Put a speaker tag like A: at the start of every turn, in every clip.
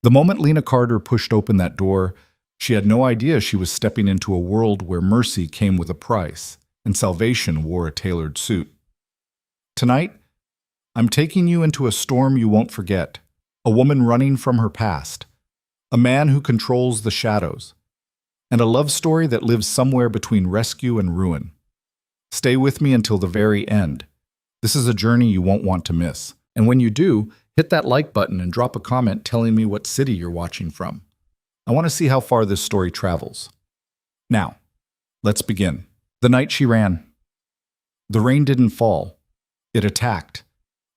A: The moment Lena Carter pushed open that door, she had no idea she was stepping into a world where mercy came with a price and salvation wore a tailored suit. Tonight, I'm taking you into a storm you won't forget, a woman running from her past, a man who controls the shadows, and a love story that lives somewhere between rescue and ruin. Stay with me until the very end. This is a journey you won't want to miss. And when you do, hit that like button and drop a comment telling me what city you're watching from. I want to see how far this story travels. Now, let's begin. The night she ran. The rain didn't fall. It attacked.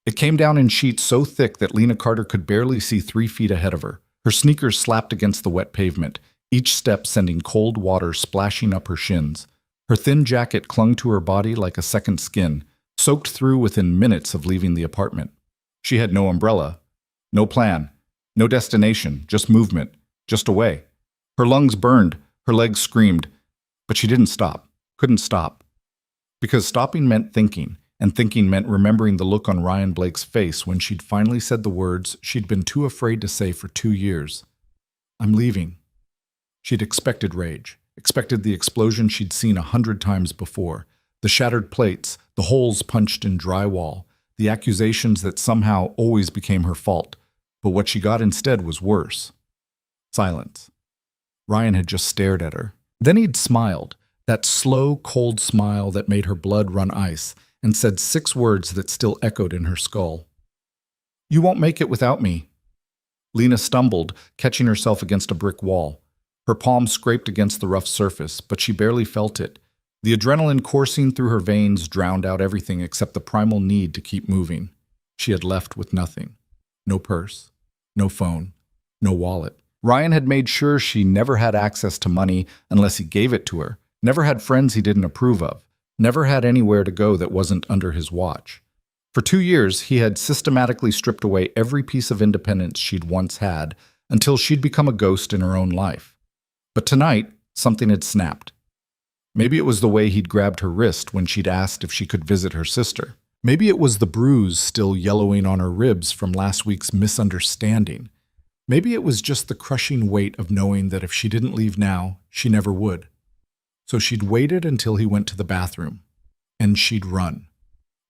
A: It came down in sheets so thick that Lena Carter could barely see 3 feet ahead of her. Her sneakers slapped against the wet pavement, each step sending cold water splashing up her shins. Her thin jacket clung to her body like a second skin, soaked through within minutes of leaving the apartment. She had no umbrella, no plan, no destination, just movement, just away. Her lungs burned, her legs screamed, but she didn't stop, couldn't stop. Because stopping meant thinking, and thinking meant remembering the look on Ryan Blake's face when she'd finally said the words she'd been too afraid to say for 2 years. I'm leaving. She'd expected rage, expected the explosion she'd seen 100 times before, the shattered plates, the holes punched in drywall, the accusations that somehow always became her fault. But what she got instead was worse. Silence. Ryan had just stared at her. Then he'd smiled, that slow, cold smile that made her blood run ice, and said 6 words that still echoed in her skull. You won't make it without me. Lena stumbled, catching herself against a brick wall. Her palm scraped against the rough surface, but she barely felt it. The adrenaline coursing through her veins drowned out everything except the primal need to keep moving. She had left with nothing. No purse, no phone, no wallet. Ryan had made sure she never had access to money unless he gave it to her, never had friends he didn't approve of, never had anywhere to go that wasn't under his watch. For 2 years, he had systematically stripped away every piece of independence she'd once had until she'd become a ghost in her own life. But tonight, something had snapped. Maybe it was the way he'd grabbed her wrist when she'd asked if she could visit her sister. Maybe it was the bruise still yellowing on her ribs from last week's misunderstanding. Maybe it was just the crushing weight of knowing that if she didn't leave now, she never would. So she'd waited until he went to the bathroom. And she'd run.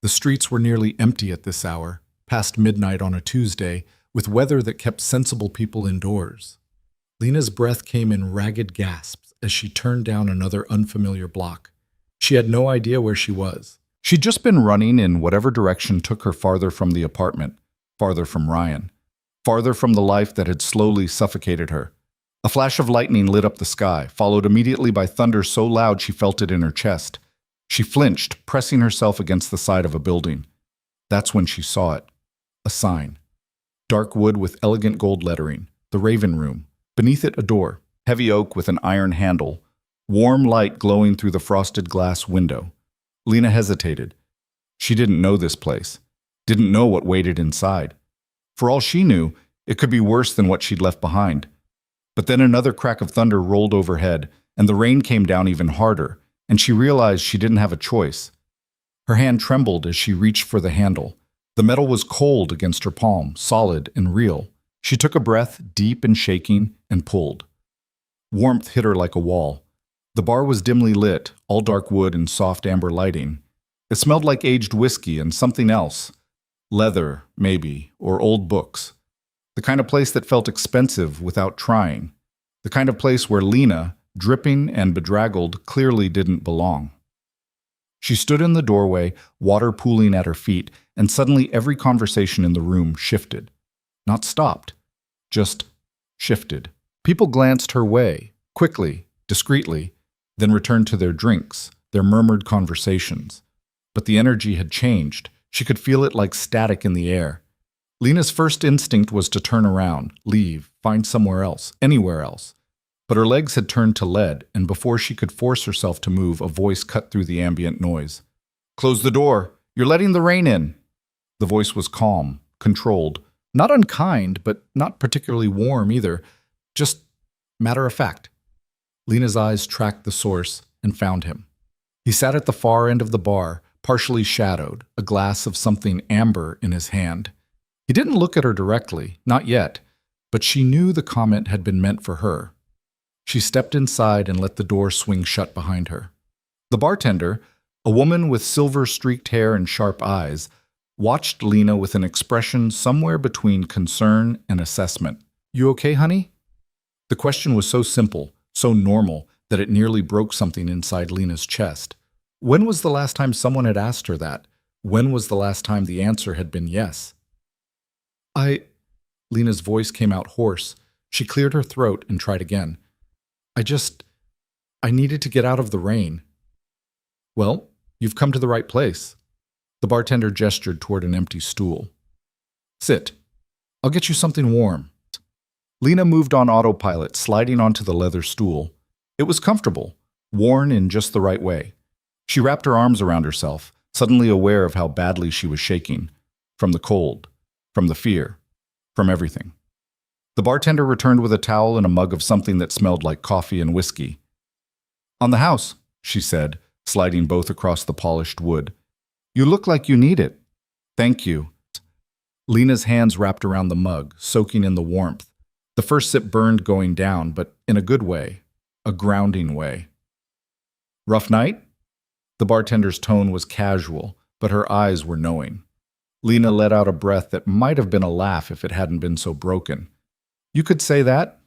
A: The streets were nearly empty at this hour, past midnight on a Tuesday, with weather that kept sensible people indoors. Lena's breath came in ragged gasps as she turned down another unfamiliar block. She had no idea where she was. She'd just been running in whatever direction took her farther from the apartment, farther from Ryan, farther from the life that had slowly suffocated her. A flash of lightning lit up the sky, followed immediately by thunder so loud she felt it in her chest. She flinched, pressing herself against the side of a building. That's when she saw it. A sign. Dark wood with elegant gold lettering. The Raven Room. Beneath it, a door. Heavy oak with an iron handle. Warm light glowing through the frosted glass window. Lena hesitated. She didn't know this place. Didn't know what waited inside. For all she knew, it could be worse than what she'd left behind. But then another crack of thunder rolled overhead, and the rain came down even harder, and she realized she didn't have a choice. Her hand trembled as she reached for the handle. The metal was cold against her palm, solid and real. She took a breath, deep and shaking, and pulled. Warmth hit her like a wall. The bar was dimly lit, all dark wood and soft amber lighting. It smelled like aged whiskey and something else. Leather, maybe, or old books. The kind of place that felt expensive without trying. The kind of place where Lena, dripping and bedraggled, clearly didn't belong. She stood in the doorway, water pooling at her feet, and suddenly every conversation in the room shifted. Not stopped, just shifted. People glanced her way, quickly, discreetly, then returned to their drinks, their murmured conversations. But the energy had changed. She could feel it like static in the air. Lena's first instinct was to turn around, leave, find somewhere else, anywhere else. But her legs had turned to lead, and before she could force herself to move, a voice cut through the ambient noise. "Close the door! You're letting the rain in!" The voice was calm, controlled, not unkind, but not particularly warm either, just matter of fact. Lena's eyes tracked the source and found him. He sat at the far end of the bar, partially shadowed, a glass of something amber in his hand. He didn't look at her directly, not yet, but she knew the comment had been meant for her. She stepped inside and let the door swing shut behind her. The bartender, a woman with silver-streaked hair and sharp eyes, watched Lena with an expression somewhere between concern and assessment. "You okay, honey?" The question was so simple, so normal, that it nearly broke something inside Lena's chest. When was the last time someone had asked her that? When was the last time the answer had been yes? Lena's voice came out hoarse. She cleared her throat and tried again. I needed to get out of the rain." "Well, you've come to the right place." The bartender gestured toward an empty stool. "Sit. I'll get you something warm." Lena moved on autopilot, sliding onto the leather stool. It was comfortable, worn in just the right way. She wrapped her arms around herself, suddenly aware of how badly she was shaking. From the cold, from the fear, from everything. The bartender returned with a towel and a mug of something that smelled like coffee and whiskey. "On the house," she said, sliding both across the polished wood. "You look like you need it." "Thank you." Lena's hands wrapped around the mug, soaking in the warmth. The first sip burned going down, but in a good way, a grounding way. "Rough night?" The bartender's tone was casual, but her eyes were knowing. Lena let out a breath that might have been a laugh if it hadn't been so broken. "You could say that?"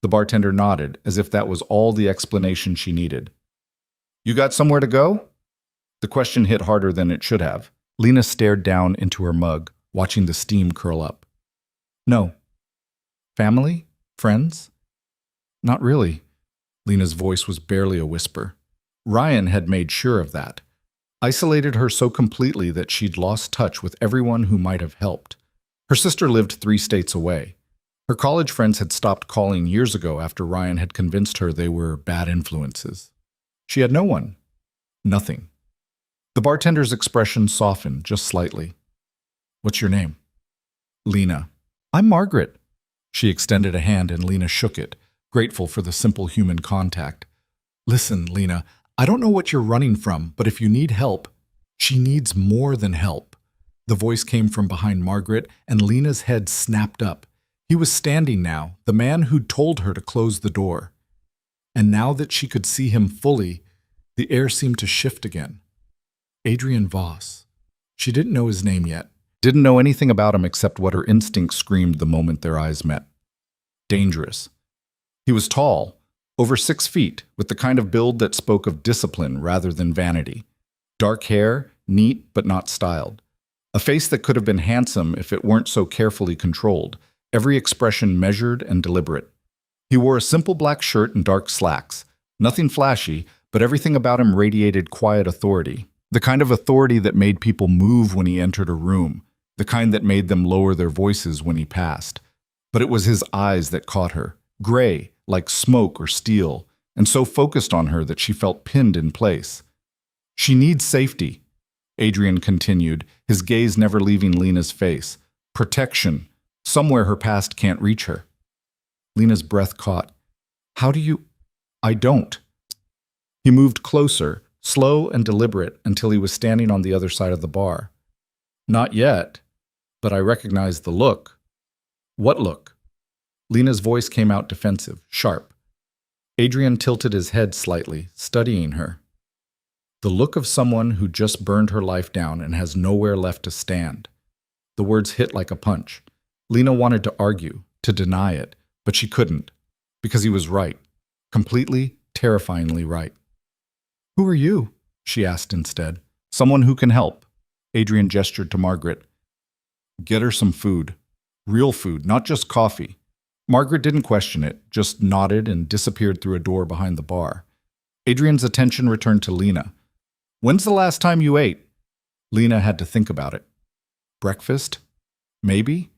A: The bartender nodded, as if that was all the explanation she needed. "You got somewhere to go?" The question hit harder than it should have. Lena stared down into her mug, watching the steam curl up. "No." "Family? Friends?" "Not really." Lena's voice was barely a whisper. Ryan had made sure of that. Isolated her so completely that she'd lost touch with everyone who might have helped. Her sister lived 3 states away. Her college friends had stopped calling years ago after Ryan had convinced her they were bad influences. She had no one. Nothing. The bartender's expression softened just slightly. "What's your name?" "Lena." "I'm Margaret." She extended a hand and Lena shook it, grateful for the simple human contact. "Listen, Lena, I don't know what you're running from, but if you need help..." "She needs more than help." The voice came from behind Margaret, and Lena's head snapped up. He was standing now, the man who'd told her to close the door. And now that she could see him fully, the air seemed to shift again. Adrian Voss. She didn't know his name yet. Didn't know anything about him except what her instinct screamed the moment their eyes met. Dangerous. He was tall, over 6 feet, with the kind of build that spoke of discipline rather than vanity. Dark hair, neat but not styled. A face that could have been handsome if it weren't so carefully controlled, every expression measured and deliberate. He wore a simple black shirt and dark slacks. Nothing flashy, but everything about him radiated quiet authority. The kind of authority that made people move when he entered a room. The kind that made them lower their voices when he passed. But it was his eyes that caught her. Gray, like smoke or steel, and so focused on her that she felt pinned in place. "She needs safety," Adrian continued, his gaze never leaving Lena's face. "Protection. Somewhere her past can't reach her." Lena's breath caught. "How do you—" "I don't." He moved closer, slow and deliberate, until he was standing on the other side of the bar. "Not yet, but I recognized the look." "What look?" Lena's voice came out defensive, sharp. Adrian tilted his head slightly, studying her. "The look of someone who just burned her life down and has nowhere left to stand." The words hit like a punch. Lena wanted to argue, to deny it, but she couldn't, because he was right. Completely, terrifyingly right. "Who are you?" she asked instead. "Someone who can help." Adrian gestured to Margaret. "Get her some food. Real food, not just coffee." Margaret didn't question it, just nodded and disappeared through a door behind the bar. Adrian's attention returned to Lena. "When's the last time you ate?" Lena had to think about it. Breakfast? Maybe?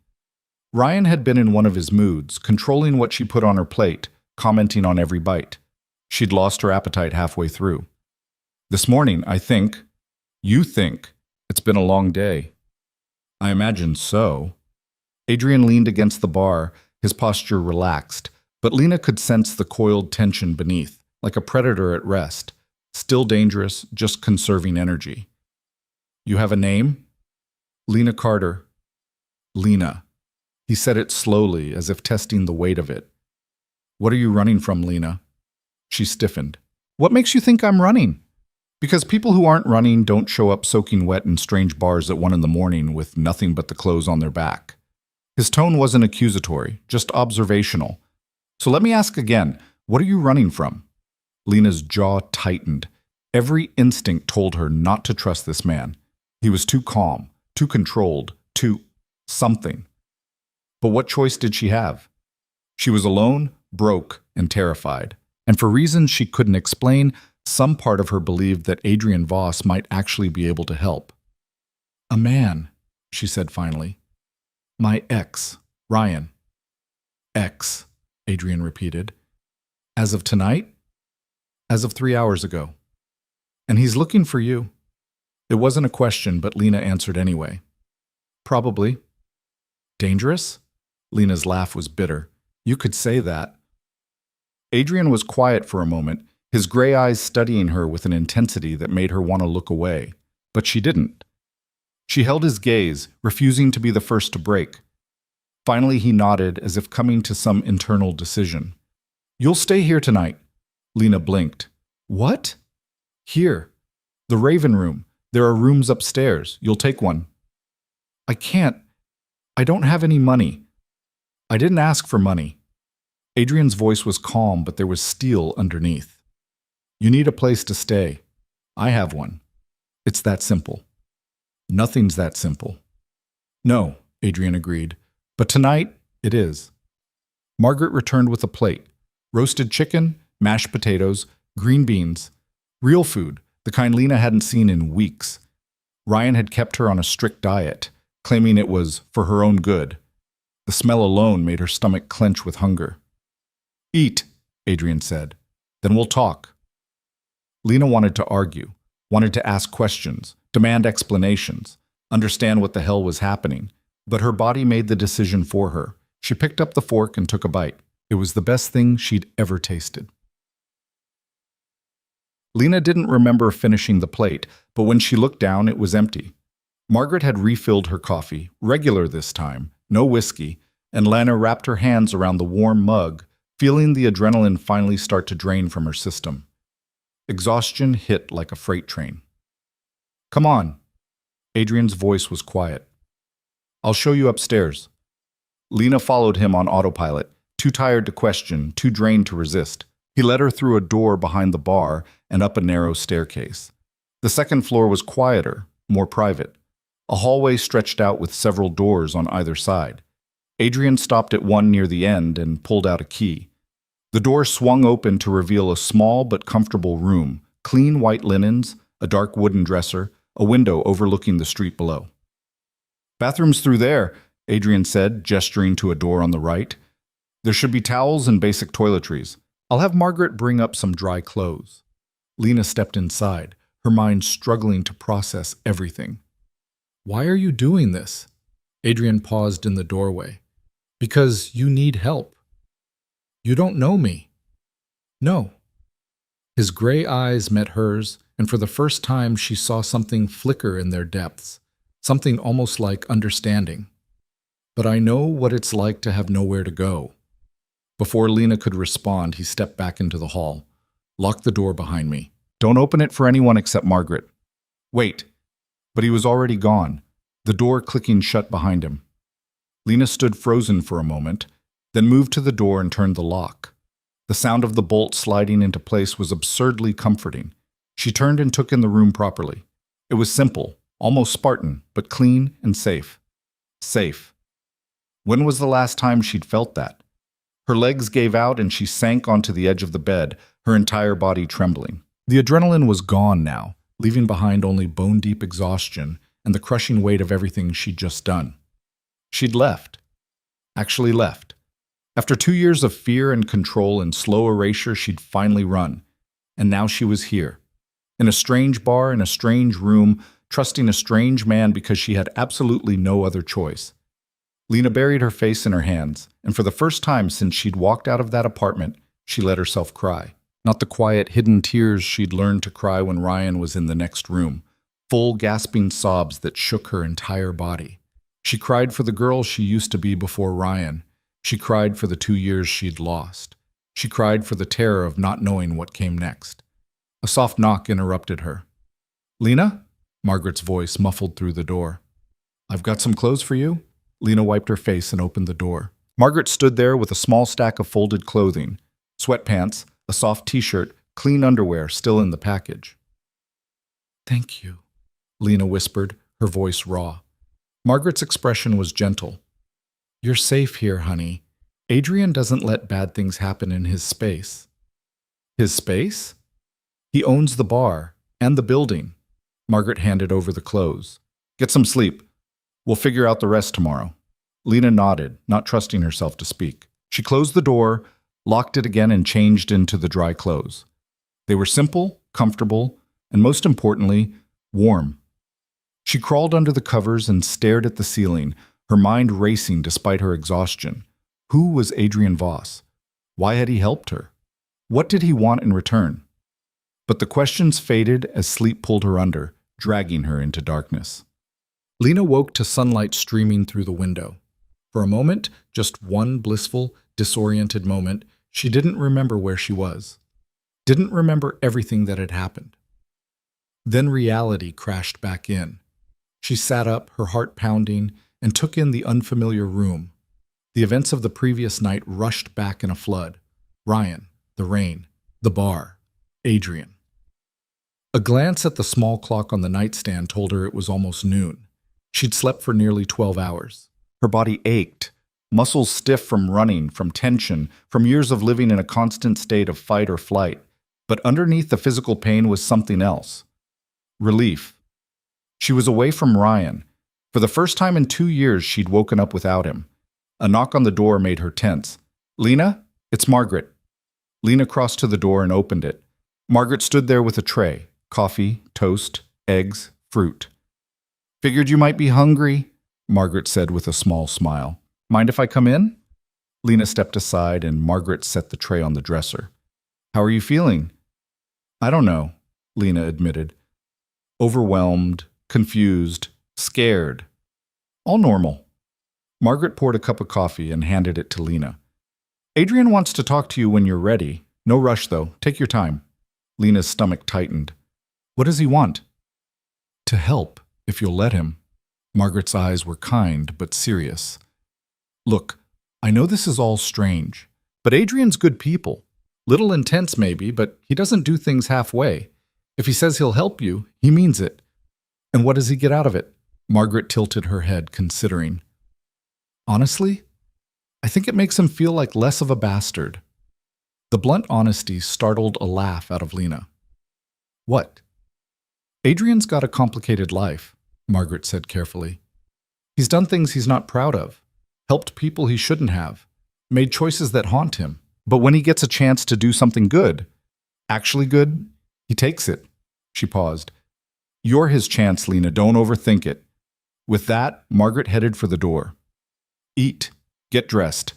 A: Ryan had been in one of his moods, controlling what she put on her plate, commenting on every bite. She'd lost her appetite halfway through. "This morning, I think." "You think. It's been a long day." "I imagine so." Adrian leaned against the bar, his posture relaxed, but Lena could sense the coiled tension beneath, like a predator at rest. Still dangerous, just conserving energy. "You have a name?" "Lena Carter." "Lena." He said it slowly, as if testing the weight of it. "What are you running from, Lena?" She stiffened. "What makes you think I'm running?" "Because people who aren't running don't show up soaking wet in strange bars at 1 in the morning with nothing but the clothes on their back." His tone wasn't accusatory, just observational. "So let me ask again, what are you running from?" Lena's jaw tightened. Every instinct told her not to trust this man. He was too calm, too controlled, too something. But what choice did she have? She was alone, broke, and terrified. And for reasons she couldn't explain, some part of her believed that Adrian Voss might actually be able to help. "A man," she said finally. "My ex, Ryan." "Ex," Adrian repeated. "As of tonight?" "As of 3 hours ago. And he's looking for you." It wasn't a question, but Lena answered anyway. "Probably." "Dangerous?" Lena's laugh was bitter. "You could say that." Adrian was quiet for a moment, his gray eyes studying her with an intensity that made her want to look away. But she didn't. She held his gaze, refusing to be the first to break. Finally, he nodded, as if coming to some internal decision. "You'll stay here tonight." Lena blinked. "What?" "Here. The Raven Room. There are rooms upstairs. You'll take one." "I can't. I don't have any money." "I didn't ask for money." Adrian's voice was calm, but there was steel underneath. "You need a place to stay. I have one. It's that simple." "Nothing's that simple." "No," Adrian agreed. "But tonight, it is." Margaret returned with a plate. Roasted chicken, mashed potatoes, green beans. Real food, the kind Lena hadn't seen in weeks. Ryan had kept her on a strict diet, claiming it was for her own good. The smell alone made her stomach clench with hunger. "Eat," Adrian said. "Then we'll talk." Lena wanted to argue, wanted to ask questions, demand explanations, understand what the hell was happening. But her body made the decision for her. She picked up the fork and took a bite. It was the best thing she'd ever tasted. Lena didn't remember finishing the plate, but when she looked down, it was empty. Margaret had refilled her coffee, regular this time, no whiskey, and Lena wrapped her hands around the warm mug, feeling the adrenaline finally start to drain from her system. Exhaustion hit like a freight train. "Come on." Adrian's voice was quiet. "I'll show you upstairs." Lena followed him on autopilot, too tired to question, too drained to resist. He led her through a door behind the bar and up a narrow staircase. The second floor was quieter, more private. A hallway stretched out with several doors on either side. Adrian stopped at one near the end and pulled out a key. The door swung open to reveal a small but comfortable room, clean white linens, a dark wooden dresser, a window overlooking the street below. "Bathroom's through there," Adrian said, gesturing to a door on the right. "There should be towels and basic toiletries. I'll have Margaret bring up some dry clothes." Lena stepped inside, her mind struggling to process everything. "Why are you doing this?" Adrian paused in the doorway. "Because you need help." "You don't know me." "No." His gray eyes met hers, and for the first time she saw something flicker in their depths, something almost like understanding. "But I know what it's like to have nowhere to go." Before Lena could respond, he stepped back into the hall. "Lock the door behind me. Don't open it for anyone except Margaret." "Wait." But he was already gone, the door clicking shut behind him. Lena stood frozen for a moment, then moved to the door and turned the lock. The sound of the bolt sliding into place was absurdly comforting. She turned and took in the room properly. It was simple, almost Spartan, but clean and safe. Safe. When was the last time she'd felt that? Her legs gave out and she sank onto the edge of the bed, her entire body trembling. The adrenaline was gone now, leaving behind only bone-deep exhaustion and the crushing weight of everything she'd just done. She'd left. Actually left. After 2 years of fear and control and slow erasure, she'd finally run. And now she was here. In a strange bar, in a strange room, trusting a strange man because she had absolutely no other choice. Lena buried her face in her hands, and for the first time since she'd walked out of that apartment, she let herself cry. Not the quiet, hidden tears she'd learned to cry when Ryan was in the next room. Full, gasping sobs that shook her entire body. She cried for the girl she used to be before Ryan. She cried for the 2 years she'd lost. She cried for the terror of not knowing what came next. A soft knock interrupted her. "Lena?" Margaret's voice muffled through the door. "I've got some clothes for you." Lena wiped her face and opened the door. Margaret stood there with a small stack of folded clothing, sweatpants, a soft t-shirt, clean underwear still in the package. "Thank you," Lena whispered, her voice raw. Margaret's expression was gentle. "You're safe here, honey. Adrian doesn't let bad things happen in his space." "His space?" "He owns the bar and the building." Margaret handed over the clothes. "Get some sleep. We'll figure out the rest tomorrow." Lena nodded, not trusting herself to speak. She closed the door, locked it again, and changed into the dry clothes. They were simple, comfortable, and most importantly, warm. She crawled under the covers and stared at the ceiling, her mind racing despite her exhaustion. Who was Adrian Voss? Why had he helped her? What did he want in return? But the questions faded as sleep pulled her under, dragging her into darkness. Lena woke to sunlight streaming through the window. For a moment, just one blissful, disoriented moment, she didn't remember where she was. Didn't remember everything that had happened. Then reality crashed back in. She sat up, her heart pounding, and took in the unfamiliar room. The events of the previous night rushed back in a flood. Ryan, the rain, the bar, Adrian. A glance at the small clock on the nightstand told her it was almost noon. She'd slept for nearly 12 hours. Her body ached, muscles stiff from running, from tension, from years of living in a constant state of fight or flight. But underneath the physical pain was something else. Relief. She was away from Ryan. For the first time in 2 years, she'd woken up without him. A knock on the door made her tense. "Lena? It's Margaret." Lena crossed to the door and opened it. Margaret stood there with a tray. Coffee, toast, eggs, fruit. "Figured you might be hungry," Margaret said with a small smile. "Mind if I come in?" Lena stepped aside and Margaret set the tray on the dresser. "How are you feeling?" "I don't know," Lena admitted. "Overwhelmed, confused, scared. All normal." Margaret poured a cup of coffee and handed it to Lena. "Adrian wants to talk to you when you're ready. No rush, though. Take your time." Lena's stomach tightened. "What does he want?" "To help, if you'll let him." Margaret's eyes were kind but serious. "Look, I know this is all strange, but Adrian's good people. Little intense maybe, but he doesn't do things halfway. If he says he'll help you, he means it. And what does he get out of it?" Margaret tilted her head, considering. "Honestly, I think it makes him feel like less of a bastard." The blunt honesty startled a laugh out of Lena. "What?" "Adrian's got a complicated life," Margaret said carefully. "He's done things he's not proud of, helped people he shouldn't have, made choices that haunt him. But when he gets a chance to do something good, actually good, he takes it." She paused. "You're his chance, Lena. Don't overthink it." With that, Margaret headed for the door. "Eat. Get dressed.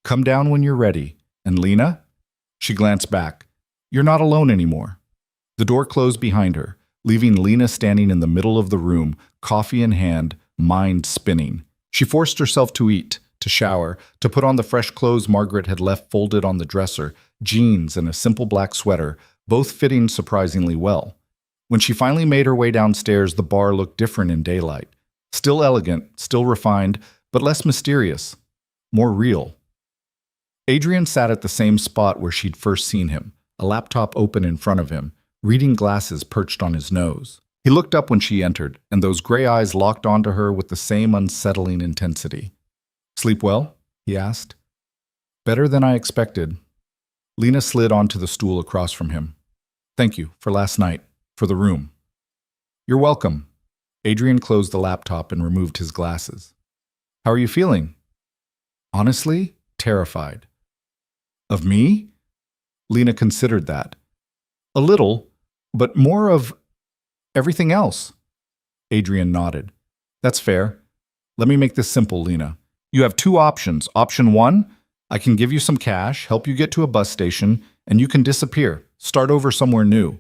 A: Come down when you're ready. And Lena?" She glanced back. "You're not alone anymore." The door closed behind her, leaving Lena standing in the middle of the room, coffee in hand, mind spinning. She forced herself to eat, to shower, to put on the fresh clothes Margaret had left folded on the dresser, jeans and a simple black sweater, both fitting surprisingly well. When she finally made her way downstairs, the bar looked different in daylight. Still elegant, still refined, but less mysterious, more real. Adrian sat at the same spot where she'd first seen him, a laptop open in front of him, reading glasses perched on his nose. He looked up when she entered, and those gray eyes locked onto her with the same unsettling intensity. "Sleep well?" he asked. "Better than I expected." Lena slid onto the stool across from him. "Thank you for last night, for the room." "You're welcome." Adrian closed the laptop and removed his glasses. "How are you feeling?" "Honestly, terrified." "Of me?" Lena considered that. "A little, but more of everything else." Adrian nodded. "That's fair. Let me make this simple, Lena. You have 2 options. Option 1, I can give you some cash, help you get to a bus station, and you can disappear, start over somewhere new.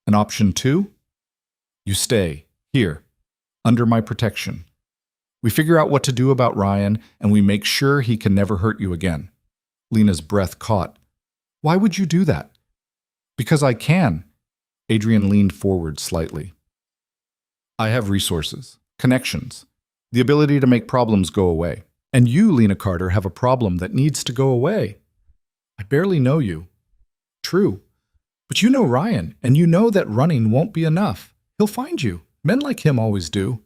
A: And option 2, you stay, here, under my protection. We figure out what to do about Ryan, and we make sure he can never hurt you again. Lena's breath caught. Why would you do that? Because I can. Adrian leaned forward slightly. I have resources, connections, the ability to make problems go away. And you, Lena Carter, have a problem that needs to go away. I barely know you. True. But you know Ryan, and you know that running won't be enough. He'll find you. Men like him always do.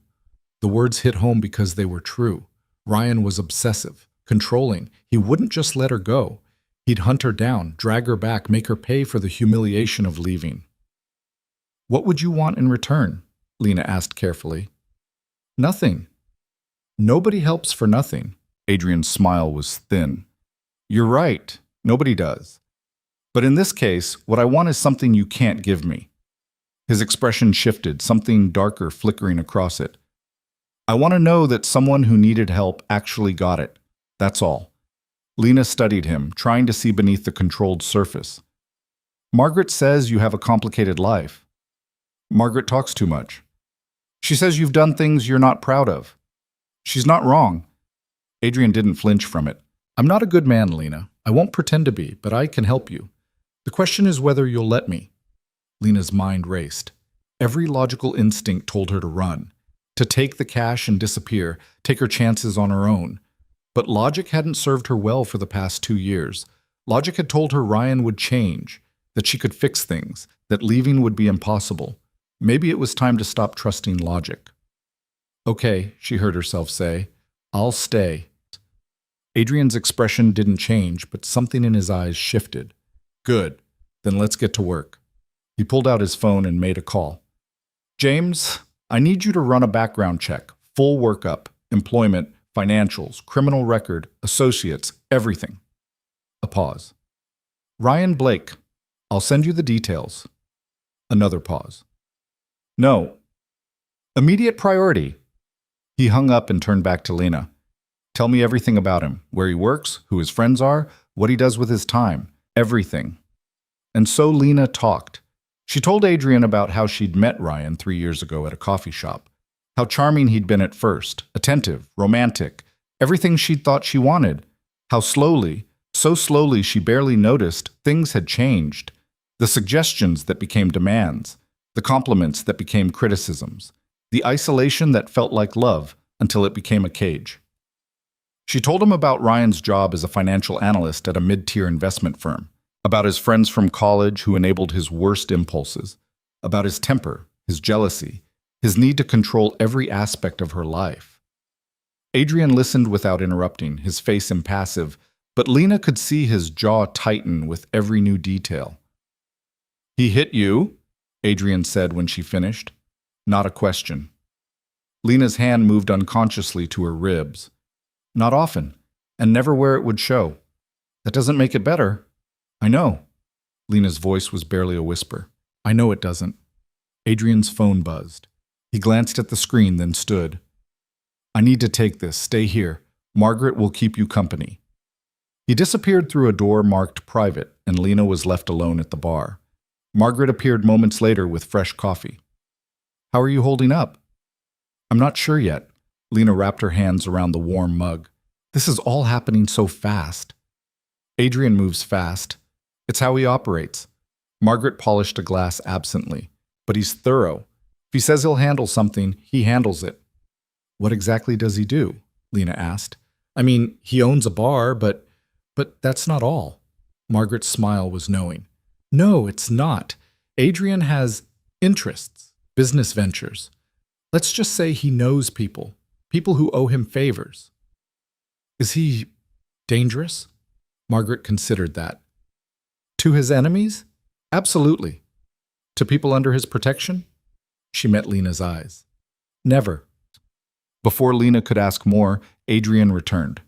A: The words hit home because they were true. Ryan was obsessive, controlling. He wouldn't just let her go. He'd hunt her down, drag her back, make her pay for the humiliation of leaving. What would you want in return? Lena asked carefully. Nothing. Nobody helps for nothing. Adrian's smile was thin. You're right. Nobody does. But in this case, what I want is something you can't give me. His expression shifted, something darker flickering across it. I want to know that someone who needed help actually got it. That's all. Lena studied him, trying to see beneath the controlled surface. Margaret says you have a complicated life. Margaret talks too much. She says you've done things you're not proud of. She's not wrong. Adrian didn't flinch from it. I'm not a good man, Lena. I won't pretend to be, but I can help you. The question is whether you'll let me. Lena's mind raced. Every logical instinct told her to run, to take the cash and disappear, take her chances on her own. But logic hadn't served her well for the past 2 years. Logic had told her Ryan would change, that she could fix things, that leaving would be impossible. Maybe it was time to stop trusting logic. Okay, she heard herself say, I'll stay. Adrian's expression didn't change, but something in his eyes shifted. Good, then let's get to work. He pulled out his phone and made a call. James, I need you to run a background check, full workup, employment, financials, criminal record, associates, everything. A pause. Ryan Blake, I'll send you the details. Another pause. No. Immediate priority. He hung up and turned back to Lena. Tell me everything about him, where he works, who his friends are, what he does with his time, everything. And so Lena talked. She told Adrian about how she'd met Ryan 3 years ago at a coffee shop, how charming he'd been at first, attentive, romantic, everything she'd thought she wanted, how slowly, so slowly she barely noticed, things had changed, the suggestions that became demands, the compliments that became criticisms, the isolation that felt like love until it became a cage. She told him about Ryan's job as a financial analyst at a mid-tier investment firm, about his friends from college who enabled his worst impulses, about his temper, his jealousy, his need to control every aspect of her life. Adrian listened without interrupting, his face impassive, but Lena could see his jaw tighten with every new detail. He hit you? Adrian said when she finished. Not a question. Lena's hand moved unconsciously to her ribs. Not often, and never where it would show. That doesn't make it better. I know. Lena's voice was barely a whisper. I know it doesn't. Adrian's phone buzzed. He glanced at the screen, then stood. I need to take this. Stay here. Margaret will keep you company. He disappeared through a door marked private, and Lena was left alone at the bar. Margaret appeared moments later with fresh coffee. How are you holding up? I'm not sure yet. Lena wrapped her hands around the warm mug. This is all happening so fast. Adrian moves fast. It's how he operates. Margaret polished a glass absently. But he's thorough. If he says he'll handle something, he handles it. What exactly does he do? Lena asked. I mean, he owns a bar, but that's not all. Margaret's smile was knowing. No, it's not. Adrian has interests, business ventures. Let's just say he knows people who owe him favors. Is he dangerous? Margaret considered that. To his enemies? Absolutely. To people under his protection? She met Lena's eyes. Never. Before Lena could ask more, Adrian returned.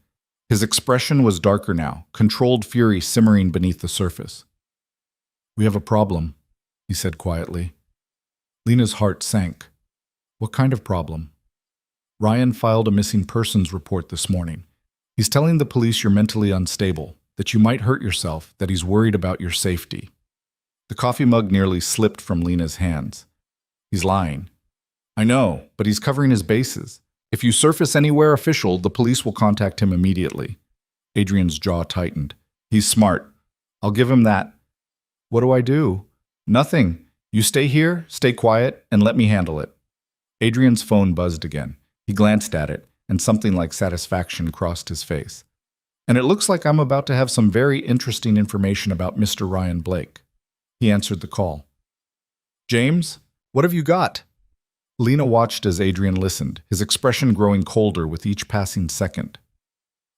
A: His expression was darker now, controlled fury simmering beneath the surface. We have a problem, he said quietly. Lena's heart sank. What kind of problem? Ryan filed a missing persons report this morning. He's telling the police you're mentally unstable, that you might hurt yourself, that he's worried about your safety. The coffee mug nearly slipped from Lena's hands. He's lying. I know, but he's covering his bases. If you surface anywhere official, the police will contact him immediately. Adrian's jaw tightened. He's smart. I'll give him that. What do I do? Nothing. You stay here, stay quiet, and let me handle it. Adrian's phone buzzed again. He glanced at it, and something like satisfaction crossed his face. And it looks like I'm about to have some very interesting information about Mr. Ryan Blake. He answered the call. James, what have you got? Lena watched as Adrian listened, his expression growing colder with each passing second.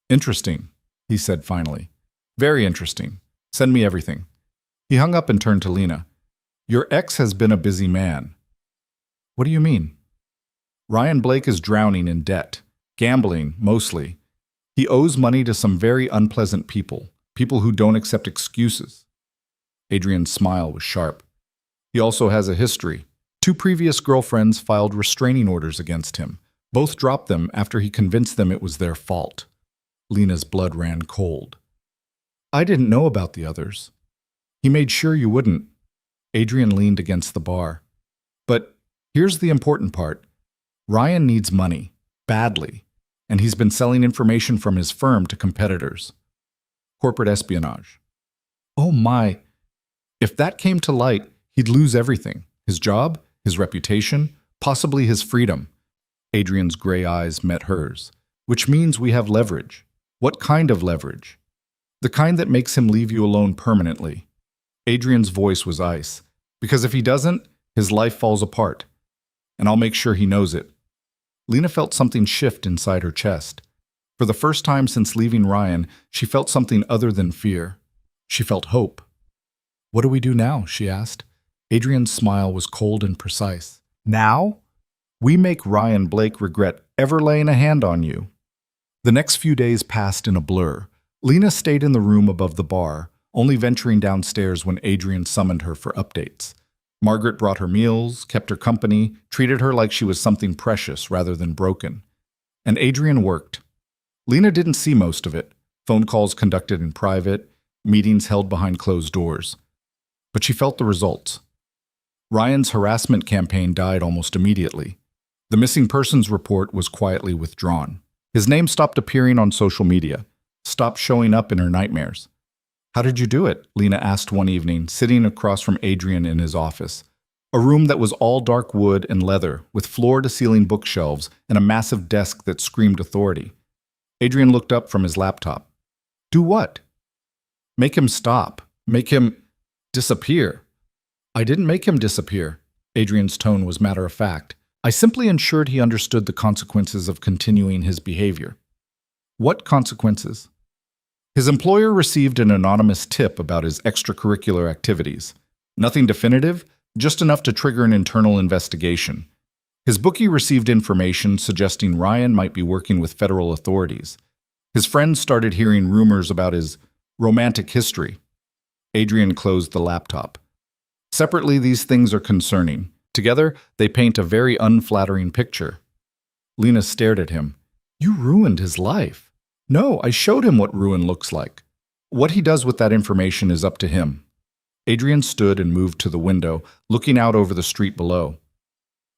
A: Interesting, he said finally. Very interesting. Send me everything. He hung up and turned to Lena. Your ex has been a busy man. What do you mean? Ryan Blake is drowning in debt. Gambling, mostly. He owes money to some very unpleasant people who don't accept excuses. Adrian's smile was sharp. He also has a history. 2 previous girlfriends filed restraining orders against him. Both dropped them after he convinced them it was their fault. Lena's blood ran cold. I didn't know about the others. He made sure you wouldn't. Adrian leaned against the bar. But here's the important part. Ryan needs money, badly, and he's been selling information from his firm to competitors. Corporate espionage. Oh my. If that came to light, he'd lose everything. His job, his reputation, possibly his freedom. Adrian's gray eyes met hers. Which means we have leverage. What kind of leverage? The kind that makes him leave you alone permanently. Adrian's voice was ice. Because if he doesn't, his life falls apart. And I'll make sure he knows it. Lena felt something shift inside her chest. For the first time since leaving Ryan, she felt something other than fear. She felt hope. What do we do now? She asked. Adrian's smile was cold and precise. Now? We make Ryan Blake regret ever laying a hand on you. The next few days passed in a blur. Lena stayed in the room above the bar, only venturing downstairs when Adrian summoned her for updates. Margaret brought her meals, kept her company, treated her like she was something precious rather than broken. And Adrian worked. Lena didn't see most of it. Phone calls conducted in private, meetings held behind closed doors. But she felt the results. Ryan's harassment campaign died almost immediately. The missing persons report was quietly withdrawn. His name stopped appearing on social media, stopped showing up in her nightmares. How did you do it? Lena asked one evening, sitting across from Adrian in his office. A room that was all dark wood and leather, with floor-to-ceiling bookshelves and a massive desk that screamed authority. Adrian looked up from his laptop. Do what? Make him stop. Make him disappear. I didn't make him disappear. Adrian's tone was matter-of-fact. I simply ensured he understood the consequences of continuing his behavior. What consequences? His employer received an anonymous tip about his extracurricular activities. Nothing definitive, just enough to trigger an internal investigation. His bookie received information suggesting Ryan might be working with federal authorities. His friends started hearing rumors about his romantic history. Adrian closed the laptop. Separately, these things are concerning. Together, they paint a very unflattering picture. Lena stared at him. You ruined his life. No, I showed him what ruin looks like. What he does with that information is up to him. Adrian stood and moved to the window, looking out over the street below.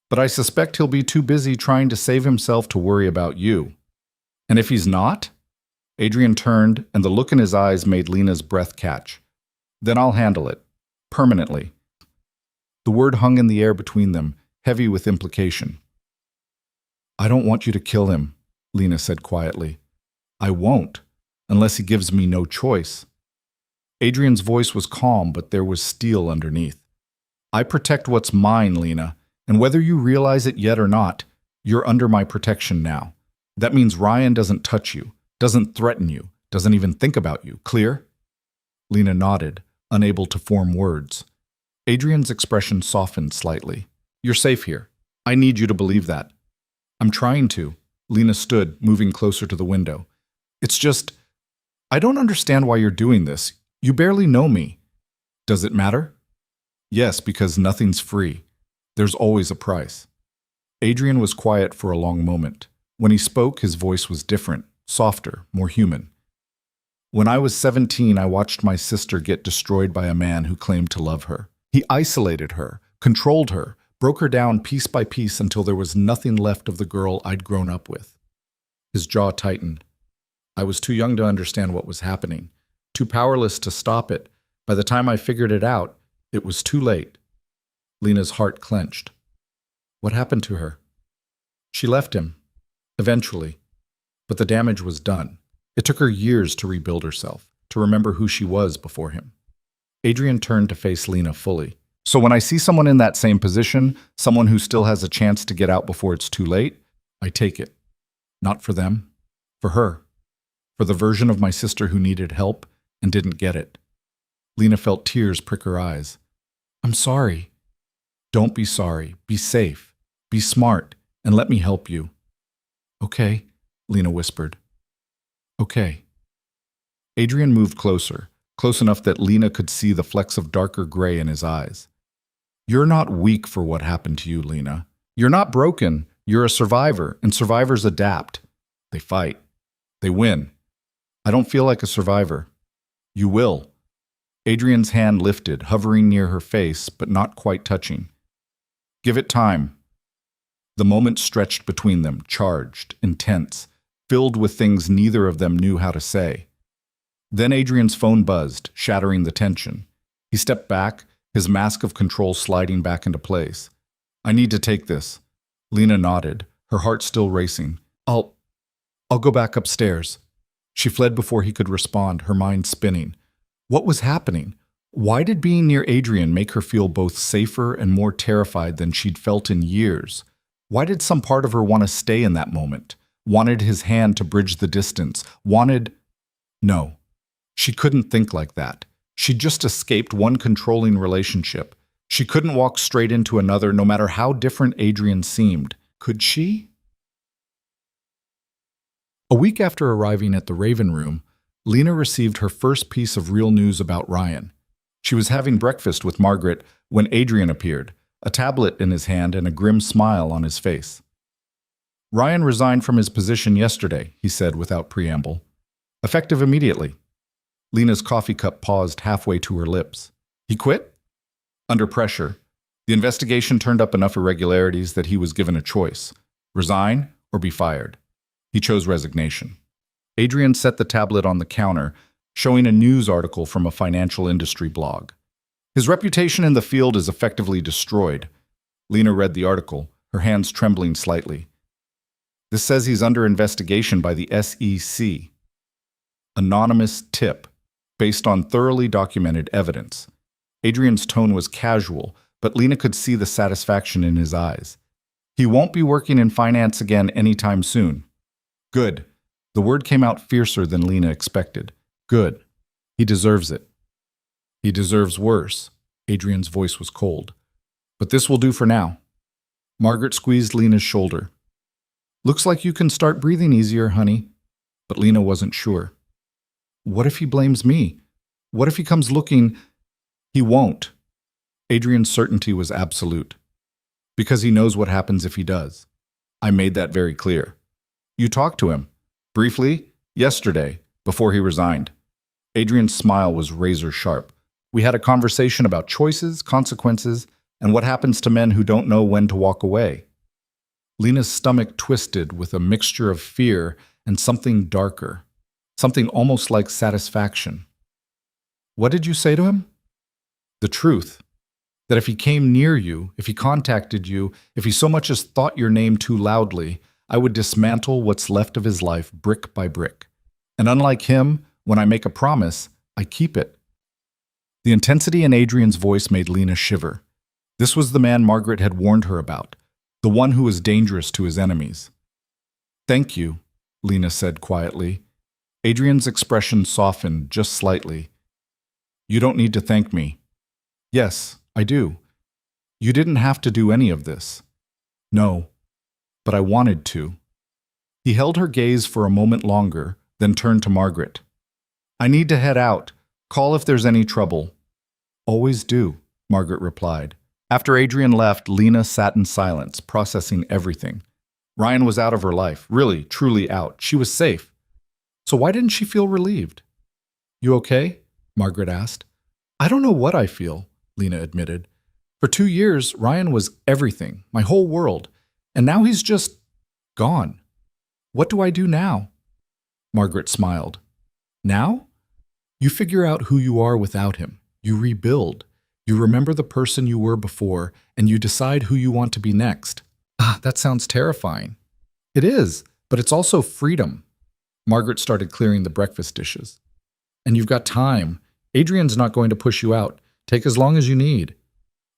A: But I suspect he'll be too busy trying to save himself to worry about you. And if he's not? Adrian turned, and the look in his eyes made Lena's breath catch. Then I'll handle it. Permanently. The word hung in the air between them, heavy with implication. I don't want you to kill him, Lena said quietly. I won't, unless he gives me no choice. Adrian's voice was calm, but there was steel underneath. I protect what's mine, Lena, and whether you realize it yet or not, you're under my protection now. That means Ryan doesn't touch you, doesn't threaten you, doesn't even think about you. Clear? Lena nodded, unable to form words. Adrian's expression softened slightly. You're safe here. I need you to believe that. I'm trying to. Lena stood, moving closer to the window. It's just, I don't understand why you're doing this. You barely know me. Does it matter? Yes, because nothing's free. There's always a price. Adrian was quiet for a long moment. When he spoke, his voice was different, softer, more human. When I was 17, I watched my sister get destroyed by a man who claimed to love her. He isolated her, controlled her, broke her down piece by piece until there was nothing left of the girl I'd grown up with. His jaw tightened. I was too young to understand what was happening, too powerless to stop it. By the time I figured it out, it was too late. Lena's heart clenched. What happened to her? She left him, eventually, but the damage was done. It took her years to rebuild herself, to remember who she was before him. Adrian turned to face Lena fully. So when I see someone in that same position, someone who still has a chance to get out before it's too late, I take it. Not for them, for her. For the version of my sister who needed help and didn't get it. Lena felt tears prick her eyes. I'm sorry. Don't be sorry. Be safe. Be smart, and let me help you. Okay, Lena whispered. Okay. Adrian moved closer, close enough that Lena could see the flecks of darker gray in his eyes. You're not weak for what happened to you, Lena. You're not broken. You're a survivor, and survivors adapt. They fight. They win. I don't feel like a survivor. You will. Adrian's hand lifted, hovering near her face, but not quite touching. Give it time. The moment stretched between them, charged, intense, filled with things neither of them knew how to say. Then Adrian's phone buzzed, shattering the tension. He stepped back, his mask of control sliding back into place. I need to take this. Lena nodded, her heart still racing. I'll go back upstairs. She fled before he could respond, her mind spinning. What was happening? Why did being near Adrian make her feel both safer and more terrified than she'd felt in years? Why did some part of her want to stay in that moment? Wanted his hand to bridge the distance? No. She couldn't think like that. She'd just escaped one controlling relationship. She couldn't walk straight into another, no matter how different Adrian seemed. Could she? A week after arriving at the Raven Room, Lena received her first piece of real news about Ryan. She was having breakfast with Margaret when Adrian appeared, a tablet in his hand and a grim smile on his face. Ryan resigned from his position yesterday, he said without preamble. Effective immediately. Lena's coffee cup paused halfway to her lips. He quit? Under pressure. The investigation turned up enough irregularities that he was given a choice. Resign or be fired. He chose resignation. Adrian set the tablet on the counter, showing a news article from a financial industry blog. His reputation in the field is effectively destroyed. Lena read the article, her hands trembling slightly. This says he's under investigation by the SEC. Anonymous tip, based on thoroughly documented evidence. Adrian's tone was casual, but Lena could see the satisfaction in his eyes. He won't be working in finance again anytime soon. Good. The word came out fiercer than Lena expected. Good. He deserves it. He deserves worse. Adrian's voice was cold. But this will do for now. Margaret squeezed Lena's shoulder. Looks like you can start breathing easier, honey. But Lena wasn't sure. What if he blames me? What if he comes looking? He won't. Adrian's certainty was absolute. Because he knows what happens if he does. I made that very clear. You talked to him. Briefly, yesterday, before he resigned. Adrian's smile was razor sharp. We had a conversation about choices, consequences, and what happens to men who don't know when to walk away. Lena's stomach twisted with a mixture of fear and something darker, something almost like satisfaction. What did you say to him? The truth. That if he came near you, if he contacted you, if he so much as thought your name too loudly, I would dismantle what's left of his life brick by brick. And unlike him, when I make a promise, I keep it. The intensity in Adrian's voice made Lena shiver. This was the man Margaret had warned her about, the one who was dangerous to his enemies. Thank you, Lena said quietly. Adrian's expression softened just slightly. You don't need to thank me. Yes, I do. You didn't have to do any of this. No. But I wanted to. He held her gaze for a moment longer, then turned to Margaret. I need to head out. Call if there's any trouble. Always do, Margaret replied. After Adrian left, Lena sat in silence, processing everything. Ryan was out of her life, really, truly out. She was safe. So why didn't she feel relieved? You okay? Margaret asked. I don't know what I feel, Lena admitted. For 2 years, Ryan was everything, my whole world, and now he's just gone. What do I do now? Margaret smiled. Now? You figure out who you are without him. You rebuild. You remember the person you were before, and you decide who you want to be next. Ah, that sounds terrifying. It is, but it's also freedom. Margaret started clearing the breakfast dishes. And you've got time. Adrian's not going to push you out. Take as long as you need.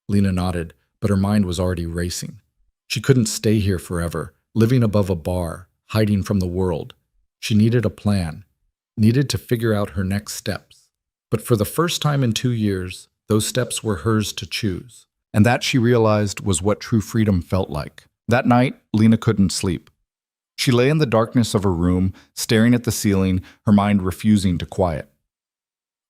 A: Lena nodded, but her mind was already racing. She couldn't stay here forever, living above a bar, hiding from the world. She needed a plan, needed to figure out her next steps. But for the first time in 2 years, those steps were hers to choose. And that, she realized, was what true freedom felt like. That night, Lena couldn't sleep. She lay in the darkness of her room, staring at the ceiling, her mind refusing to quiet.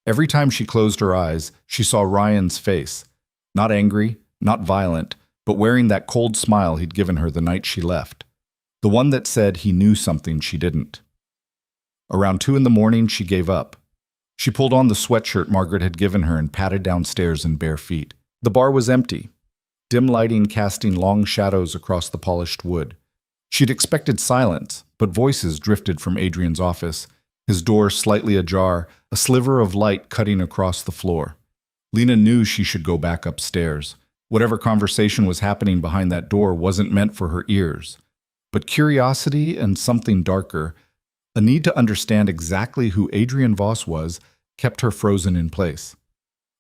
A: Every time she closed her eyes, she saw Ryan's face. Not angry, not violent, but wearing that cold smile he'd given her the night she left. The one that said he knew something she didn't. Around 2 a.m, she gave up. She pulled on the sweatshirt Margaret had given her and padded downstairs in bare feet. The bar was empty, dim lighting casting long shadows across the polished wood. She'd expected silence, but voices drifted from Adrian's office, his door slightly ajar, a sliver of light cutting across the floor. Lena knew she should go back upstairs. Whatever conversation was happening behind that door wasn't meant for her ears. But curiosity and something darker, a need to understand exactly who Adrian Voss was, kept her frozen in place.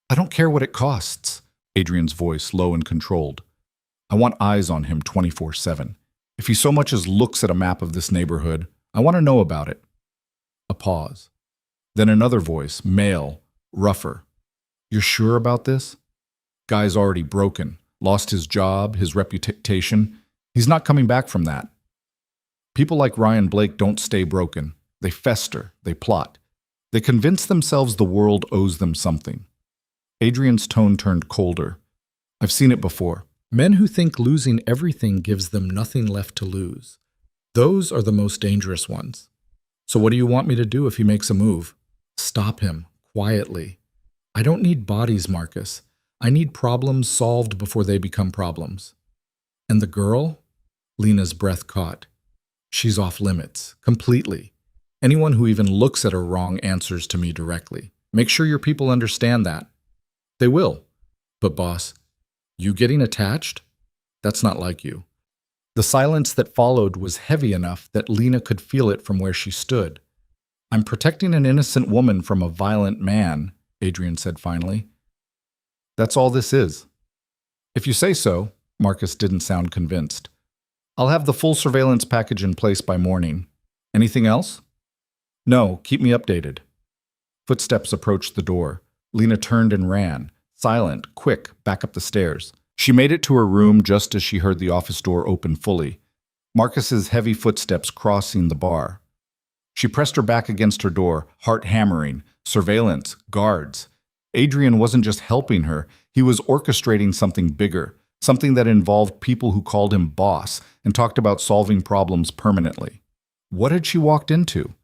A: I don't care what it costs, Adrian's voice low and controlled. I want eyes on him 24/7. If he so much as looks at a map of this neighborhood, I want to know about it. A pause. Then another voice, male, rougher. You're sure about this? Guy's already broken, lost his job, his reputation. He's not coming back from that. People like Ryan Blake don't stay broken. They fester, they plot. They convince themselves the world owes them something. Adrian's tone turned colder. I've seen it before. Men who think losing everything gives them nothing left to lose. Those are the most dangerous ones. So what do you want me to do if he makes a move? Stop him, quietly. I don't need bodies, Marcus. I need problems solved before they become problems. And the girl? Lena's breath caught. She's off limits, completely. Anyone who even looks at her wrong answers to me directly. Make sure your people understand that. They will. But boss, you getting attached? That's not like you. The silence that followed was heavy enough that Lena could feel it from where she stood. I'm protecting an innocent woman from a violent man, Adrian said finally. That's all this is. If you say so, Marcus didn't sound convinced. I'll have the full surveillance package in place by morning. Anything else? No, keep me updated. Footsteps approached the door. Lena turned and ran, silent, quick, back up the stairs. She made it to her room just as she heard the office door open fully, Marcus's heavy footsteps crossing the bar. She pressed her back against her door, heart hammering, surveillance, guards. Adrian wasn't just helping her, he was orchestrating something bigger, something that involved people who called him boss and talked about solving problems permanently. What had she walked into?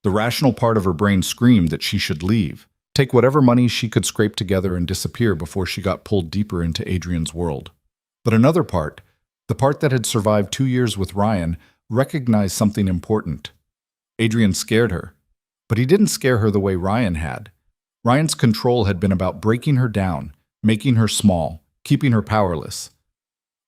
A: The rational part of her brain screamed that she should leave, take whatever money she could scrape together and disappear before she got pulled deeper into Adrian's world. But another part, the part that had survived 2 years with Ryan, recognized something important. Adrian scared her, but he didn't scare her the way Ryan had. Ryan's control had been about breaking her down, making her small, keeping her powerless.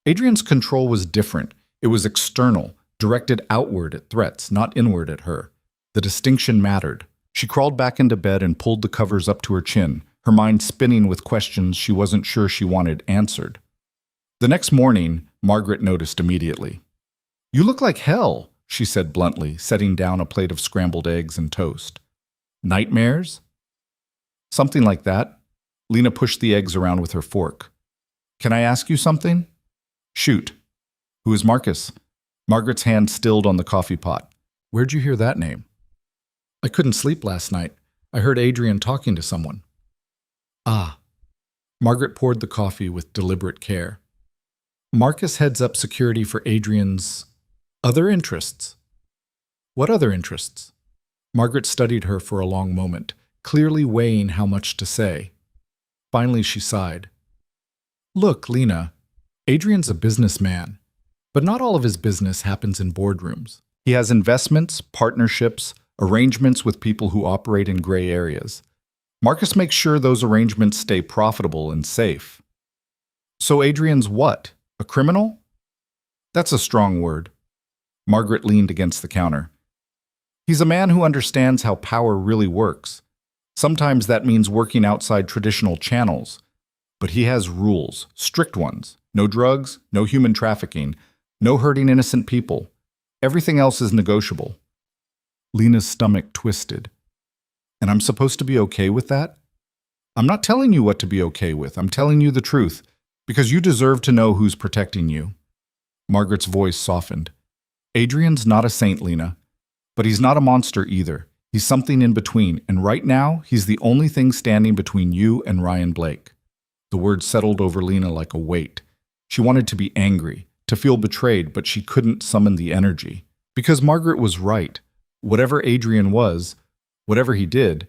A: Adrian's control was different. It was external, directed outward at threats, not inward at her. The distinction mattered. She crawled back into bed and pulled the covers up to her chin, her mind spinning with questions she wasn't sure she wanted answered. The next morning, Margaret noticed immediately. "You look like hell," she said bluntly, setting down a plate of scrambled eggs and toast. "Nightmares?" "Something like that." Lena pushed the eggs around with her fork. "Can I ask you something?" "Shoot." "Who is Marcus?" Margaret's hand stilled on the coffee pot. "Where'd you hear that name?" "I couldn't sleep last night. I heard Adrian talking to someone." "Ah." Margaret poured the coffee with deliberate care. "Marcus heads up security for Adrian's other interests." "What other interests?" Margaret studied her for a long moment, clearly weighing how much to say. Finally, she sighed. Look, Lena, Adrian's a businessman, but not all of his business happens in boardrooms. He has investments, partnerships, arrangements with people who operate in gray areas. Marcus makes sure those arrangements stay profitable and safe. So Adrian's what? A criminal? That's a strong word. Margaret leaned against the counter. He's a man who understands how power really works. Sometimes that means working outside traditional channels. But he has rules, strict ones. No drugs, no human trafficking, no hurting innocent people. Everything else is negotiable. Lena's stomach twisted. And I'm supposed to be okay with that? I'm not telling you what to be okay with. I'm telling you the truth, because you deserve to know who's protecting you. Margaret's voice softened. Adrian's not a saint, Lena. But he's not a monster either. He's something in between, and right now, he's the only thing standing between you and Ryan Blake. The words settled over Lena like a weight. She wanted to be angry, to feel betrayed, but she couldn't summon the energy. Because Margaret was right. Whatever Adrian was, whatever he did,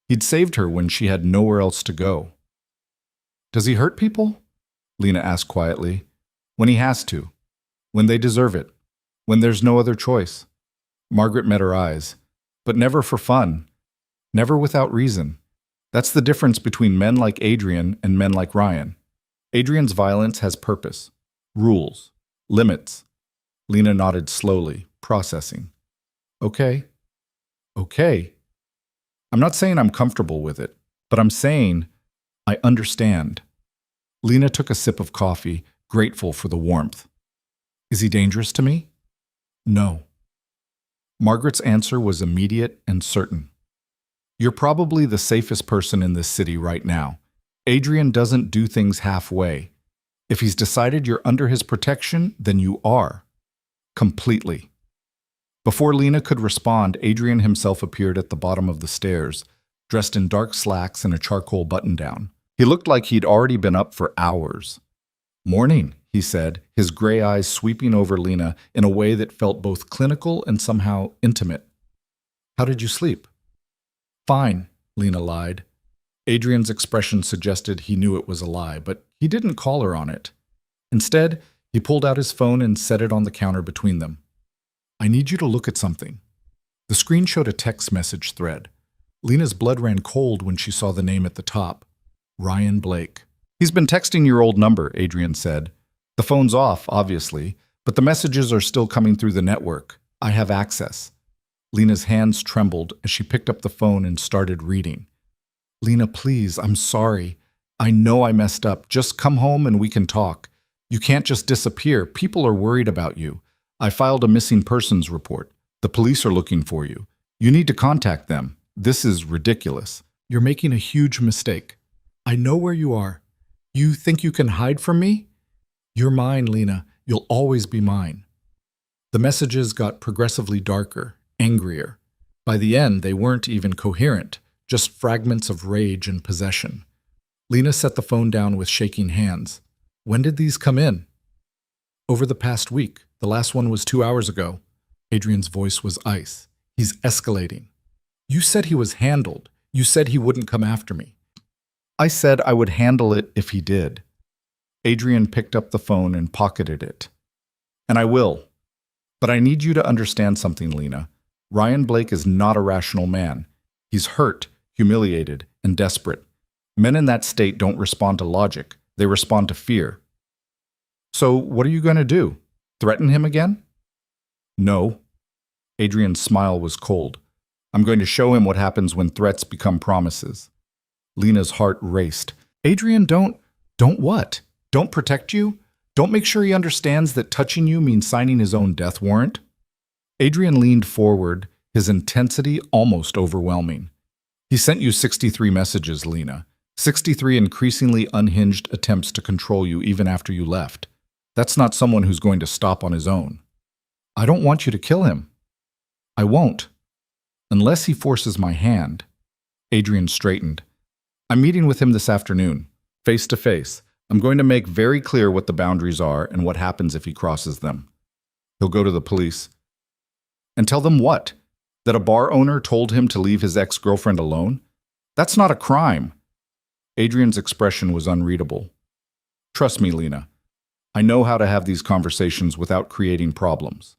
A: he'd saved her when she had nowhere else to go. Does he hurt people? Lena asked quietly. When he has to. When they deserve it. When there's no other choice. Margaret met her eyes. But never for fun. Never without reason. That's the difference between men like Adrian and men like Ryan. Adrian's violence has purpose, rules, limits. Lena nodded slowly, processing. Okay. I'm not saying I'm comfortable with it, but I'm saying I understand. Lena took a sip of coffee, grateful for the warmth. Is he dangerous to me? No. Margaret's answer was immediate and certain. You're probably the safest person in this city right now. Adrian doesn't do things halfway. If he's decided you're under his protection, then you are. Completely. Before Lena could respond, Adrian himself appeared at the bottom of the stairs, dressed in dark slacks and a charcoal button-down. He looked like he'd already been up for hours. Morning, he said, his gray eyes sweeping over Lena in a way that felt both clinical and somehow intimate. How did you sleep? Fine, Lena lied. Adrian's expression suggested he knew it was a lie, but he didn't call her on it. Instead, he pulled out his phone and set it on the counter between them. I need you to look at something. The screen showed a text message thread. Lena's blood ran cold when she saw the name at the top. Ryan Blake. He's been texting your old number, Adrian said. The phone's off, obviously, but the messages are still coming through the network. I have access. Lena's hands trembled as she picked up the phone and started reading. Lena, please, I'm sorry. I know I messed up. Just come home and we can talk. You can't just disappear. People are worried about you. I filed a missing persons report. The police are looking for you. You need to contact them. This is ridiculous. You're making a huge mistake. I know where you are. You think you can hide from me? You're mine, Lena. You'll always be mine. The messages got progressively darker, angrier. By the end, they weren't even coherent, just fragments of rage and possession. Lena set the phone down with shaking hands. When did these come in? Over the past week. The last one was 2 hours ago. Adrian's voice was ice. He's escalating. You said he was handled. You said he wouldn't come after me. I said I would handle it if he did. Adrian picked up the phone and pocketed it. And I will. But I need you to understand something, Lena. Ryan Blake is not a rational man. He's hurt, humiliated, and desperate. Men in that state don't respond to logic. They respond to fear. So what are you going to do? Threaten him again? No. Adrian's smile was cold. I'm going to show him what happens when threats become promises. Lena's heart raced. Adrian, don't what? Don't protect you? Don't make sure he understands that touching you means signing his own death warrant? Adrian leaned forward, his intensity almost overwhelming. He sent you 63 messages, Lena. 63 increasingly unhinged attempts to control you even after you left. That's not someone who's going to stop on his own. I don't want you to kill him. I won't. Unless he forces my hand. Adrian straightened. I'm meeting with him this afternoon, face to face. I'm going to make very clear what the boundaries are and what happens if he crosses them. He'll go to the police. And tell them what? That a bar owner told him to leave his ex-girlfriend alone? That's not a crime. Adrian's expression was unreadable. Trust me, Lena. I know how to have these conversations without creating problems.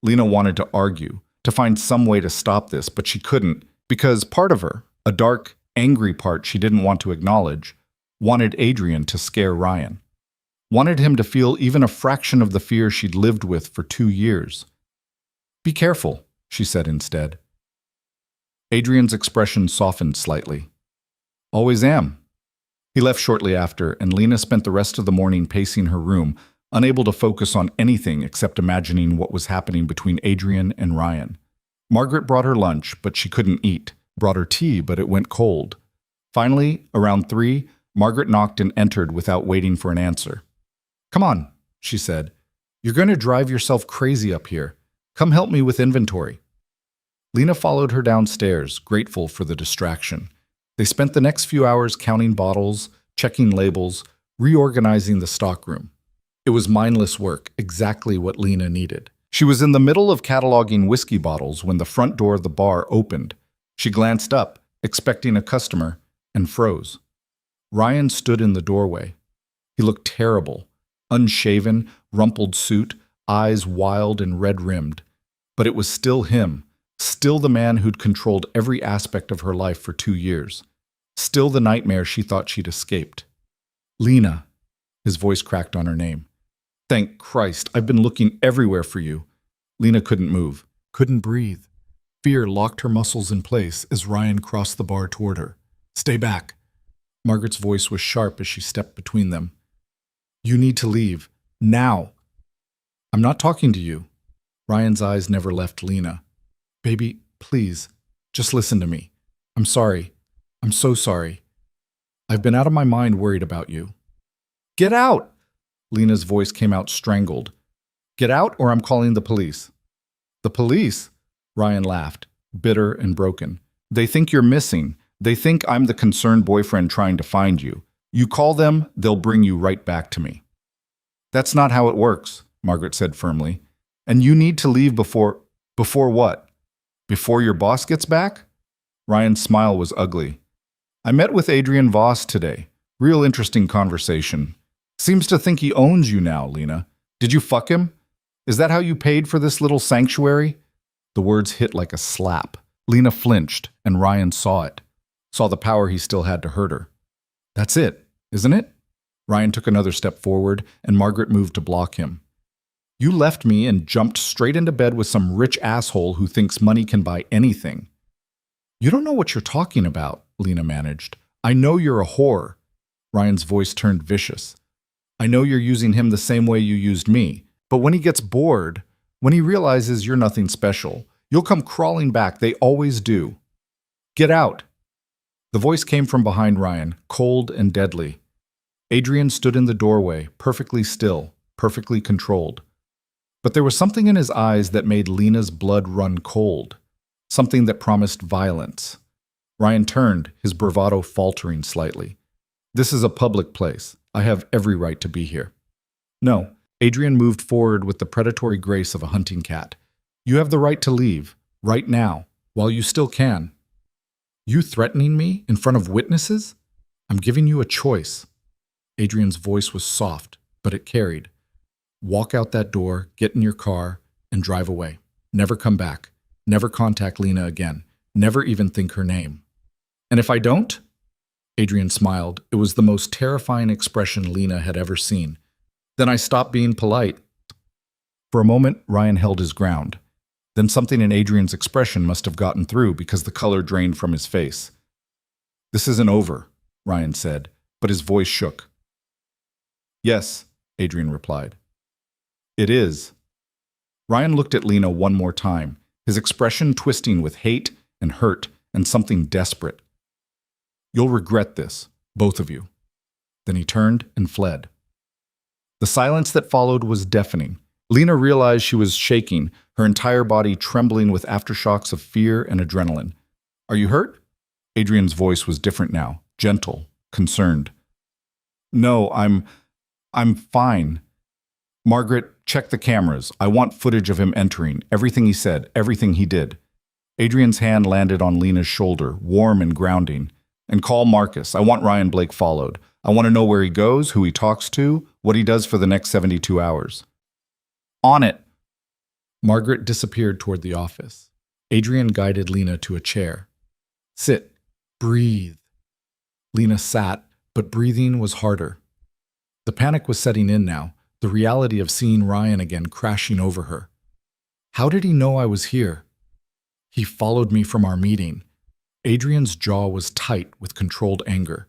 A: Lena wanted to argue, to find some way to stop this, but she couldn't because part of her, a dark, angry part she didn't want to acknowledge, wanted Adrian to scare Ryan. Wanted him to feel even a fraction of the fear she'd lived with for 2 years. Be careful, she said instead. Adrian's expression softened slightly. Always am. He left shortly after, and Lena spent the rest of the morning pacing her room, unable to focus on anything except imagining what was happening between Adrian and Ryan. Margaret brought her lunch, but she couldn't eat. Brought her tea, but it went cold. Finally, around 3, Margaret knocked and entered without waiting for an answer. Come on, she said. You're going to drive yourself crazy up here. Come help me with inventory. Lena followed her downstairs, grateful for the distraction. They spent the next few hours counting bottles, checking labels, reorganizing the stockroom. It was mindless work, exactly what Lena needed. She was in the middle of cataloging whiskey bottles when the front door of the bar opened. She glanced up, expecting a customer, and froze. Ryan stood in the doorway. He looked terrible. Unshaven, rumpled suit, eyes wild and red-rimmed. But it was still him, still the man who'd controlled every aspect of her life for 2 years. Still the nightmare she thought she'd escaped. Lena. His voice cracked on her name. Thank Christ, I've been looking everywhere for you. Lena couldn't move, couldn't breathe. Fear locked her muscles in place as Ryan crossed the bar toward her. Stay back. Margaret's voice was sharp as she stepped between them. You need to leave. Now. I'm not talking to you. Ryan's eyes never left Lena. Baby, please, just listen to me. I'm sorry. I'm so sorry. I've been out of my mind worried about you. Get out! Lena's voice came out strangled. Get out or I'm calling the police. The police? Ryan laughed, bitter and broken. They think you're missing. They think I'm the concerned boyfriend trying to find you. You call them, they'll bring you right back to me. That's not how it works, Margaret said firmly. And you need to leave before what? Before your boss gets back? Ryan's smile was ugly. I met with Adrian Voss today. Real interesting conversation. Seems to think he owns you now, Lena. Did you fuck him? Is that how you paid for this little sanctuary? The words hit like a slap. Lena flinched, and Ryan saw it. Saw the power he still had to hurt her. That's it, isn't it? Ryan took another step forward, and Margaret moved to block him. You left me and jumped straight into bed with some rich asshole who thinks money can buy anything. You don't know what you're talking about, Lena managed. I know you're a whore. Ryan's voice turned vicious. I know you're using him the same way you used me, but when he gets bored, when he realizes you're nothing special, you'll come crawling back. They always do. Get out. The voice came from behind Ryan, cold and deadly. Adrian stood in the doorway, perfectly still, perfectly controlled. But there was something in his eyes that made Lena's blood run cold, something that promised violence. Ryan turned, his bravado faltering slightly. This is a public place. I have every right to be here. No, Adrian moved forward with the predatory grace of a hunting cat. You have the right to leave, right now, while you still can. You threatening me in front of witnesses? I'm giving you a choice. Adrian's voice was soft, but it carried. Walk out that door, get in your car, and drive away. Never come back. Never contact Lena again. Never even think her name. And if I don't? Adrian smiled. It was the most terrifying expression Lena had ever seen. Then I stopped being polite. For a moment, Ryan held his ground. Then something in Adrian's expression must have gotten through because the color drained from his face. This isn't over, Ryan said, but his voice shook. Yes, Adrian replied. It is. Ryan looked at Lena one more time, his expression twisting with hate and hurt and something desperate. You'll regret this, both of you. Then he turned and fled. The silence that followed was deafening. Lena realized she was shaking, her entire body trembling with aftershocks of fear and adrenaline. Are you hurt? Adrian's voice was different now, gentle, concerned. No, I'm fine. Margaret, check the cameras. I want footage of him entering, everything he said, everything he did. Adrian's hand landed on Lena's shoulder, warm and grounding. And call Marcus. I want Ryan Blake followed. I want to know where he goes, who he talks to, what he does for the next 72 hours. On it. Margaret disappeared toward the office. Adrian guided Lena to a chair. Sit. Breathe. Lena sat, but breathing was harder. The panic was setting in now, the reality of seeing Ryan again crashing over her. How did he know I was here? He followed me from our meeting. Adrian's jaw was tight with controlled anger.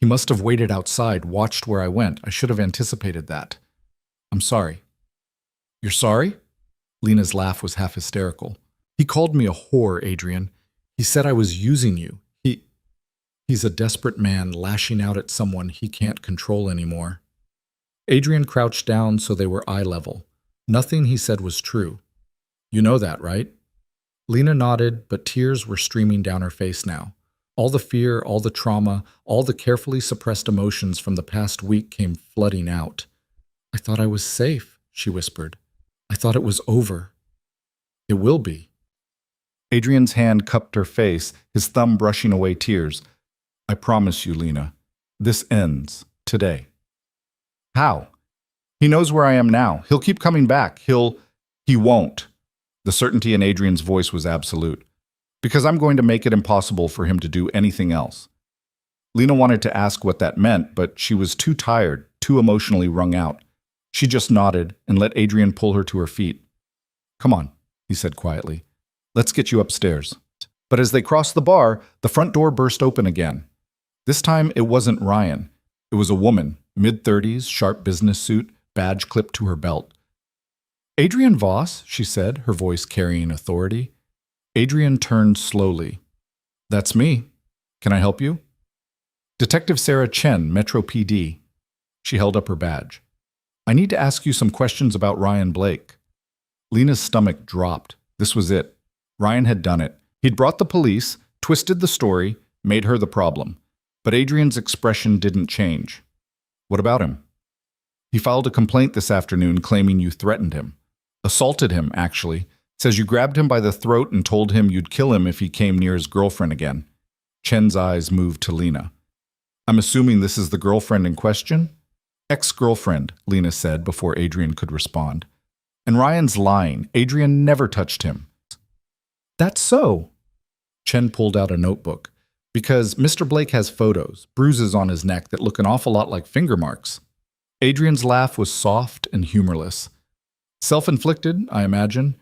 A: He must have waited outside, watched where I went. I should have anticipated that. I'm sorry. You're sorry? Lena's laugh was half hysterical. He called me a whore, Adrian. He said I was using you. He's a desperate man lashing out at someone he can't control anymore. Adrian crouched down so they were eye level. Nothing he said was true. You know that, right? Lena nodded, but tears were streaming down her face now. All the fear, all the trauma, all the carefully suppressed emotions from the past week came flooding out. I thought I was safe, she whispered. I thought it was over. It will be. Adrian's hand cupped her face, his thumb brushing away tears. I promise you, Lena, this ends today. How? He knows where I am now. He'll keep coming back. He won't. The certainty in Adrian's voice was absolute. Because I'm going to make it impossible for him to do anything else. Lena wanted to ask what that meant, but she was too tired, too emotionally wrung out. She just nodded and let Adrian pull her to her feet. Come on, he said quietly. Let's get you upstairs. But as they crossed the bar, the front door burst open again. This time it wasn't Ryan. It was a woman, mid-30s, sharp business suit, badge clipped to her belt. Adrian Voss, she said, her voice carrying authority. Adrian turned slowly. That's me. Can I help you? Detective Sarah Chen, Metro PD. She held up her badge. I need to ask you some questions about Ryan Blake. Lena's stomach dropped. This was it. Ryan had done it. He'd brought the police, twisted the story, made her the problem. But Adrian's expression didn't change. What about him? He filed a complaint this afternoon claiming you threatened him. Assaulted him, actually. Says you grabbed him by the throat and told him you'd kill him if he came near his girlfriend again. Chen's eyes moved to Lena. I'm assuming this is the girlfriend in question? Ex-girlfriend, Lena said before Adrian could respond. And Ryan's lying. Adrian never touched him. That's so. Chen pulled out a notebook. Because Mr. Blake has photos, bruises on his neck that look an awful lot like finger marks. Adrian's laugh was soft and humorless. Self-inflicted, I imagine.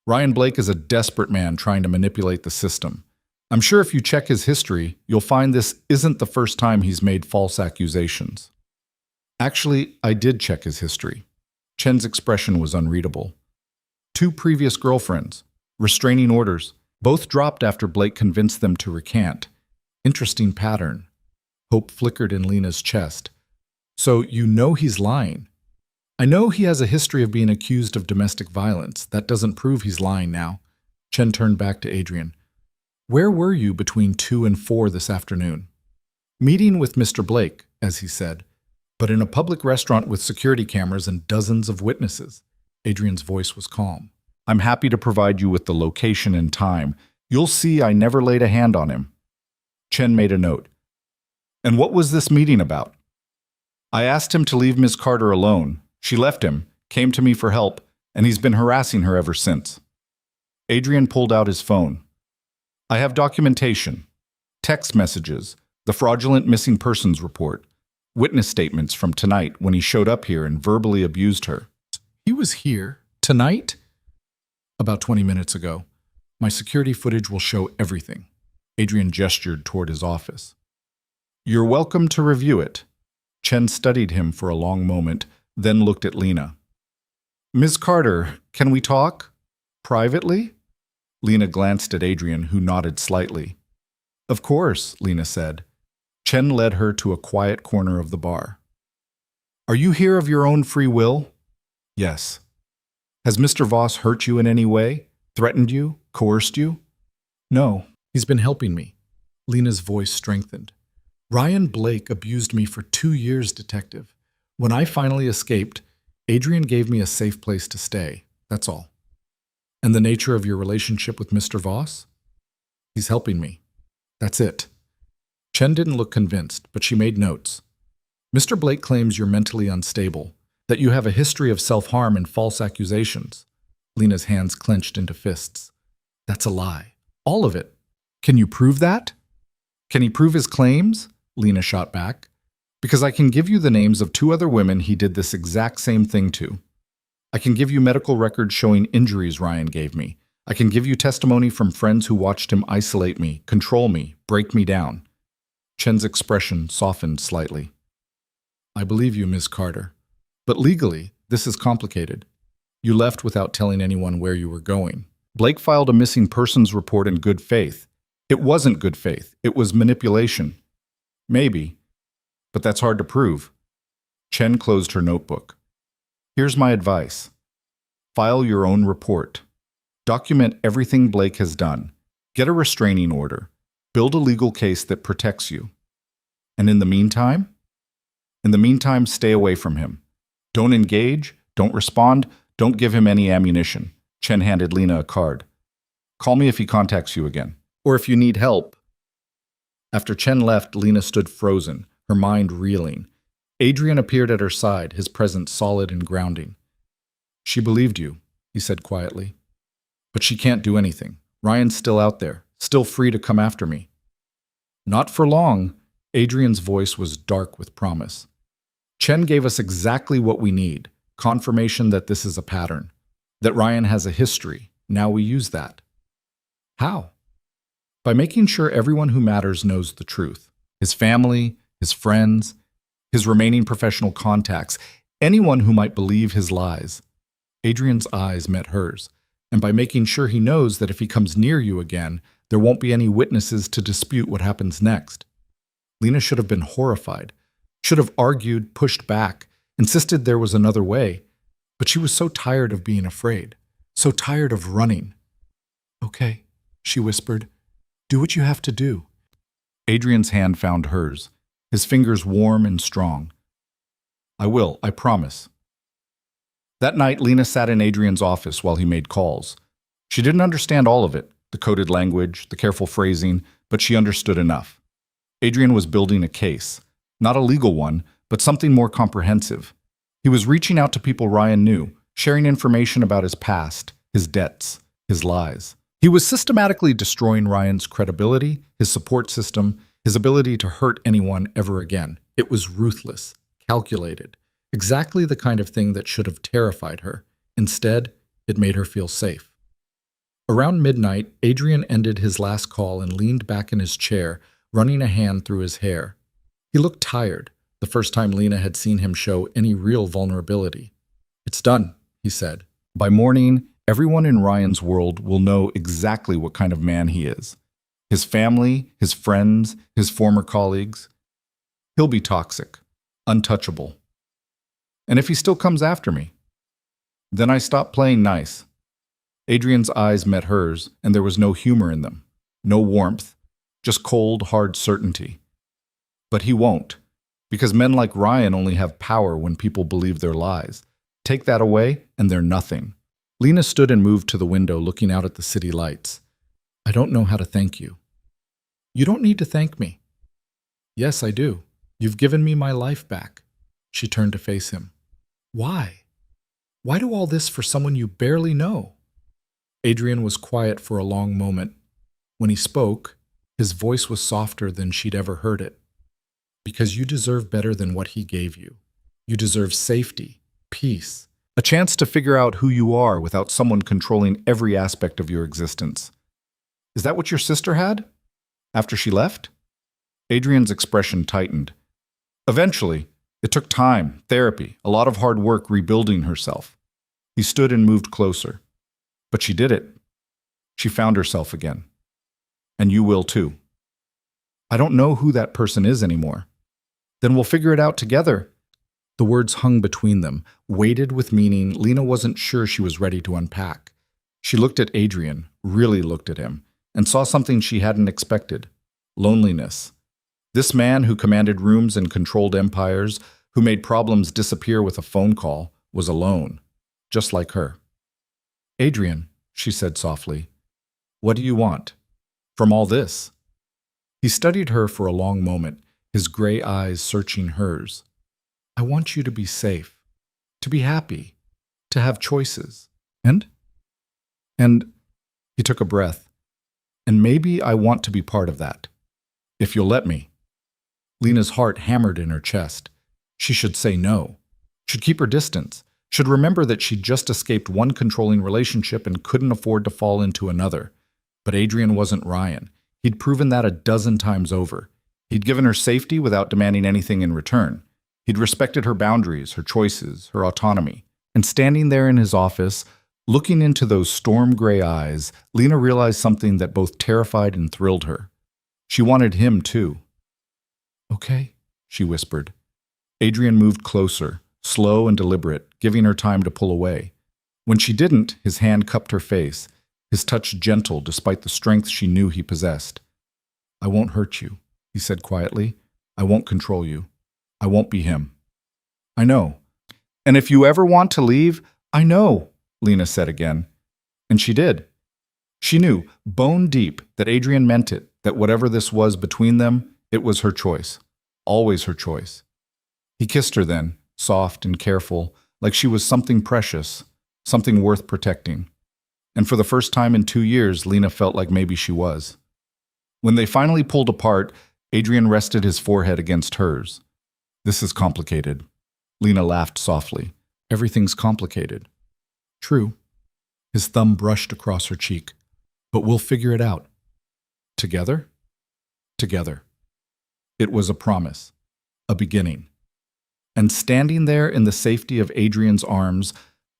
A: Ryan Blake is a desperate man trying to manipulate the system. I'm sure if you check his history, you'll find this isn't the first time he's made false accusations. Actually, I did check his history. Chen's expression was unreadable. 2 previous girlfriends, restraining orders, both dropped after Blake convinced them to recant. Interesting pattern. Hope flickered in Lena's chest. So you know he's lying. I know he has a history of being accused of domestic violence. That doesn't prove he's lying now. Chen turned back to Adrian. Where were you between 2 and 4 this afternoon? Meeting with Mr. Blake, as he said, but in a public restaurant with security cameras and dozens of witnesses. Adrian's voice was calm. I'm happy to provide you with the location and time. You'll see I never laid a hand on him. Chen made a note. And what was this meeting about? I asked him to leave Ms. Carter alone. She left him, came to me for help, and he's been harassing her ever since. Adrian pulled out his phone. I have documentation, text messages, the fraudulent missing persons report, witness statements from tonight when he showed up here and verbally abused her. He was here? Tonight? About 20 minutes ago. My security footage will show everything. Adrian gestured toward his office. You're welcome to review it. Chen studied him for a long moment, then looked at Lena. Ms. Carter, can we talk? Privately? Lena glanced at Adrian, who nodded slightly. Of course, Lena said. Chen led her to a quiet corner of the bar. Are you here of your own free will? Yes. Has Mr. Voss hurt you in any way? Threatened you? Coerced you? No. He's been helping me. Lena's voice strengthened. Ryan Blake abused me for 2 years, detective. When I finally escaped, Adrian gave me a safe place to stay. That's all. And the nature of your relationship with Mr. Voss? He's helping me. That's it. Chen didn't look convinced, but she made notes. Mr. Blake claims you're mentally unstable, that you have a history of self-harm and false accusations. Lena's hands clenched into fists. That's a lie. All of it. Can you prove that? Can he prove his claims? Lena shot back. Because I can give you the names of 2 other women he did this exact same thing to. I can give you medical records showing injuries Ryan gave me. I can give you testimony from friends who watched him isolate me, control me, break me down. Chen's expression softened slightly. I believe you, Miss Carter. But legally, this is complicated. You left without telling anyone where you were going. Blake filed a missing persons report in good faith. It wasn't good faith. It was manipulation. Maybe. But that's hard to prove. Chen closed her notebook. Here's my advice. File your own report. Document everything Blake has done. Get a restraining order. Build a legal case that protects you. And in the meantime? In the meantime, stay away from him. Don't engage, don't respond, don't give him any ammunition. Chen handed Lena a card. Call me if he contacts you again. Or if you need help. After Chen left, Lena stood frozen, her mind reeling. Adrian appeared at her side, his presence solid and grounding. She believed you, he said quietly. But she can't do anything. Ryan's still out there, still free to come after me. Not for long. Adrian's voice was dark with promise. Chen gave us exactly what we need, confirmation that this is a pattern, that Ryan has a history. Now we use that. How? By making sure everyone who matters knows the truth. His family, his friends, his remaining professional contacts, anyone who might believe his lies. Adrian's eyes met hers, and by making sure he knows that if he comes near you again, there won't be any witnesses to dispute what happens next. Lena should have been horrified, should have argued, pushed back, insisted there was another way, but she was so tired of being afraid, so tired of running. Okay, she whispered. Do what you have to do. Adrian's hand found hers, his fingers warm and strong. I will, I promise. That night, Lena sat in Adrian's office while he made calls. She didn't understand all of it, the coded language, the careful phrasing, but she understood enough. Adrian was building a case, not a legal one, but something more comprehensive. He was reaching out to people Ryan knew, sharing information about his past, his debts, his lies. He was systematically destroying Ryan's credibility, his support system, his ability to hurt anyone ever again. It was ruthless, calculated, exactly the kind of thing that should have terrified her. Instead, it made her feel safe. Around midnight, Adrian ended his last call and leaned back in his chair, running a hand through his hair. He looked tired, the first time Lena had seen him show any real vulnerability. It's done, he said. By morning, everyone in Ryan's world will know exactly what kind of man he is. His family, his friends, his former colleagues. He'll be toxic, untouchable. And if he still comes after me, then I stop playing nice. Adrian's eyes met hers, and there was no humor in them, no warmth, just cold, hard certainty. But he won't, because men like Ryan only have power when people believe their lies. Take that away, and they're nothing. Lena stood and moved to the window, looking out at the city lights. I don't know how to thank you. You don't need to thank me. Yes, I do. You've given me my life back. She turned to face him. Why? Why do all this for someone you barely know? Adrian was quiet for a long moment. When he spoke, his voice was softer than she'd ever heard it. Because you deserve better than what he gave you. You deserve safety, peace, a chance to figure out who you are without someone controlling every aspect of your existence. Is that what your sister had? After she left? Adrian's expression tightened. Eventually, it took time, therapy, a lot of hard work rebuilding herself. He stood and moved closer. But she did it. She found herself again. And you will too. I don't know who that person is anymore. Then we'll figure it out together. The words hung between them, weighted with meaning Lena wasn't sure she was ready to unpack. She looked at Adrian, really looked at him, and saw something she hadn't expected. Loneliness. This man who commanded rooms and controlled empires, who made problems disappear with a phone call, was alone, just like her. Adrian, she said softly, what do you want? From all this? He studied her for a long moment, his gray eyes searching hers. I want you to be safe, to be happy, to have choices. And he took a breath. And maybe I want to be part of that, if you'll let me. Lena's heart hammered in her chest. She should say no, should keep her distance, should remember that she'd just escaped one controlling relationship and couldn't afford to fall into another. But Adrian wasn't Ryan. He'd proven that a dozen times over. He'd given her safety without demanding anything in return. He'd respected her boundaries, her choices, her autonomy. And standing there in his office, looking into those storm-gray eyes, Lena realized something that both terrified and thrilled her. She wanted him, too. Okay, she whispered. Adrian moved closer, slow and deliberate, giving her time to pull away. When she didn't, his hand cupped her face, his touch gentle despite the strength she knew he possessed. I won't hurt you, he said quietly. I won't control you. I won't be him. I know. And if you ever want to leave, I know, Lena said again. And she did. She knew, bone deep, that Adrian meant it, that whatever this was between them, it was her choice. Always her choice. He kissed her then, soft and careful, like she was something precious, something worth protecting. And for the first time in 2 years, Lena felt like maybe she was. When they finally pulled apart, Adrian rested his forehead against hers. This is complicated. Lena laughed softly. Everything's complicated. True. His thumb brushed across her cheek. But we'll figure it out. Together? Together. It was a promise. A beginning. And standing there in the safety of Adrian's arms,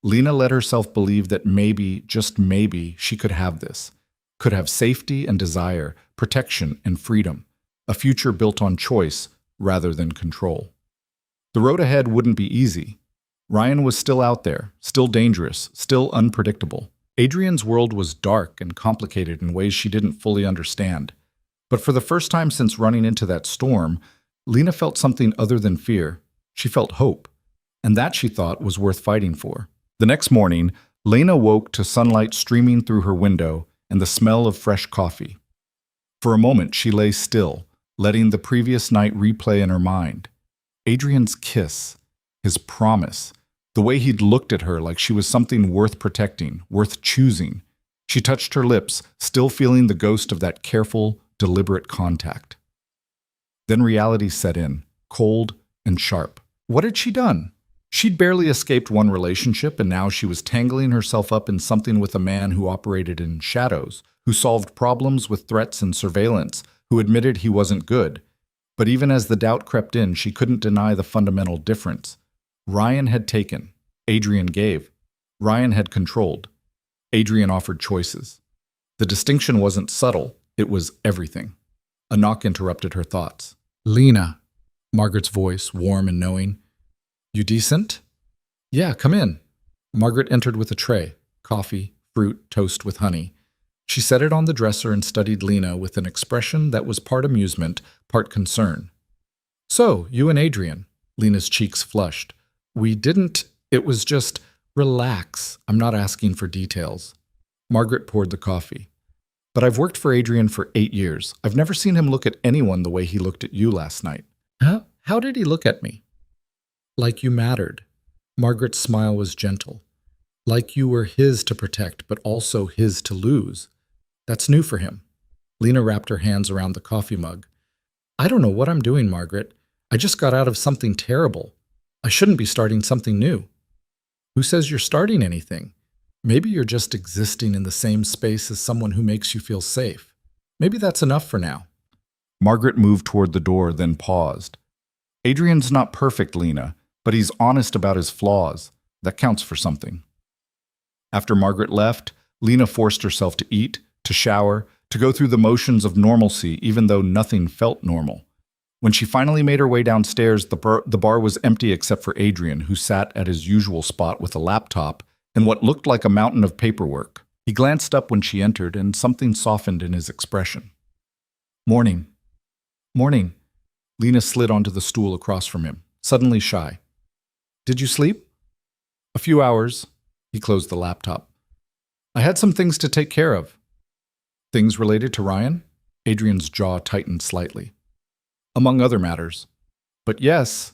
A: Lena let herself believe that maybe, just maybe, she could have this. Could have safety and desire, protection and freedom. A future built on choice rather than control. The road ahead wouldn't be easy. Ryan was still out there, still dangerous, still unpredictable. Adrian's world was dark and complicated in ways she didn't fully understand. But for the first time since running into that storm, Lena felt something other than fear. She felt hope. And that, she thought, was worth fighting for. The next morning, Lena woke to sunlight streaming through her window and the smell of fresh coffee. For a moment, she lay still, letting the previous night replay in her mind. Adrian's kiss, his promise, the way he'd looked at her like she was something worth protecting, worth choosing. She touched her lips, still feeling the ghost of that careful, deliberate contact. Then reality set in, cold and sharp. What had she done? She'd barely escaped one relationship, and now she was tangling herself up in something with a man who operated in shadows, who solved problems with threats and surveillance, who admitted he wasn't good. But even as the doubt crept in, she couldn't deny the fundamental difference. Ryan had taken. Adrian gave. Ryan had controlled. Adrian offered choices. The distinction wasn't subtle. It was everything. A knock interrupted her thoughts. Lena, Margaret's voice, warm and knowing. You decent? Yeah, come in. Margaret entered with a tray, coffee, fruit, toast with honey. She set it on the dresser and studied Lena with an expression that was part amusement, part concern. So, you and Adrian. Lena's cheeks flushed. It was just, relax. I'm not asking for details. Margaret poured the coffee. But I've worked for Adrian for 8 years. I've never seen him look at anyone the way he looked at you last night. How did he look at me? Like you mattered. Margaret's smile was gentle. Like you were his to protect, but also his to lose. That's new for him. Lena wrapped her hands around the coffee mug. I don't know what I'm doing, Margaret. I just got out of something terrible. I shouldn't be starting something new. Who says you're starting anything? Maybe you're just existing in the same space as someone who makes you feel safe. Maybe that's enough for now. Margaret moved toward the door, then paused. Adrian's not perfect, Lena, but he's honest about his flaws. That counts for something. After Margaret left, Lena forced herself to eat, to shower, to go through the motions of normalcy, even though nothing felt normal. When she finally made her way downstairs, the bar was empty except for Adrian, who sat at his usual spot with a laptop and what looked like a mountain of paperwork. He glanced up when she entered, and something softened in his expression. Morning. Morning. Lena slid onto the stool across from him, suddenly shy. Did you sleep? A few hours. He closed the laptop. I had some things to take care of. Things related to Ryan? Adrian's jaw tightened slightly. Among other matters. But yes,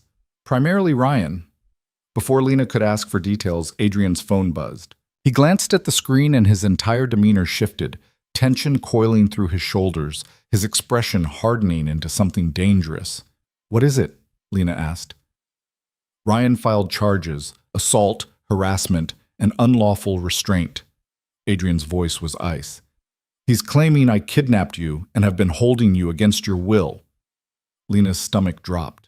A: Primarily Ryan. Before Lena could ask for details, Adrian's phone buzzed. He glanced at the screen and his entire demeanor shifted, tension coiling through his shoulders, his expression hardening into something dangerous. "What is it?" Lena asked. Ryan filed charges: assault, harassment, and unlawful restraint. Adrian's voice was ice. "He's claiming I kidnapped you and have been holding you against your will." Lena's stomach dropped.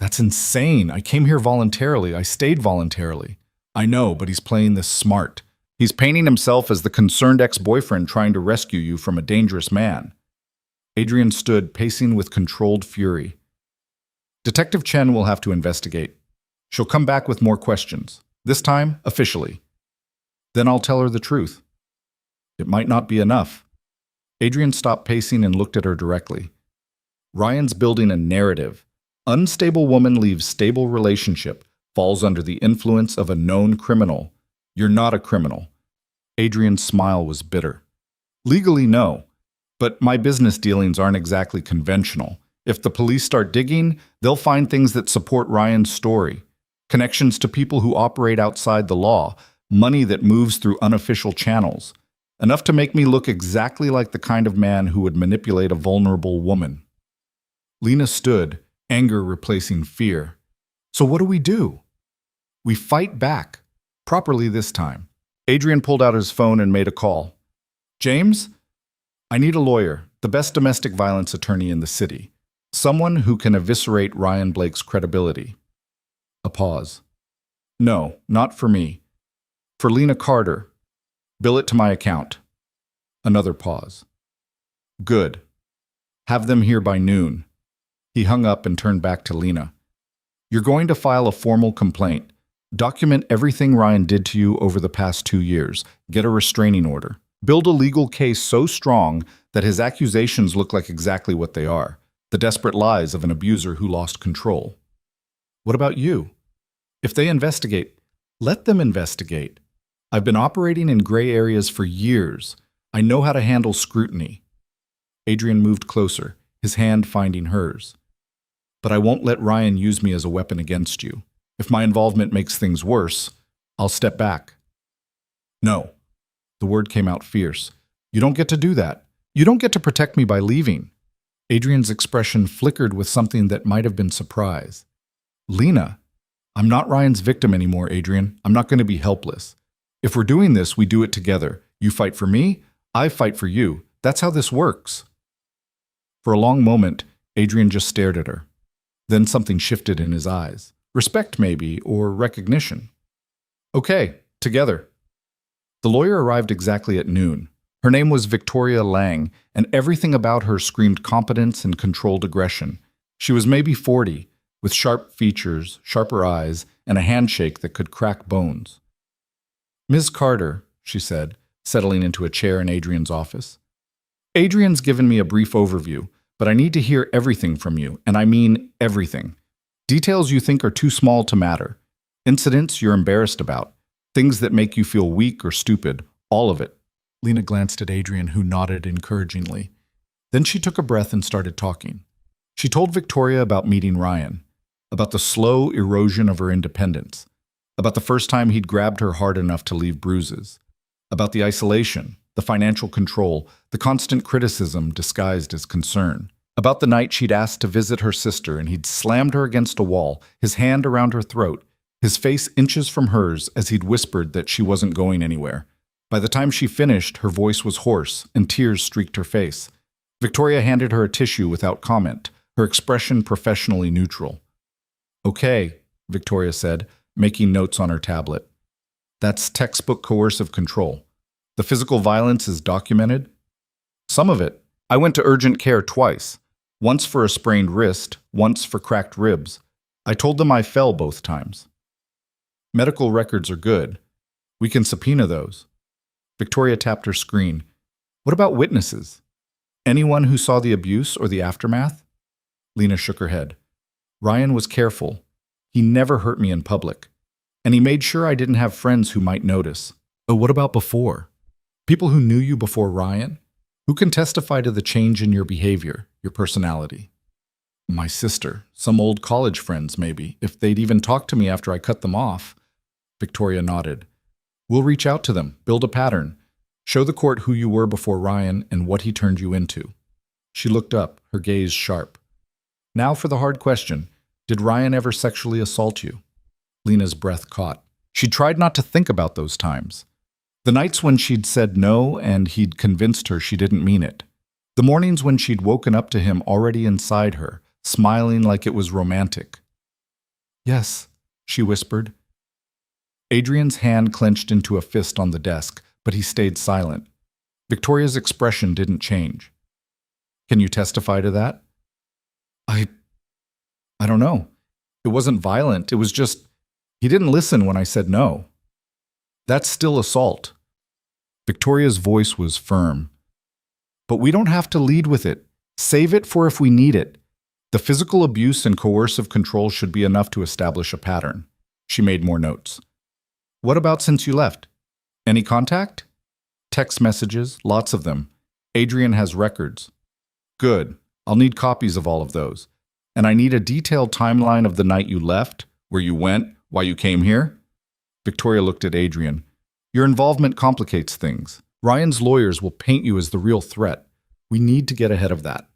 A: "That's insane. I came here voluntarily. I stayed voluntarily." "I know, but he's playing this smart. He's painting himself as the concerned ex-boyfriend trying to rescue you from a dangerous man." Adrian stood, pacing with controlled fury. "Detective Chen will have to investigate. She'll come back with more questions, this time officially. Then I'll tell her the truth. It might not be enough." Adrian stopped pacing and looked at her directly. "Ryan's building a narrative. Unstable woman leaves stable relationship, falls under the influence of a known criminal. You're not a criminal." Adrian's smile was bitter. "Legally, no. But my business dealings aren't exactly conventional. If the police start digging, they'll find things that support Ryan's story. Connections to people who operate outside the law, money that moves through unofficial channels. Enough to make me look exactly like the kind of man who would manipulate a vulnerable woman." Lena stood, anger replacing fear. "So what do we do?" "We fight back. Properly this time." Adrian pulled out his phone and made a call. "James? I need a lawyer, the best domestic violence attorney in the city. Someone who can eviscerate Ryan Blake's credibility." A pause. "No, not for me. For Lena Carter. Bill it to my account." Another pause. "Good. Have them here by noon." He hung up and turned back to Lena. "You're going to file a formal complaint. Document everything Ryan did to you over the past 2 years. Get a restraining order. Build a legal case so strong that his accusations look like exactly what they are: the desperate lies of an abuser who lost control." "What about you?" "If they investigate, let them investigate. I've been operating in gray areas for years. I know how to handle scrutiny." Adrian moved closer, his hand finding hers. "But I won't let Ryan use me as a weapon against you. If my involvement makes things worse, I'll step back." "No." The word came out fierce. "You don't get to do that. You don't get to protect me by leaving." Adrian's expression flickered with something that might have been surprise. "Lena, I'm not Ryan's victim anymore, Adrian. I'm not going to be helpless. If we're doing this, we do it together. You fight for me, I fight for you. That's how this works." For a long moment, Adrian just stared at her. Then something shifted in his eyes. Respect, maybe, or recognition. "Okay, together." The lawyer arrived exactly at noon. Her name was Victoria Lang, and everything about her screamed competence and controlled aggression. She was maybe 40, with sharp features, sharper eyes, and a handshake that could crack bones. "Ms. Carter," she said, settling into a chair in Adrian's office. "Adrian's given me a brief overview, but I need to hear everything from you, and I mean everything. Details you think are too small to matter. Incidents you're embarrassed about. Things that make you feel weak or stupid. All of it." Lena glanced at Adrian, who nodded encouragingly. Then she took a breath and started talking. She told Victoria about meeting Ryan, about the slow erosion of her independence, about the first time he'd grabbed her hard enough to leave bruises, about the isolation, the financial control, the constant criticism disguised as concern, about the night she'd asked to visit her sister and he'd slammed her against a wall, his hand around her throat, his face inches from hers as he'd whispered that she wasn't going anywhere. By the time she finished, her voice was hoarse and tears streaked her face. Victoria handed her a tissue without comment, her expression professionally neutral. "Okay," Victoria said, making notes on her tablet. "That's textbook coercive control. The physical violence is documented?" "Some of it. I went to urgent care twice. Once for a sprained wrist, once for cracked ribs. I told them I fell both times." "Medical records are good. We can subpoena those." Victoria tapped her screen. "What about witnesses? Anyone who saw the abuse or the aftermath?" Lena shook her head. "Ryan was careful. He never hurt me in public. And he made sure I didn't have friends who might notice." "But what about before? People who knew you before Ryan? Who can testify to the change in your behavior, your personality?" My sister, some old college friends, maybe, if they'd even talk to me after I cut them off. Victoria nodded. We'll reach out to them, build a pattern. Show the court who you were before Ryan and what he turned you into. She looked up, her gaze sharp. Now for the hard question. Did Ryan ever sexually assault you? Lena's breath caught. She tried not to think about those times. The nights when she'd said no and he'd convinced her she didn't mean it. The mornings when she'd woken up to him already inside her, smiling like it was romantic. Yes, she whispered. Adrian's hand clenched into a fist on the desk, but he stayed silent. Victoria's expression didn't change. Can you testify to that? I don't know. It wasn't violent. It was just, he didn't listen when I said no. That's still assault. Victoria's voice was firm. But we don't have to lead with it. Save it for if we need it. The physical abuse and coercive control should be enough to establish a pattern. She made more notes. What about since you left? Any contact? Text messages, lots of them. Adrian has records. Good. I'll need copies of all of those. And I need a detailed timeline of the night you left, where you went, why you came here. Victoria looked at Adrian. Your involvement complicates things. Ryan's lawyers will paint you as the real threat. We need to get ahead of that.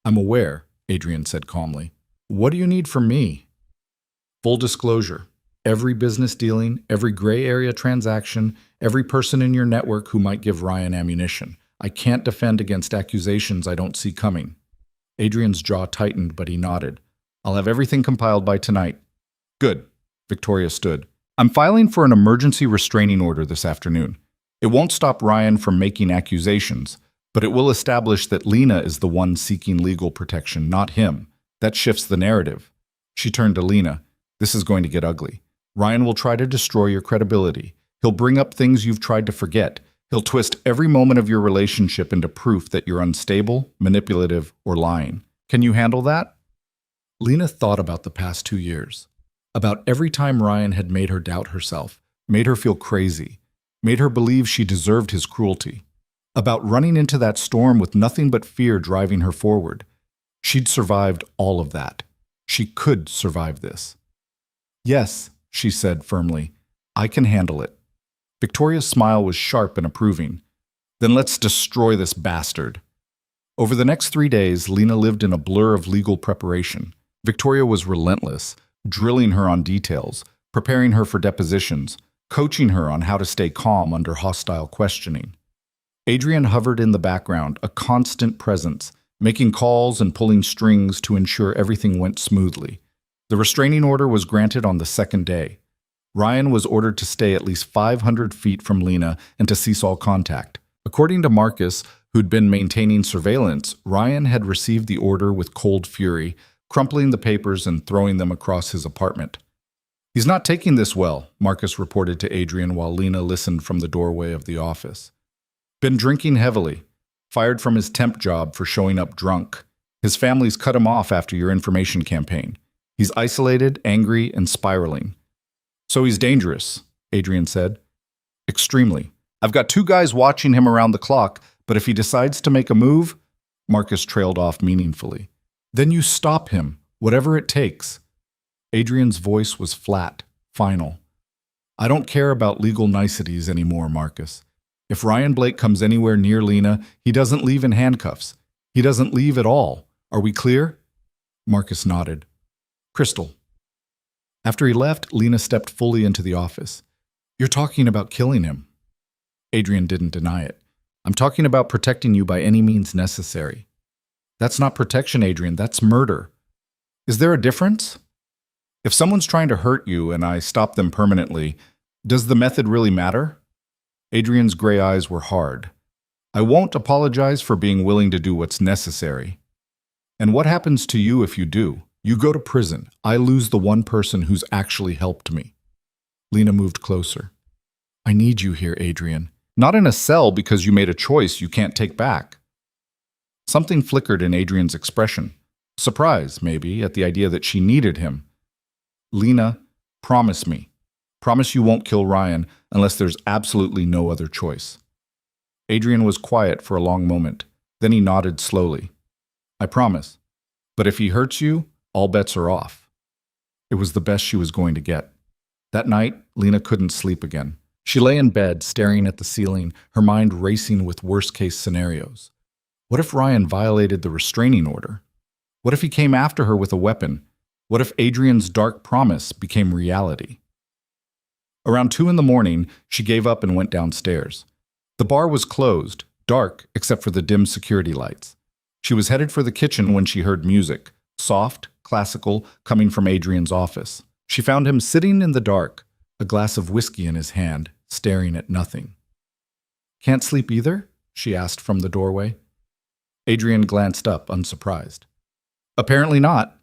A: I'm aware, Adrian said calmly. What do you need from me? Full disclosure. Every business dealing, every gray area transaction, every person in your network who might give Ryan ammunition. I can't defend against accusations I don't see coming. Adrian's jaw tightened, but he nodded. I'll have everything compiled by tonight. Good. Victoria stood. I'm filing for an emergency restraining order this afternoon. It won't stop Ryan from making accusations, but it will establish that Lena is the one seeking legal protection, not him. That shifts the narrative. She turned to Lena. This is going to get ugly. Ryan will try to destroy your credibility. He'll bring up things you've tried to forget. He'll twist every moment of your relationship into proof that you're unstable, manipulative, or lying. Can you handle that? Lena thought about the past 2 years. About every time Ryan had made her doubt herself, made her feel crazy, made her believe she deserved his cruelty. About running into that storm with nothing but fear driving her forward. She'd survived all of that. She could survive this. Yes, she said firmly, I can handle it. Victoria's smile was sharp and approving. Then let's destroy this bastard. Over the next 3 days, Lena lived in a blur of legal preparation. Victoria was relentless, drilling her on details, preparing her for depositions, coaching her on how to stay calm under hostile questioning. Adrian hovered in the background, a constant presence, making calls and pulling strings to ensure everything went smoothly. The restraining order was granted on the second day. Ryan was ordered to stay at least 500 feet from Lena and to cease all contact. According to Marcus, who'd been maintaining surveillance, Ryan had received the order with cold fury, crumpling the papers and throwing them across his apartment. He's not taking this well, Marcus reported to Adrian while Lena listened from the doorway of the office. Been drinking heavily. Fired from his temp job for showing up drunk. His family's cut him off after your information campaign. He's isolated, angry, and spiraling. So he's dangerous, Adrian said. Extremely. I've got 2 guys watching him around the clock, but if he decides to make a move, Marcus trailed off meaningfully. Then you stop him, whatever it takes. Adrian's voice was flat, final. I don't care about legal niceties anymore, Marcus. If Ryan Blake comes anywhere near Lena, he doesn't leave in handcuffs. He doesn't leave at all. Are we clear? Marcus nodded. Crystal. After he left, Lena stepped fully into the office. You're talking about killing him. Adrian didn't deny it. I'm talking about protecting you by any means necessary. That's not protection, Adrian. That's murder. Is there a difference? If someone's trying to hurt you and I stop them permanently, does the method really matter? Adrian's gray eyes were hard. I won't apologize for being willing to do what's necessary. And what happens to you if you do? You go to prison. I lose the one person who's actually helped me. Lena moved closer. I need you here, Adrian. Not in a cell because you made a choice you can't take back. Something flickered in Adrian's expression. Surprise, maybe, at the idea that she needed him. Lena, promise me. Promise you won't kill Ryan unless there's absolutely no other choice. Adrian was quiet for a long moment. Then he nodded slowly. I promise. But if he hurts you, all bets are off. It was the best she was going to get. That night, Lena couldn't sleep again. She lay in bed, staring at the ceiling, her mind racing with worst-case scenarios. What if Ryan violated the restraining order? What if he came after her with a weapon? What if Adrian's dark promise became reality? Around 2 a.m, she gave up and went downstairs. The bar was closed, dark except for the dim security lights. She was headed for the kitchen when she heard music, soft, classical, coming from Adrian's office. She found him sitting in the dark, a glass of whiskey in his hand, staring at nothing. "Can't sleep either?" she asked from the doorway. Adrian glanced up, unsurprised. "Apparently not."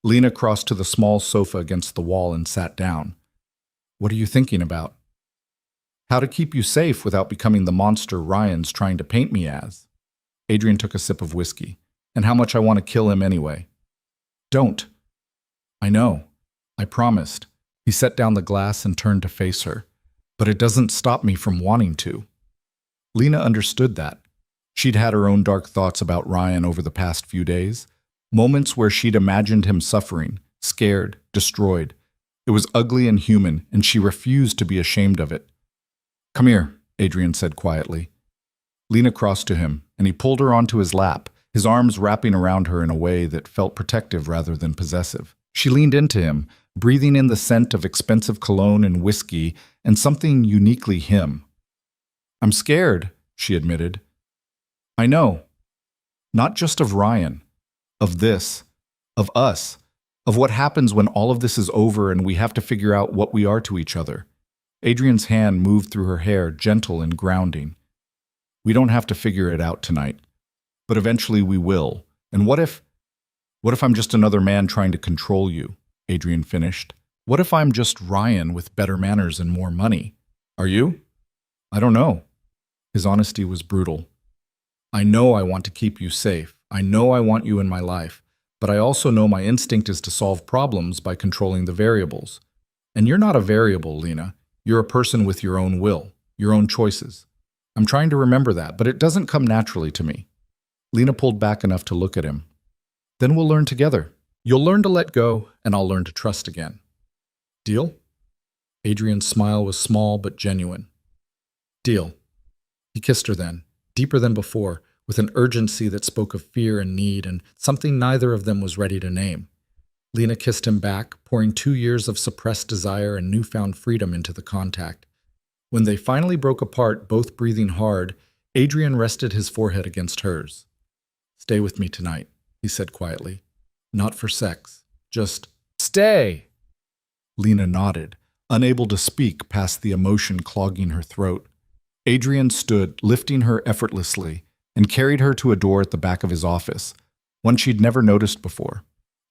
A: Lena crossed to the small sofa against the wall and sat down. "What are you thinking about?" "How to keep you safe without becoming the monster Ryan's trying to paint me as." Adrian took a sip of whiskey. "And how much I want to kill him anyway." "Don't." "I know. I promised." He set down the glass and turned to face her. "But it doesn't stop me from wanting to." Lena understood that. She'd had her own dark thoughts about Ryan over the past few days, moments where she'd imagined him suffering, scared, destroyed. It was ugly and human, and she refused to be ashamed of it. "Come here," Adrian said quietly. Lena crossed to him, and he pulled her onto his lap, his arms wrapping around her in a way that felt protective rather than possessive. She leaned into him, breathing in the scent of expensive cologne and whiskey and something uniquely him. "I'm scared," she admitted. "I know. Not just of Ryan. Of this. Of us. Of what happens when all of this is over and we have to figure out what we are to each other." Adrian's hand moved through her hair, gentle and grounding. "We don't have to figure it out tonight. But eventually we will. And what if I'm just another man trying to control you?" Adrian finished. "What if I'm just Ryan with better manners and more money? Are you?" "I don't know." His honesty was brutal. "I know I want to keep you safe. I know I want you in my life. But I also know my instinct is to solve problems by controlling the variables. And you're not a variable, Lena. You're a person with your own will, your own choices. I'm trying to remember that, but it doesn't come naturally to me." Lena pulled back enough to look at him. "Then we'll learn together. You'll learn to let go, and I'll learn to trust again. Deal?" Adrian's smile was small but genuine. "Deal." He kissed her then, deeper than before, with an urgency that spoke of fear and need and something neither of them was ready to name. Lena kissed him back, pouring 2 years of suppressed desire and newfound freedom into the contact. When they finally broke apart, both breathing hard, Adrian rested his forehead against hers. "Stay with me tonight," he said quietly. "Not for sex. Just stay." Lena nodded, unable to speak past the emotion clogging her throat. Adrian stood, lifting her effortlessly, and carried her to a door at the back of his office, one she'd never noticed before.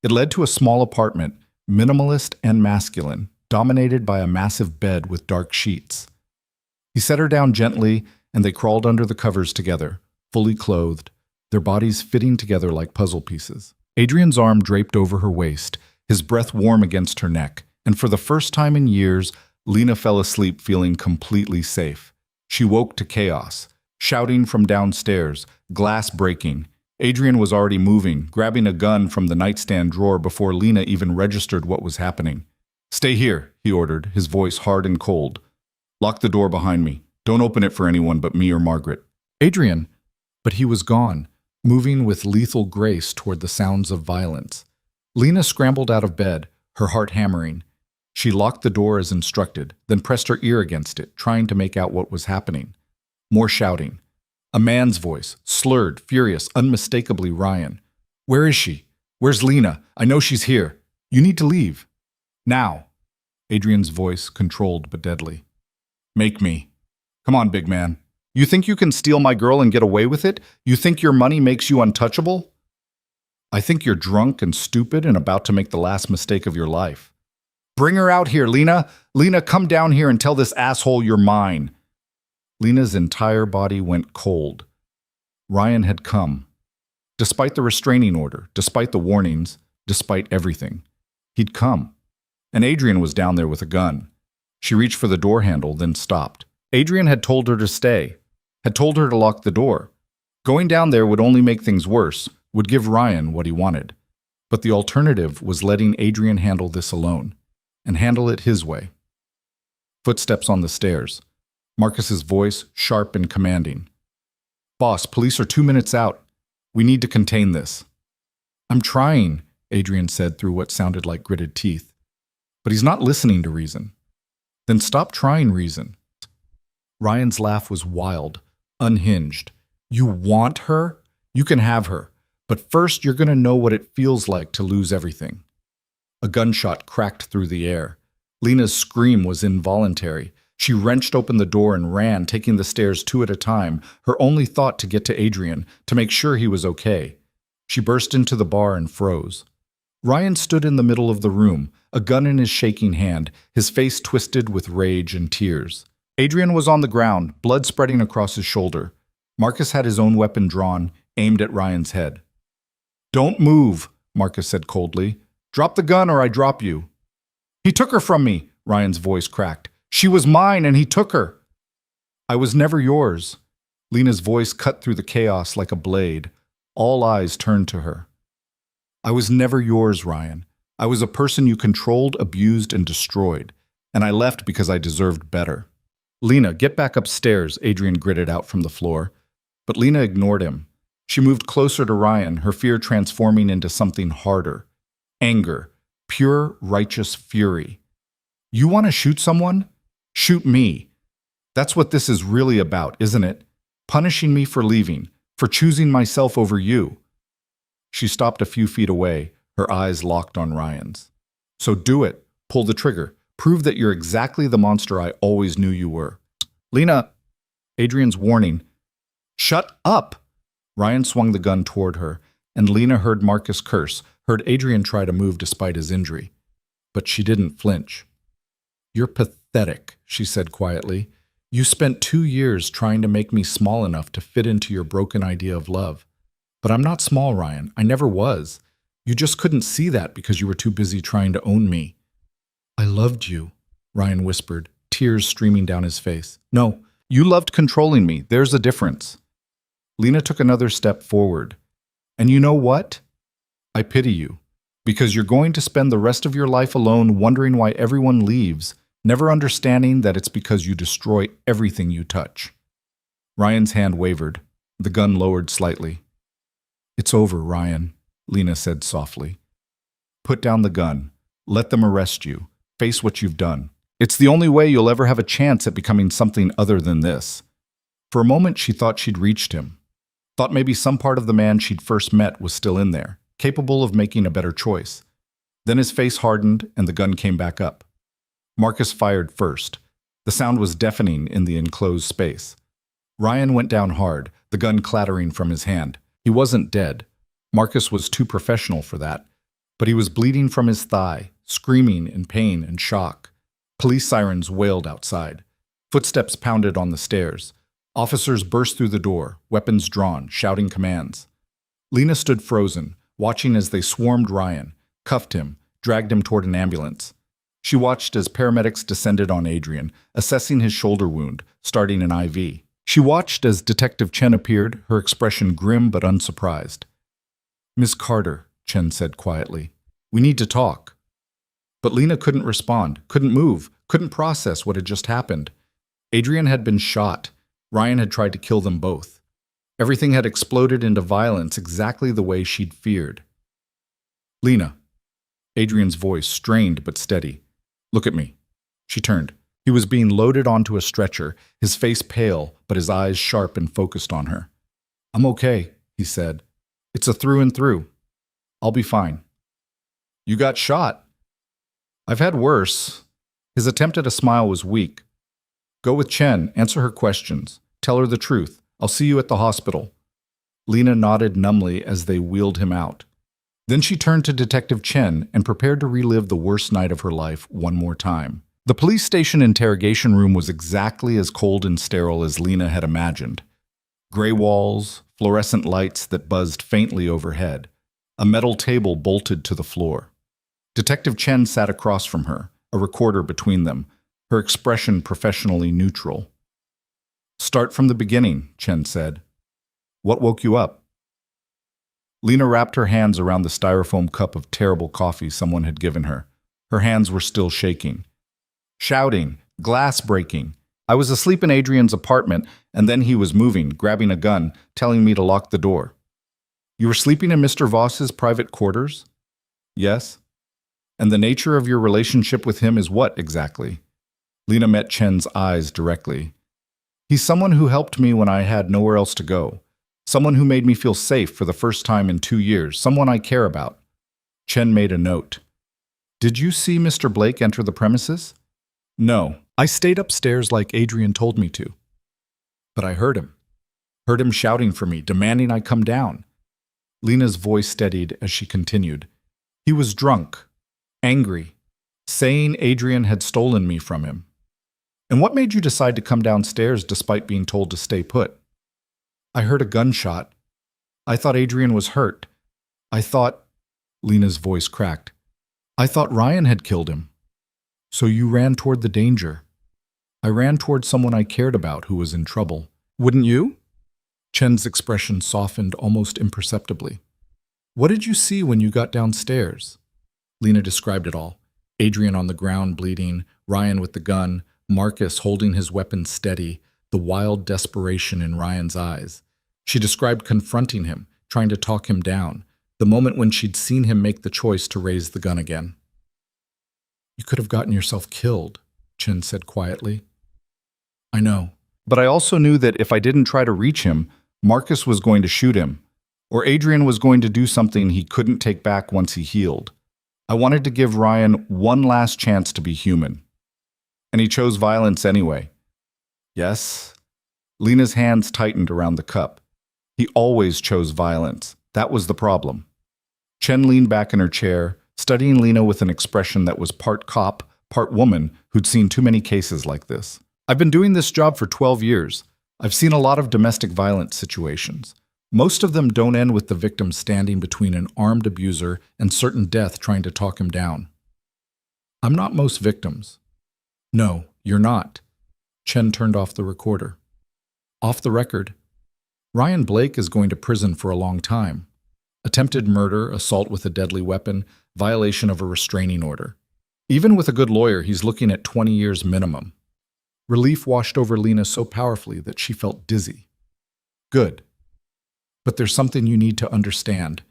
A: It led to a small apartment, minimalist and masculine, dominated by a massive bed with dark sheets. He set her down gently, and they crawled under the covers together, fully clothed, their bodies fitting together like puzzle pieces. Adrian's arm draped over her waist, his breath warm against her neck, and for the first time in years, Lena fell asleep feeling completely safe. She woke to chaos, shouting from downstairs, glass breaking. Adrian was already moving, grabbing a gun from the nightstand drawer before Lena even registered what was happening. "Stay here," he ordered, his voice hard and cold. "Lock the door behind me. Don't open it for anyone but me or Margaret." "Adrian!" But he was gone, moving with lethal grace toward the sounds of violence. Lena scrambled out of bed, her heart hammering. She locked the door as instructed, then pressed her ear against it, trying to make out what was happening. More shouting. A man's voice, slurred, furious, unmistakably Ryan. "Where is she? Where's Lena? I know she's here. You need to leave. Now." Adrian's voice, controlled but deadly. "Make me. Come on, big man. You think you can steal my girl and get away with it? You think your money makes you untouchable? I think you're drunk and stupid and about to make the last mistake of your life. Bring her out here, Lena. Lena, come down here and tell this asshole you're mine." Lena's entire body went cold. Ryan had come. Despite the restraining order, despite the warnings, despite everything. He'd come. And Adrian was down there with a gun. She reached for the door handle, then stopped. Adrian had told her to stay, had told her to lock the door. Going down there would only make things worse, would give Ryan what he wanted. But the alternative was letting Adrian handle this alone, and handle it his way. Footsteps on the stairs. Marcus's voice, sharp and commanding. "Boss, police are 2 minutes out. We need to contain this." "I'm trying," Adrian said through what sounded like gritted teeth. But he's not listening to reason. Then stop trying reason. Ryan's laugh was wild, unhinged. "You want her? You can have her. But first you're going to know what it feels like to lose everything." A gunshot cracked through the air. Lena's scream was involuntary. She wrenched open the door and ran, taking the stairs 2 at a time, her only thought to get to Adrian, to make sure he was okay. She burst into the bar and froze. Ryan stood in the middle of the room, a gun in his shaking hand, his face twisted with rage and tears. Adrian was on the ground, blood spreading across his shoulder. Marcus had his own weapon drawn, aimed at Ryan's head. "Don't move," Marcus said coldly. "Drop the gun or I drop you." "He took her from me," Ryan's voice cracked. "She was mine and he took her." "I was never yours." Lena's voice cut through the chaos like a blade. All eyes turned to her. "I was never yours, Ryan. I was a person you controlled, abused, and destroyed. And I left because I deserved better." "Lena, get back upstairs," Adrian gritted out from the floor. But Lena ignored him. She moved closer to Ryan, her fear transforming into something harder. Anger. Pure, righteous fury. "You want to shoot someone? Shoot me. That's what this is really about, isn't it? Punishing me for leaving, for choosing myself over you." She stopped a few feet away, her eyes locked on Ryan's. "So do it. Pull the trigger. Prove that you're exactly the monster I always knew you were." "Lena!" Adrian's warning. "Shut up!" Ryan swung the gun toward her, and Lena heard Marcus curse, heard Adrian try to move despite his injury. But she didn't flinch. "You're pathetic," she said quietly. "You spent 2 years trying to make me small enough to fit into your broken idea of love. But I'm not small, Ryan. I never was. You just couldn't see that because you were too busy trying to own me." "I loved you," Ryan whispered, tears streaming down his face. "No, you loved controlling me. There's a difference." Lena took another step forward. "And you know what? I pity you, because you're going to spend the rest of your life alone wondering why everyone leaves, never understanding that it's because you destroy everything you touch." Ryan's hand wavered. The gun lowered slightly. "It's over, Ryan," Lena said softly. "Put down the gun. Let them arrest you. Face what you've done. It's the only way you'll ever have a chance at becoming something other than this." For a moment, she thought she'd reached him. Thought maybe some part of the man she'd first met was still in there, capable of making a better choice. Then his face hardened and the gun came back up. Marcus fired first. The sound was deafening in the enclosed space. Ryan went down hard, the gun clattering from his hand. He wasn't dead. Marcus was too professional for that. But he was bleeding from his thigh, screaming in pain and shock. Police sirens wailed outside. Footsteps pounded on the stairs. Officers burst through the door, weapons drawn, shouting commands. Lena stood frozen, watching as they swarmed Ryan, cuffed him, dragged him toward an ambulance. She watched as paramedics descended on Adrian, assessing his shoulder wound, starting an IV. She watched as Detective Chen appeared, her expression grim but unsurprised. "Miss Carter," Chen said quietly, "we need to talk." But Lena couldn't respond, couldn't move, couldn't process what had just happened. Adrian had been shot. Ryan had tried to kill them both. Everything had exploded into violence exactly the way she'd feared. "Lena." Adrian's voice strained but steady. "Look at me." She turned. He was being loaded onto a stretcher, his face pale, but his eyes sharp and focused on her. "I'm okay," he said. "It's a through and through. I'll be fine." "You got shot." "I've had worse." His attempt at a smile was weak. "Go with Chen, answer her questions. Tell her the truth. I'll see you at the hospital." Lena nodded numbly as they wheeled him out. Then she turned to Detective Chen and prepared to relive the worst night of her life one more time. The police station interrogation room was exactly as cold and sterile as Lena had imagined. Gray walls, fluorescent lights that buzzed faintly overhead, a metal table bolted to the floor. Detective Chen sat across from her, a recorder between them, her expression professionally neutral. "Start from the beginning," Chen said. "What woke you up?" Lena wrapped her hands around the styrofoam cup of terrible coffee someone had given her. Her hands were still shaking. Shouting, glass breaking. I was asleep in Adrian's apartment, and then he was moving, grabbing a gun, telling me to lock the door. You were sleeping in Mr. Voss's private quarters? Yes. And the nature of your relationship with him is what, exactly? Lena met Chen's eyes directly. He's someone who helped me when I had nowhere else to go. Someone who made me feel safe for the first time in 2 years. Someone I care about. Chen made a note. Did you see Mr. Blake enter the premises? No. I stayed upstairs like Adrian told me to. But I heard him. Heard him shouting for me, demanding I come down. Lena's voice steadied as she continued. He was drunk, angry, saying Adrian had stolen me from him. And what made you decide to come downstairs despite being told to stay put? I heard a gunshot. I thought Adrian was hurt. I thought... Lena's voice cracked. I thought Ryan had killed him. So you ran toward the danger. I ran toward someone I cared about who was in trouble. Wouldn't you? Chen's expression softened almost imperceptibly. What did you see when you got downstairs? Lena described it all. Adrian on the ground bleeding, Ryan with the gun, Marcus holding his weapon steady, the wild desperation in Ryan's eyes. She described confronting him, trying to talk him down, the moment when she'd seen him make the choice to raise the gun again. You could have gotten yourself killed, Chen said quietly. I know. But I also knew that if I didn't try to reach him, Marcus was going to shoot him, or Adrian was going to do something he couldn't take back once he healed. I wanted to give Ryan one last chance to be human. And he chose violence anyway. Yes. Lena's hands tightened around the cup. He always chose violence. That was the problem. Chen leaned back in her chair, studying Lena with an expression that was part cop, part woman who'd seen too many cases like this. I've been doing this job for 12 years. I've seen a lot of domestic violence situations. Most of them don't end with the victim standing between an armed abuser and certain death trying to talk him down. I'm not most victims. No, you're not. Chen turned off the recorder. Off the record. Ryan Blake is going to prison for a long time. Attempted murder, assault with a deadly weapon, violation of a restraining order. Even with a good lawyer, he's looking at 20 years minimum. Relief washed over Lena so powerfully that she felt dizzy. Good. But there's something you need to understand.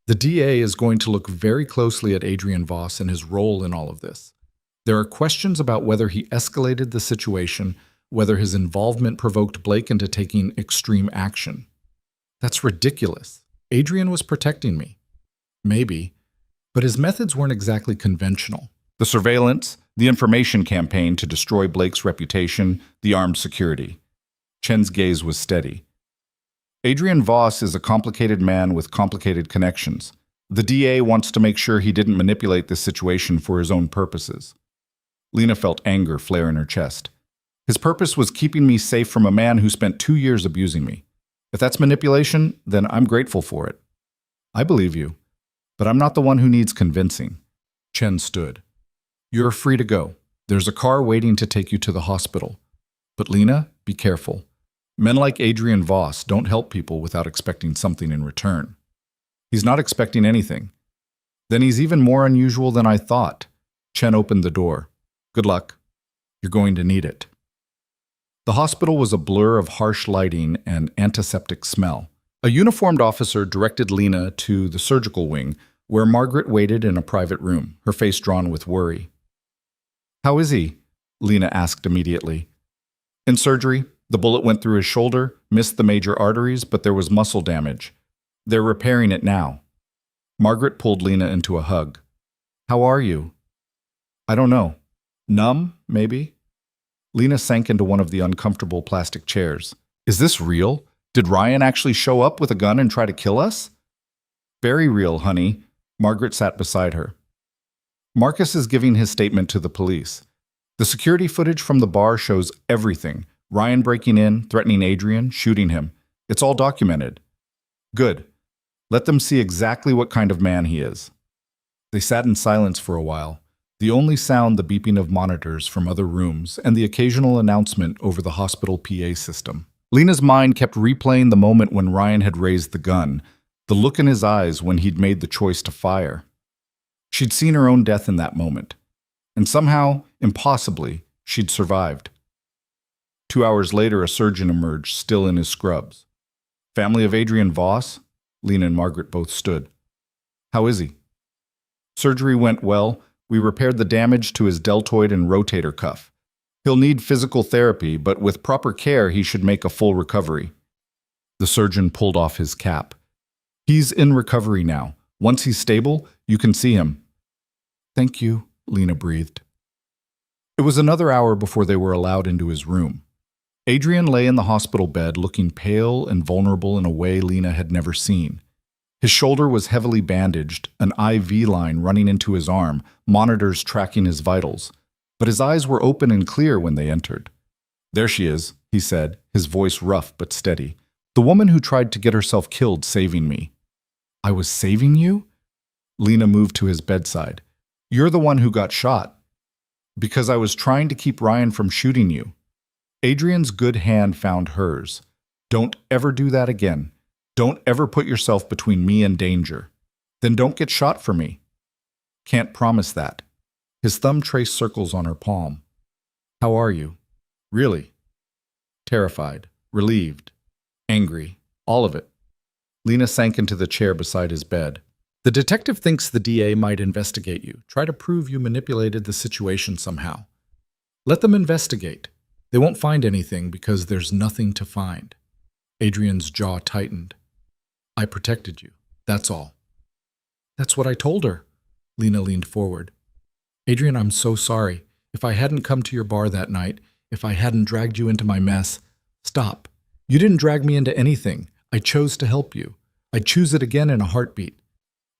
A: The DA is going to look very closely at Adrian Voss and his role in all of this. There are questions about whether he escalated the situation, whether his involvement provoked Blake into taking extreme action. That's ridiculous. Adrian was protecting me. Maybe. But his methods weren't exactly conventional. The surveillance, the information campaign to destroy Blake's reputation, the armed security. Chen's gaze was steady. Adrian Voss is a complicated man with complicated connections. The DA wants to make sure he didn't manipulate this situation for his own purposes. Lena felt anger flare in her chest. His purpose was keeping me safe from a man who spent 2 years abusing me. If that's manipulation, then I'm grateful for it. I believe you, but I'm not the one who needs convincing. Chen stood. You're free to go. There's a car waiting to take you to the hospital. But Lena, be careful. Men like Adrian Voss don't help people without expecting something in return. He's not expecting anything. Then he's even more unusual than I thought. Chen opened the door. Good luck. You're going to need it. The hospital was a blur of harsh lighting and antiseptic smell. A uniformed officer directed Lena to the surgical wing, where Margaret waited in a private room, her face drawn with worry. How is he? Lena asked immediately. In surgery, the bullet went through his shoulder, missed the major arteries, but there was muscle damage. They're repairing it now. Margaret pulled Lena into a hug. How are you? I don't know. Numb, maybe? Lena sank into one of the uncomfortable plastic chairs. Is this real? Did Ryan actually show up with a gun and try to kill us? Very real, honey. Margaret sat beside her. Marcus is giving his statement to the police. The security footage from the bar shows everything. Ryan breaking in, threatening Adrian, shooting him. It's all documented. Good. Let them see exactly what kind of man he is. They sat in silence for a while. The only sound the beeping of monitors from other rooms and the occasional announcement over the hospital PA system. Lena's mind kept replaying the moment when Ryan had raised the gun, the look in his eyes when he'd made the choice to fire. She'd seen her own death in that moment, and somehow, impossibly, she'd survived. 2 hours later, a surgeon emerged, still in his scrubs. Family of Adrian Voss? Lena and Margaret both stood. How is he? Surgery went well. We repaired the damage to his deltoid and rotator cuff. He'll need physical therapy, but with proper care, he should make a full recovery. The surgeon pulled off his cap. He's in recovery now. Once he's stable, you can see him. Thank you, Lena breathed. It was another hour before they were allowed into his room. Adrian lay in the hospital bed, looking pale and vulnerable in a way Lena had never seen. His shoulder was heavily bandaged, an IV line running into his arm, monitors tracking his vitals. But his eyes were open and clear when they entered. There she is, he said, his voice rough but steady. The woman who tried to get herself killed saving me. I was saving you? Lena moved to his bedside. You're the one who got shot. Because I was trying to keep Ryan from shooting you. Adrian's good hand found hers. Don't ever do that again. Don't ever put yourself between me and danger. Then don't get shot for me. Can't promise that. His thumb traced circles on her palm. How are you? Really? Terrified, relieved, angry, all of it. Lena sank into the chair beside his bed. The detective thinks the DA might investigate you, try to prove you manipulated the situation somehow. Let them investigate. They won't find anything because there's nothing to find. Adrian's jaw tightened. I protected you, that's all. That's what I told her. Lena leaned forward. Adrian, I'm so sorry. If I hadn't come to your bar that night, if I hadn't dragged you into my mess, stop. You didn't drag me into anything. I chose to help you. I'd choose it again in a heartbeat.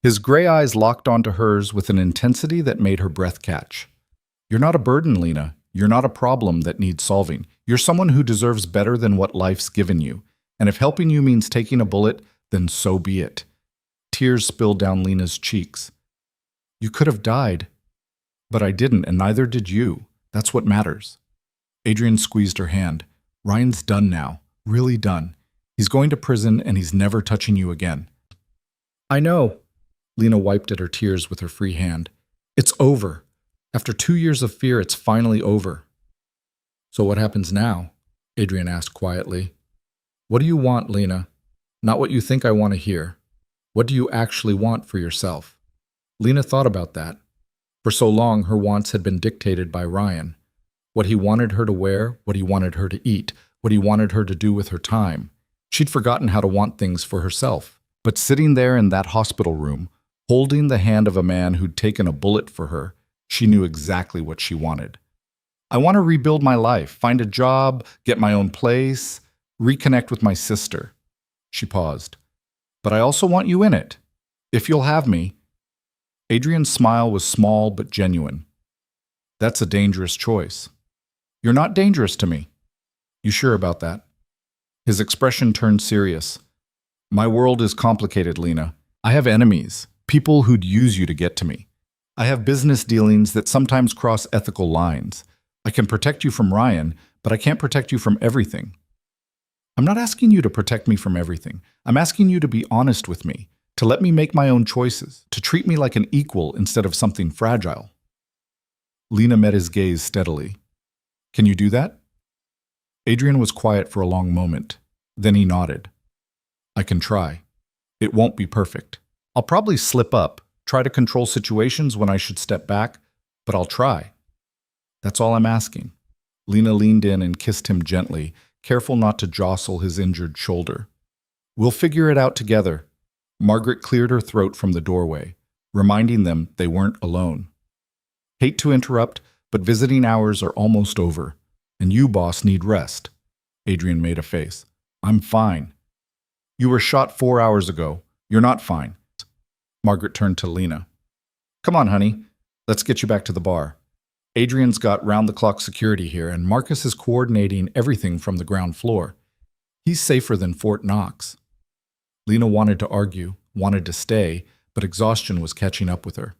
A: His gray eyes locked onto hers with an intensity that made her breath catch. You're not a burden, Lena. You're not a problem that needs solving. You're someone who deserves better than what life's given you. And if helping you means taking a bullet, then so be it. Tears spilled down Lena's cheeks. You could have died. But I didn't, and neither did you. That's what matters. Adrian squeezed her hand. Ryan's done now. Really done. He's going to prison, and he's never touching you again. I know. Lena wiped at her tears with her free hand. It's over. After 2 years of fear, it's finally over. So what happens now? Adrian asked quietly. What do you want, Lena? Not what you think I want to hear. What do you actually want for yourself? Lena thought about that. For so long, her wants had been dictated by Ryan. What he wanted her to wear, what he wanted her to eat, what he wanted her to do with her time. She'd forgotten how to want things for herself. But sitting there in that hospital room, holding the hand of a man who'd taken a bullet for her, she knew exactly what she wanted. I want to rebuild my life, find a job, get my own place, reconnect with my sister. She paused. But I also want you in it. If you'll have me. Adrian's smile was small but genuine. That's a dangerous choice. You're not dangerous to me. You sure about that? His expression turned serious. My world is complicated, Lena. I have enemies, people who'd use you to get to me. I have business dealings that sometimes cross ethical lines. I can protect you from Ryan, but I can't protect you from everything. I'm not asking you to protect me from everything. I'm asking you to be honest with me, to let me make my own choices, to treat me like an equal instead of something fragile. Lena met his gaze steadily. Can you do that? Adrian was quiet for a long moment. Then he nodded. I can try. It won't be perfect. I'll probably slip up, try to control situations when I should step back, but I'll try. That's all I'm asking. Lena leaned in and kissed him gently, careful not to jostle his injured shoulder. We'll figure it out together. Margaret cleared her throat from the doorway, reminding them they weren't alone. Hate to interrupt, but visiting hours are almost over, and you, boss, need rest. Adrian made a face. I'm fine. You were shot 4 hours ago. You're not fine. Margaret turned to Lena. Come on, honey. Let's get you back to the bar. Adrian's got round-the-clock security here, and Marcus is coordinating everything from the ground floor. He's safer than Fort Knox. Lena wanted to argue, wanted to stay, but exhaustion was catching up with her.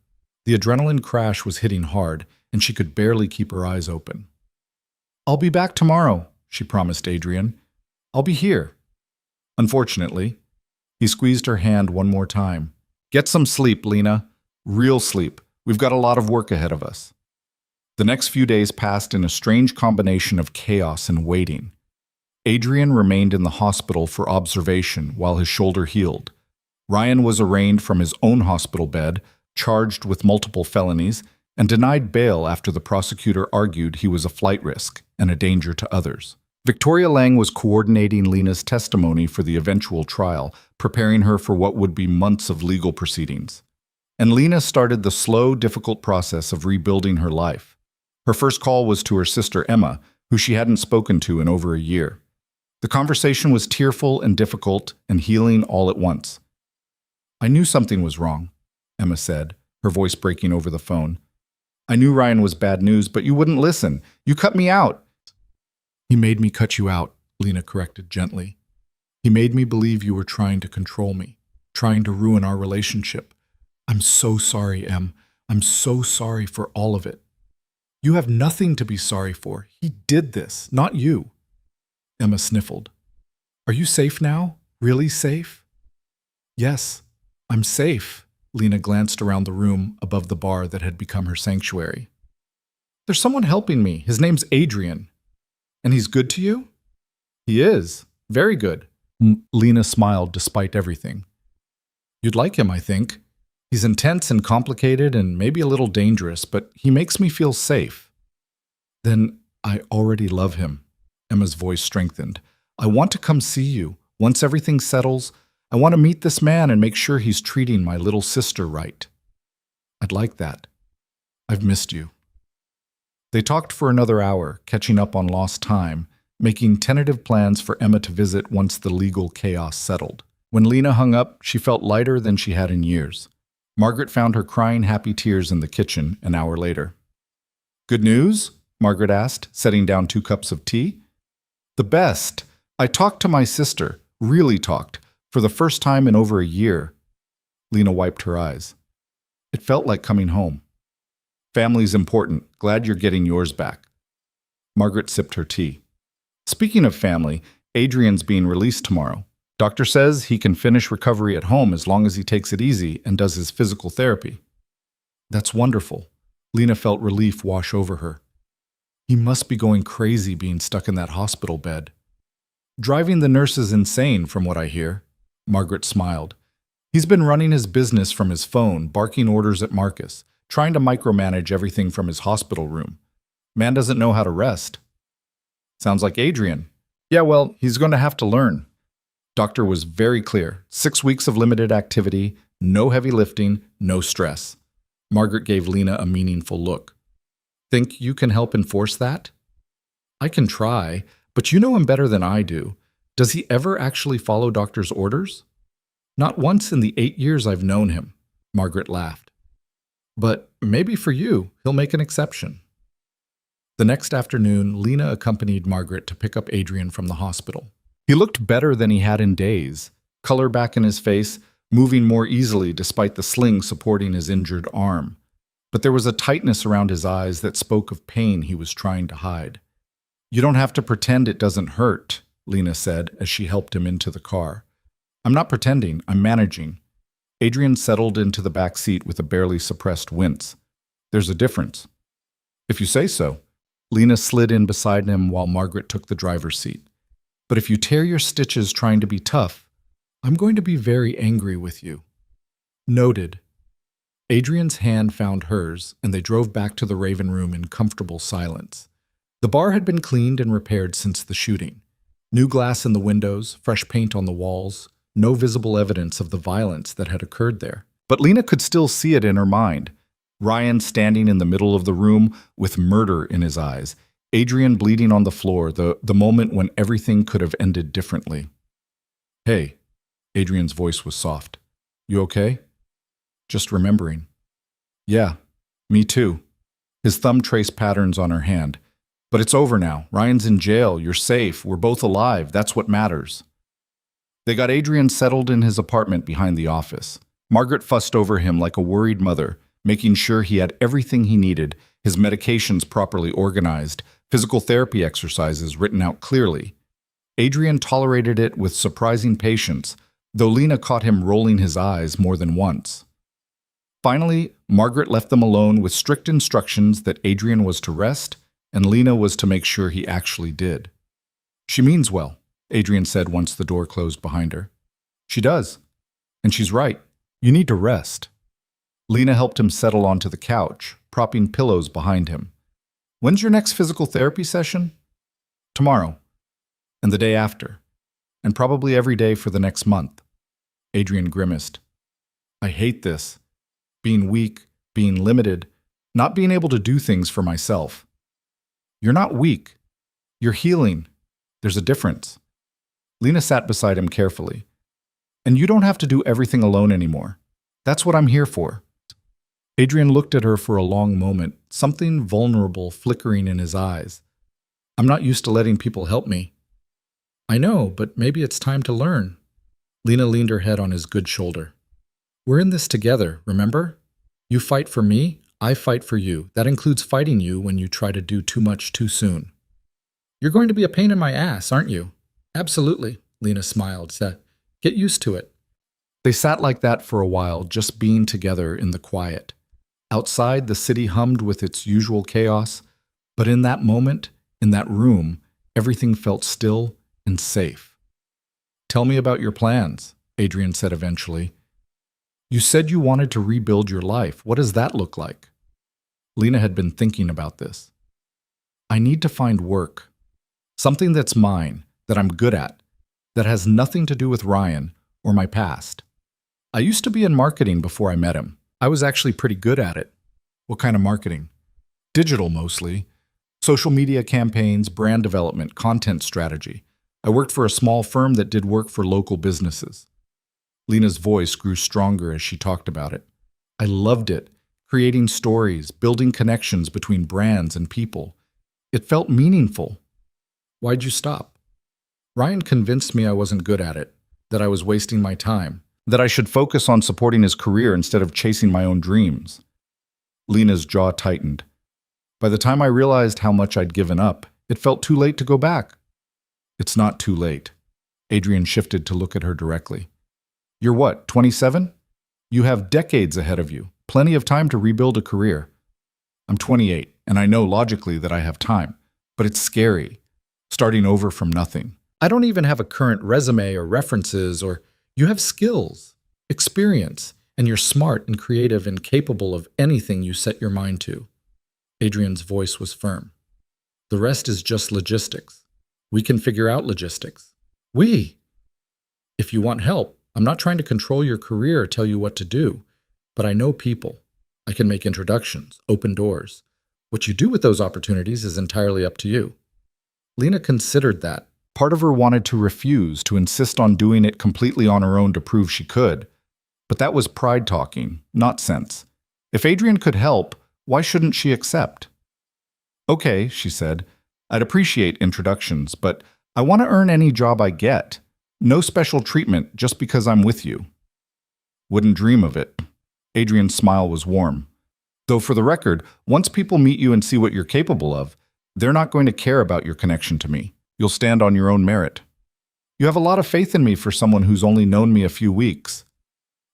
A: The adrenaline crash was hitting hard, and she could barely keep her eyes open. I'll be back tomorrow, she promised Adrian. I'll be here. Unfortunately, He squeezed her hand one more time. Get some sleep, Lena. Real sleep. We've got a lot of work ahead of us. The next few days passed in a strange combination of chaos and waiting. Adrian remained in the hospital for observation while his shoulder healed. Ryan was arraigned from his own hospital bed, charged with multiple felonies, and denied bail after the prosecutor argued he was a flight risk and a danger to others. Victoria Lang was coordinating Lena's testimony for the eventual trial, preparing her for what would be months of legal proceedings. And Lena started the slow, difficult process of rebuilding her life. Her first call was to her sister Emma, who she hadn't spoken to in over a year. The conversation was tearful and difficult and healing all at once. I knew something was wrong, Emma said, her voice breaking over the phone. I knew Ryan was bad news, but you wouldn't listen. You cut me out. He made me cut you out, Lena corrected gently. He made me believe you were trying to control me, trying to ruin our relationship. I'm so sorry, Em. I'm so sorry for all of it. You have nothing to be sorry for. He did this, not you. Emma sniffled. Are you safe now? Really safe? Yes, I'm safe. Lena glanced around the room above the bar that had become her sanctuary. There's someone helping me. His name's Adrian. And he's good to you? He is. Very good. Lena smiled despite everything. You'd like him, I think. He's intense and complicated and maybe a little dangerous, but he makes me feel safe. Then I already love him. Emma's voice strengthened. I want to come see you. Once everything settles, I want to meet this man and make sure he's treating my little sister right. I'd like that. I've missed you. They talked for another hour, catching up on lost time, making tentative plans for Emma to visit once the legal chaos settled. When Lena hung up, she felt lighter than she had in years. Margaret found her crying happy tears in the kitchen an hour later. Good news? Margaret asked, setting down 2 cups of tea. The best. I talked to my sister, really talked, for the first time in over a year. Lena wiped her eyes. It felt like coming home. Family's important. Glad you're getting yours back. Margaret sipped her tea. Speaking of family, Adrian's being released tomorrow. Doctor says he can finish recovery at home as long as he takes it easy and does his physical therapy. That's wonderful. Lena felt relief wash over her. He must be going crazy being stuck in that hospital bed. Driving the nurses insane, from what I hear. Margaret smiled. He's been running his business from his phone, barking orders at Marcus, trying to micromanage everything from his hospital room. Man doesn't know how to rest. Sounds like Adrian. Yeah, well, he's going to have to learn. Doctor was very clear. 6 weeks of limited activity, no heavy lifting, no stress. Margaret gave Lena a meaningful look. Think you can help enforce that? I can try, but you know him better than I do. Does he ever actually follow doctor's orders? Not once in the 8 years I've known him, Margaret laughed. But maybe for you, he'll make an exception. The next afternoon, Lena accompanied Margaret to pick up Adrian from the hospital. He looked better than he had in days, color back in his face, moving more easily despite the sling supporting his injured arm. But there was a tightness around his eyes that spoke of pain he was trying to hide. You don't have to pretend it doesn't hurt, Lena said as she helped him into the car. I'm not pretending, I'm managing. Adrian settled into the back seat with a barely suppressed wince. There's a difference. If you say so. Lena slid in beside him while Margaret took the driver's seat. But if you tear your stitches trying to be tough, I'm going to be very angry with you. Noted. Adrian's hand found hers, and they drove back to the Raven room in comfortable silence. The bar had been cleaned and repaired since the shooting. New glass in the windows, fresh paint on the walls, no visible evidence of the violence that had occurred there. But Lena could still see it in her mind. Ryan standing in the middle of the room with murder in his eyes. Adrian bleeding on the floor, the moment when everything could have ended differently. Hey, Adrian's voice was soft. You okay? Just remembering. Yeah, me too. His thumb traced patterns on her hand. But it's over now. Ryan's in jail. You're safe. We're both alive. That's what matters. They got Adrian settled in his apartment behind the office. Margaret fussed over him like a worried mother, making sure he had everything he needed, his medications properly organized, physical therapy exercises written out clearly. Adrian tolerated it with surprising patience, though Lena caught him rolling his eyes more than once. Finally, Margaret left them alone with strict instructions that Adrian was to rest and Lena was to make sure he actually did. "She means well," Adrian said once the door closed behind her. "She does. And she's right. You need to rest." Lena helped him settle onto the couch, propping pillows behind him. "When's your next physical therapy session?" "Tomorrow. And the day after. And probably every day for the next month." Adrian grimaced. "I hate this. Being weak, being limited, not being able to do things for myself." "You're not weak. You're healing. There's a difference." Lena sat beside him carefully. "And you don't have to do everything alone anymore. That's what I'm here for." Adrian looked at her for a long moment, something vulnerable flickering in his eyes. "I'm not used to letting people help me." "I know, but maybe it's time to learn." Lena leaned her head on his good shoulder. "We're in this together, remember? You fight for me, I fight for you. That includes fighting you when you try to do too much too soon." "You're going to be a pain in my ass, aren't you?" "Absolutely," Lena smiled. "Get used to it." They sat like that for a while, just being together in the quiet. Outside, the city hummed with its usual chaos, but in that moment, in that room, everything felt still and safe. "Tell me about your plans," Adrian said eventually. "You said you wanted to rebuild your life. What does that look like?" Lena had been thinking about this. "I need to find work. Something that's mine, that I'm good at, that has nothing to do with Ryan or my past. I used to be in marketing before I met him. I was actually pretty good at it." "What kind of marketing?" "Digital mostly. Social media campaigns, brand development, content strategy. I worked for a small firm that did work for local businesses." Lena's voice grew stronger as she talked about it. "I loved it, creating stories, building connections between brands and people. It felt meaningful." "Why'd you stop?" "Ryan convinced me I wasn't good at it, that I was wasting my time, that I should focus on supporting his career instead of chasing my own dreams." Lena's jaw tightened. "By the time I realized how much I'd given up, it felt too late to go back." "It's not too late." Adrian shifted to look at her directly. "You're what, 27? You have decades ahead of you, plenty of time to rebuild a career." "I'm 28, and I know logically that I have time, but it's scary, starting over from nothing. I don't even have a current resume or references, or you have skills, experience, and you're smart and creative and capable of anything you set your mind to." Adrian's voice was firm. "The rest is just logistics. We can figure out logistics." "We?" "If you want help, I'm not trying to control your career or tell you what to do, but I know people. I can make introductions, open doors. What you do with those opportunities is entirely up to you." Lena considered that. Part of her wanted to refuse, to insist on doing it completely on her own to prove she could. But that was pride talking, not sense. If Adrian could help, why shouldn't she accept? "Okay," she said, "I'd appreciate introductions, but I want to earn any job I get. No special treatment just because I'm with you." "Wouldn't dream of it." Adrian's smile was warm. "Though for the record, once people meet you and see what you're capable of, they're not going to care about your connection to me. You'll stand on your own merit." "You have a lot of faith in me for someone who's only known me a few weeks."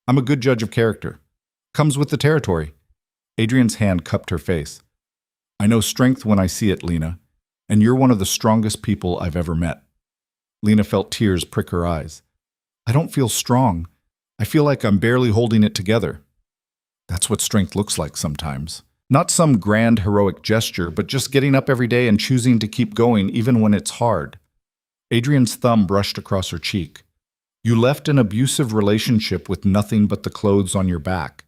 A: "I'm a good judge of character. Comes with the territory." Adrian's hand cupped her face. "I know strength when I see it, Lena, and you're one of the strongest people I've ever met." Lena felt tears prick her eyes. "I don't feel strong. I feel like I'm barely holding it together." "That's what strength looks like sometimes. Not some grand heroic gesture, but just getting up every day and choosing to keep going even when it's hard." Adrian's thumb brushed across her cheek. "You left an abusive relationship with nothing but the clothes on your back.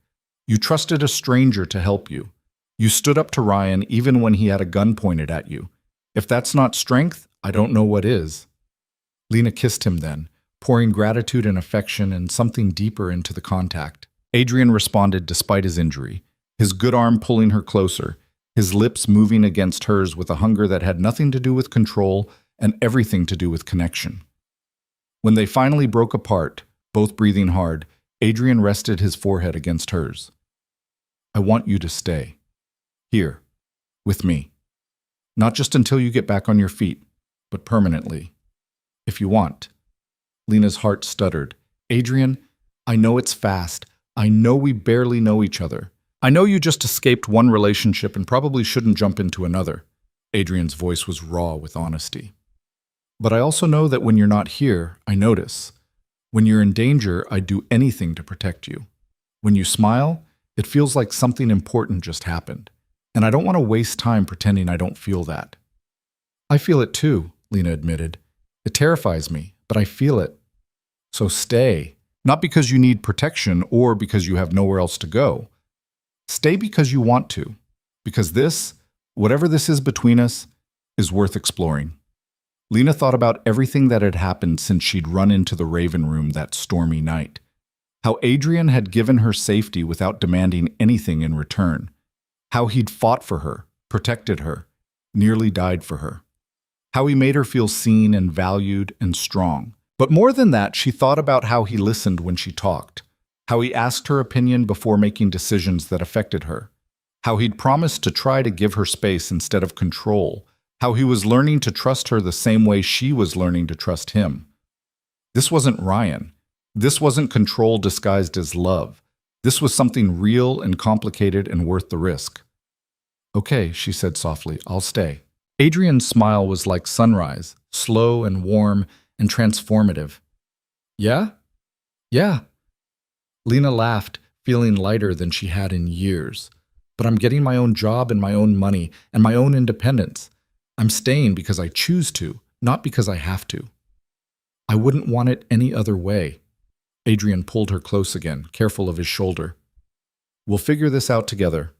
A: You trusted a stranger to help you. You stood up to Ryan even when he had a gun pointed at you. If that's not strength, I don't know what is." Lena kissed him then, pouring gratitude and affection and something deeper into the contact. Adrian responded despite his injury, his good arm pulling her closer, his lips moving against hers with a hunger that had nothing to do with control and everything to do with connection. When they finally broke apart, both breathing hard, Adrian rested his forehead against hers. "I want you to stay. Here. With me. Not just until you get back on your feet, but permanently. If you want." Lena's heart stuttered, Adrian, I know it's fast. I know we barely know each other. I know you just escaped one relationship and probably shouldn't jump into another. Adrian's voice was raw with honesty. But I also know that when you're not here, I notice. When you're in danger, I'd do anything to protect you. When you smile, it feels like something important just happened. And I don't want to waste time pretending I don't feel that. I feel it too, Lena admitted. It terrifies me, but I feel it. So stay. Not because you need protection or because you have nowhere else to go. Stay because you want to. Because this, whatever this is between us, is worth exploring. Lena thought about everything that had happened since she'd run into the Raven Room that stormy night. How Adrian had given her safety without demanding anything in return. How he'd fought for her, protected her, nearly died for her. How he made her feel seen and valued and strong. But more than that, she thought about how he listened when she talked. How he asked her opinion before making decisions that affected her. How he'd promised to try to give her space instead of control. How he was learning to trust her the same way she was learning to trust him. This wasn't Ryan. This wasn't control disguised as love. This was something real and complicated and worth the risk. Okay, she said softly, I'll stay. Adrian's smile was like sunrise, slow and warm and transformative. Yeah? Yeah. Lena laughed, feeling lighter than she had in years. But I'm getting my own job and my own money and my own independence. I'm staying because I choose to, not because I have to. I wouldn't want it any other way. Adrian pulled her close again, careful of his shoulder. We'll figure this out together.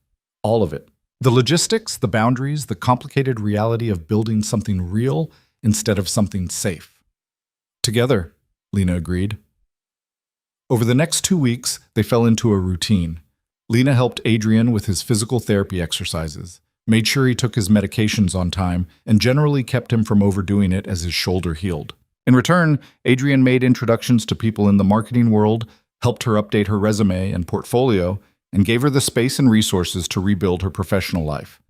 A: All of it. The logistics, the boundaries, the complicated reality of building something real instead of something safe. Together, Lena agreed. Over the next 2 weeks, they fell into a routine. Lena helped Adrian with his physical therapy exercises, made sure he took his medications on time, and generally kept him from overdoing it as his shoulder healed. In return, Adrian made introductions to people in the marketing world, helped her update her resume and portfolio, and gave her the space and resources to rebuild her professional life.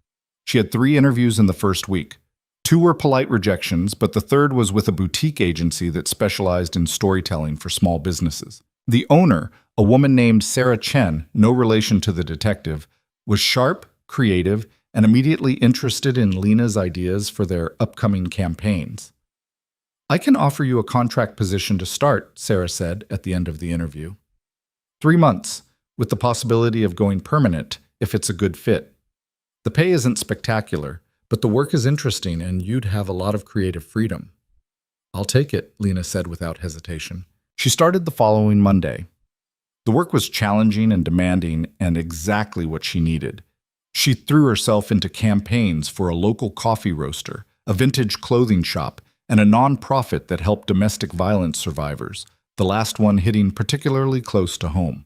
A: She had 3 interviews in the first week. 2 were polite rejections, but the third was with a boutique agency that specialized in storytelling for small businesses. The owner, a woman named Sarah Chen, no relation to the detective, was sharp, creative, and immediately interested in Lena's ideas for their upcoming campaigns. I can offer you a contract position to start, Sarah said at the end of the interview. 3 months, with the possibility of going permanent if it's a good fit. The pay isn't spectacular, but the work is interesting and you'd have a lot of creative freedom. I'll take it, Lena said without hesitation. She started the following Monday. The work was challenging and demanding and exactly what she needed. She threw herself into campaigns for a local coffee roaster, a vintage clothing shop, and a non-profit that helped domestic violence survivors, the last one hitting particularly close to home.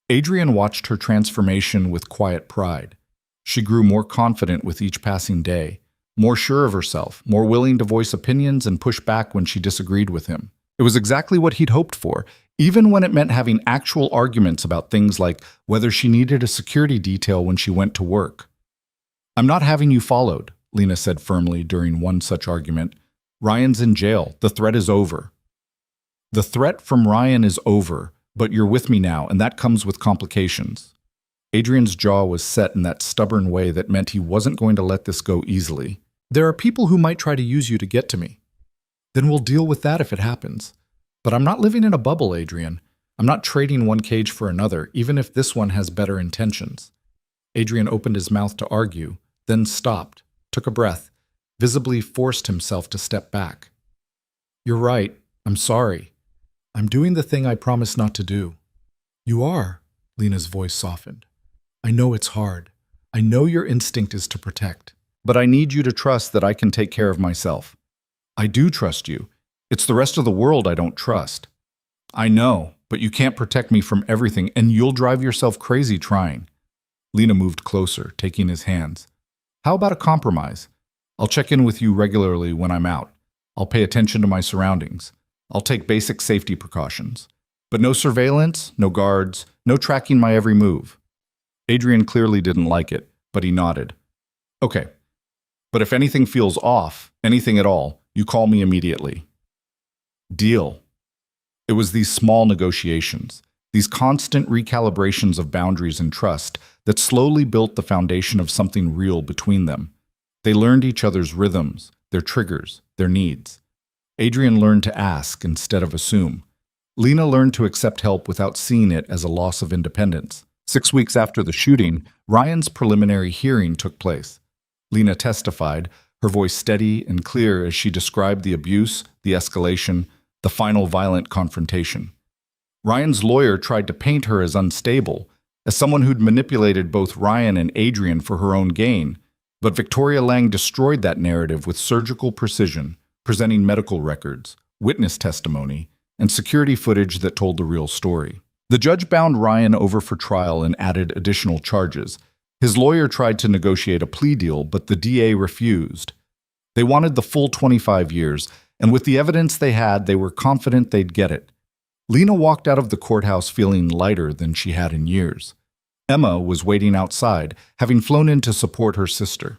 A: Adrian watched her transformation with quiet pride. She grew more confident with each passing day, more sure of herself, more willing to voice opinions and push back when she disagreed with him. It was exactly what he'd hoped for, even when it meant having actual arguments about things like whether she needed a security detail when she went to work. I'm not having you followed, Lena said firmly during one such argument. Ryan's in jail. The threat is over. The threat from Ryan is over, but you're with me now, and that comes with complications. Adrian's jaw was set in that stubborn way that meant he wasn't going to let this go easily. There are people who might try to use you to get to me. Then we'll deal with that if it happens. But I'm not living in a bubble, Adrian. I'm not trading one cage for another, even if this one has better intentions. Adrian opened his mouth to argue, then stopped, took a breath, visibly forced himself to step back. You're right. I'm sorry. I'm doing the thing I promised not to do. You are, Lena's voice softened. I know it's hard. I know your instinct is to protect. But I need you to trust that I can take care of myself. I do trust you. It's the rest of the world I don't trust. I know, but you can't protect me from everything, and you'll drive yourself crazy trying. Lena moved closer, taking his hands. How about a compromise? I'll check in with you regularly when I'm out. I'll pay attention to my surroundings. I'll take basic safety precautions. But no surveillance, no guards, no tracking my every move. Adrian clearly didn't like it, but he nodded. Okay. But if anything feels off, anything at all, you call me immediately. Deal. It was these small negotiations, these constant recalibrations of boundaries and trust that slowly built the foundation of something real between them. They learned each other's rhythms, their triggers, their needs. Adrian learned to ask instead of assume. Lena learned to accept help without seeing it as a loss of independence. 6 weeks after the shooting, Ryan's preliminary hearing took place. Lena testified, her voice steady and clear as she described the abuse, the escalation, the final violent confrontation. Ryan's lawyer tried to paint her as unstable, as someone who'd manipulated both Ryan and Adrian for her own gain, but Victoria Lang destroyed that narrative with surgical precision, presenting medical records, witness testimony, and security footage that told the real story. The judge bound Ryan over for trial and added additional charges. His lawyer tried to negotiate a plea deal, but the DA refused. They wanted the full 25 years, and with the evidence they had, they were confident they'd get it. Lena walked out of the courthouse feeling lighter than she had in years. Emma was waiting outside, having flown in to support her sister.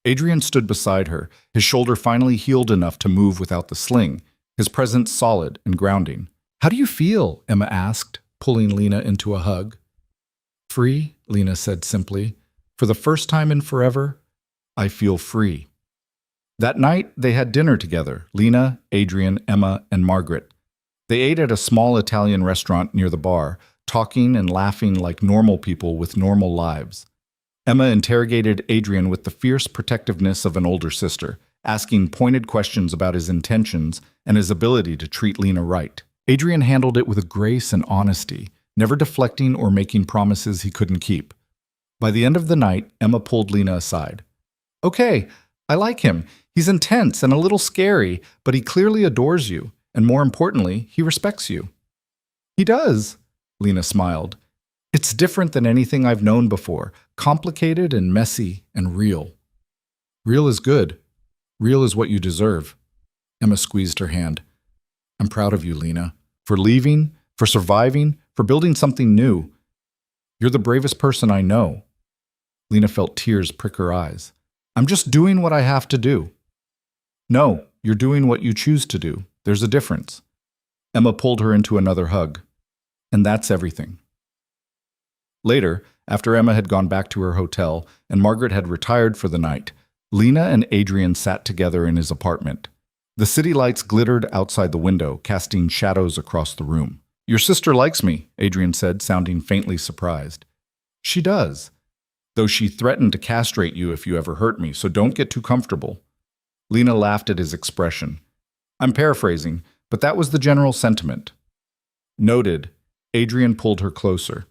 A: Adrian stood beside her, his shoulder finally healed enough to move without the sling, his presence solid and grounding. "How do you feel?" Emma asked, pulling Lena into a hug. "Free," Lena said simply. "For the first time in forever, I feel free." That night, they had dinner together, Lena, Adrian, Emma, and Margaret. They ate at a small Italian restaurant near the bar, talking and laughing like normal people with normal lives. Emma interrogated Adrian with the fierce protectiveness of an older sister, asking pointed questions about his intentions and his ability to treat Lena right. Adrian handled it with grace and honesty, never deflecting or making promises he couldn't keep. By the end of the night, Emma pulled Lena aside. "Okay, I like him. He's intense and a little scary, but he clearly adores you, and more importantly, he respects you." "He does," Lena smiled. "It's different than anything I've known before, complicated and messy and real." "Real is good. Real is what you deserve." Emma squeezed her hand. "I'm proud of you, Lena, for leaving, for surviving, for building something new. You're the bravest person I know." Lena felt tears prick her eyes. "I'm just doing what I have to do." "No, you're doing what you choose to do. There's a difference." Emma pulled her into another hug. "And that's everything." Later, after Emma had gone back to her hotel and Margaret had retired for the night, Lena and Adrian sat together in his apartment. The city lights glittered outside the window, casting shadows across the room. "Your sister likes me," Adrian said, sounding faintly surprised. "She does, though she threatened to castrate you if you ever hurt me, so don't get too comfortable." Lena laughed at his expression. "I'm paraphrasing, but that was the general sentiment." "Noted." Adrian pulled her closer.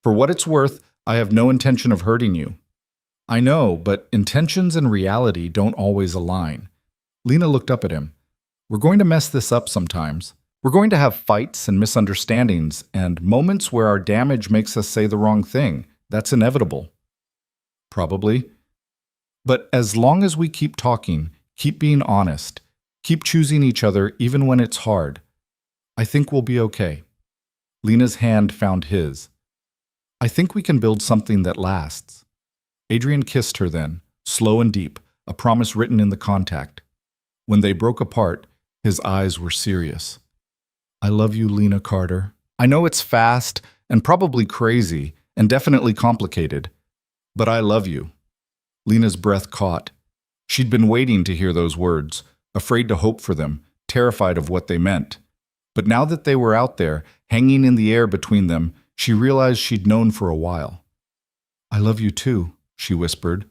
A: "For what it's worth, I have no intention of hurting you." "I know, but intentions and reality don't always align." Lena looked up at him. "We're going to mess this up sometimes. We're going to have fights and misunderstandings and moments where our damage makes us say the wrong thing. That's inevitable." "Probably. But as long as we keep talking, keep being honest, keep choosing each other even when it's hard, I think we'll be okay." Lena's hand found his. "I think we can build something that lasts." Adrian kissed her then, slow and deep, a promise written in the contact. When they broke apart, his eyes were serious. "I love you, Lena Carter. I know it's fast and probably crazy and definitely complicated, but I love you." Lena's breath caught. She'd been waiting to hear those words, afraid to hope for them, terrified of what they meant. But now that they were out there, hanging in the air between them, she realized she'd known for a while. "I love you too," she whispered,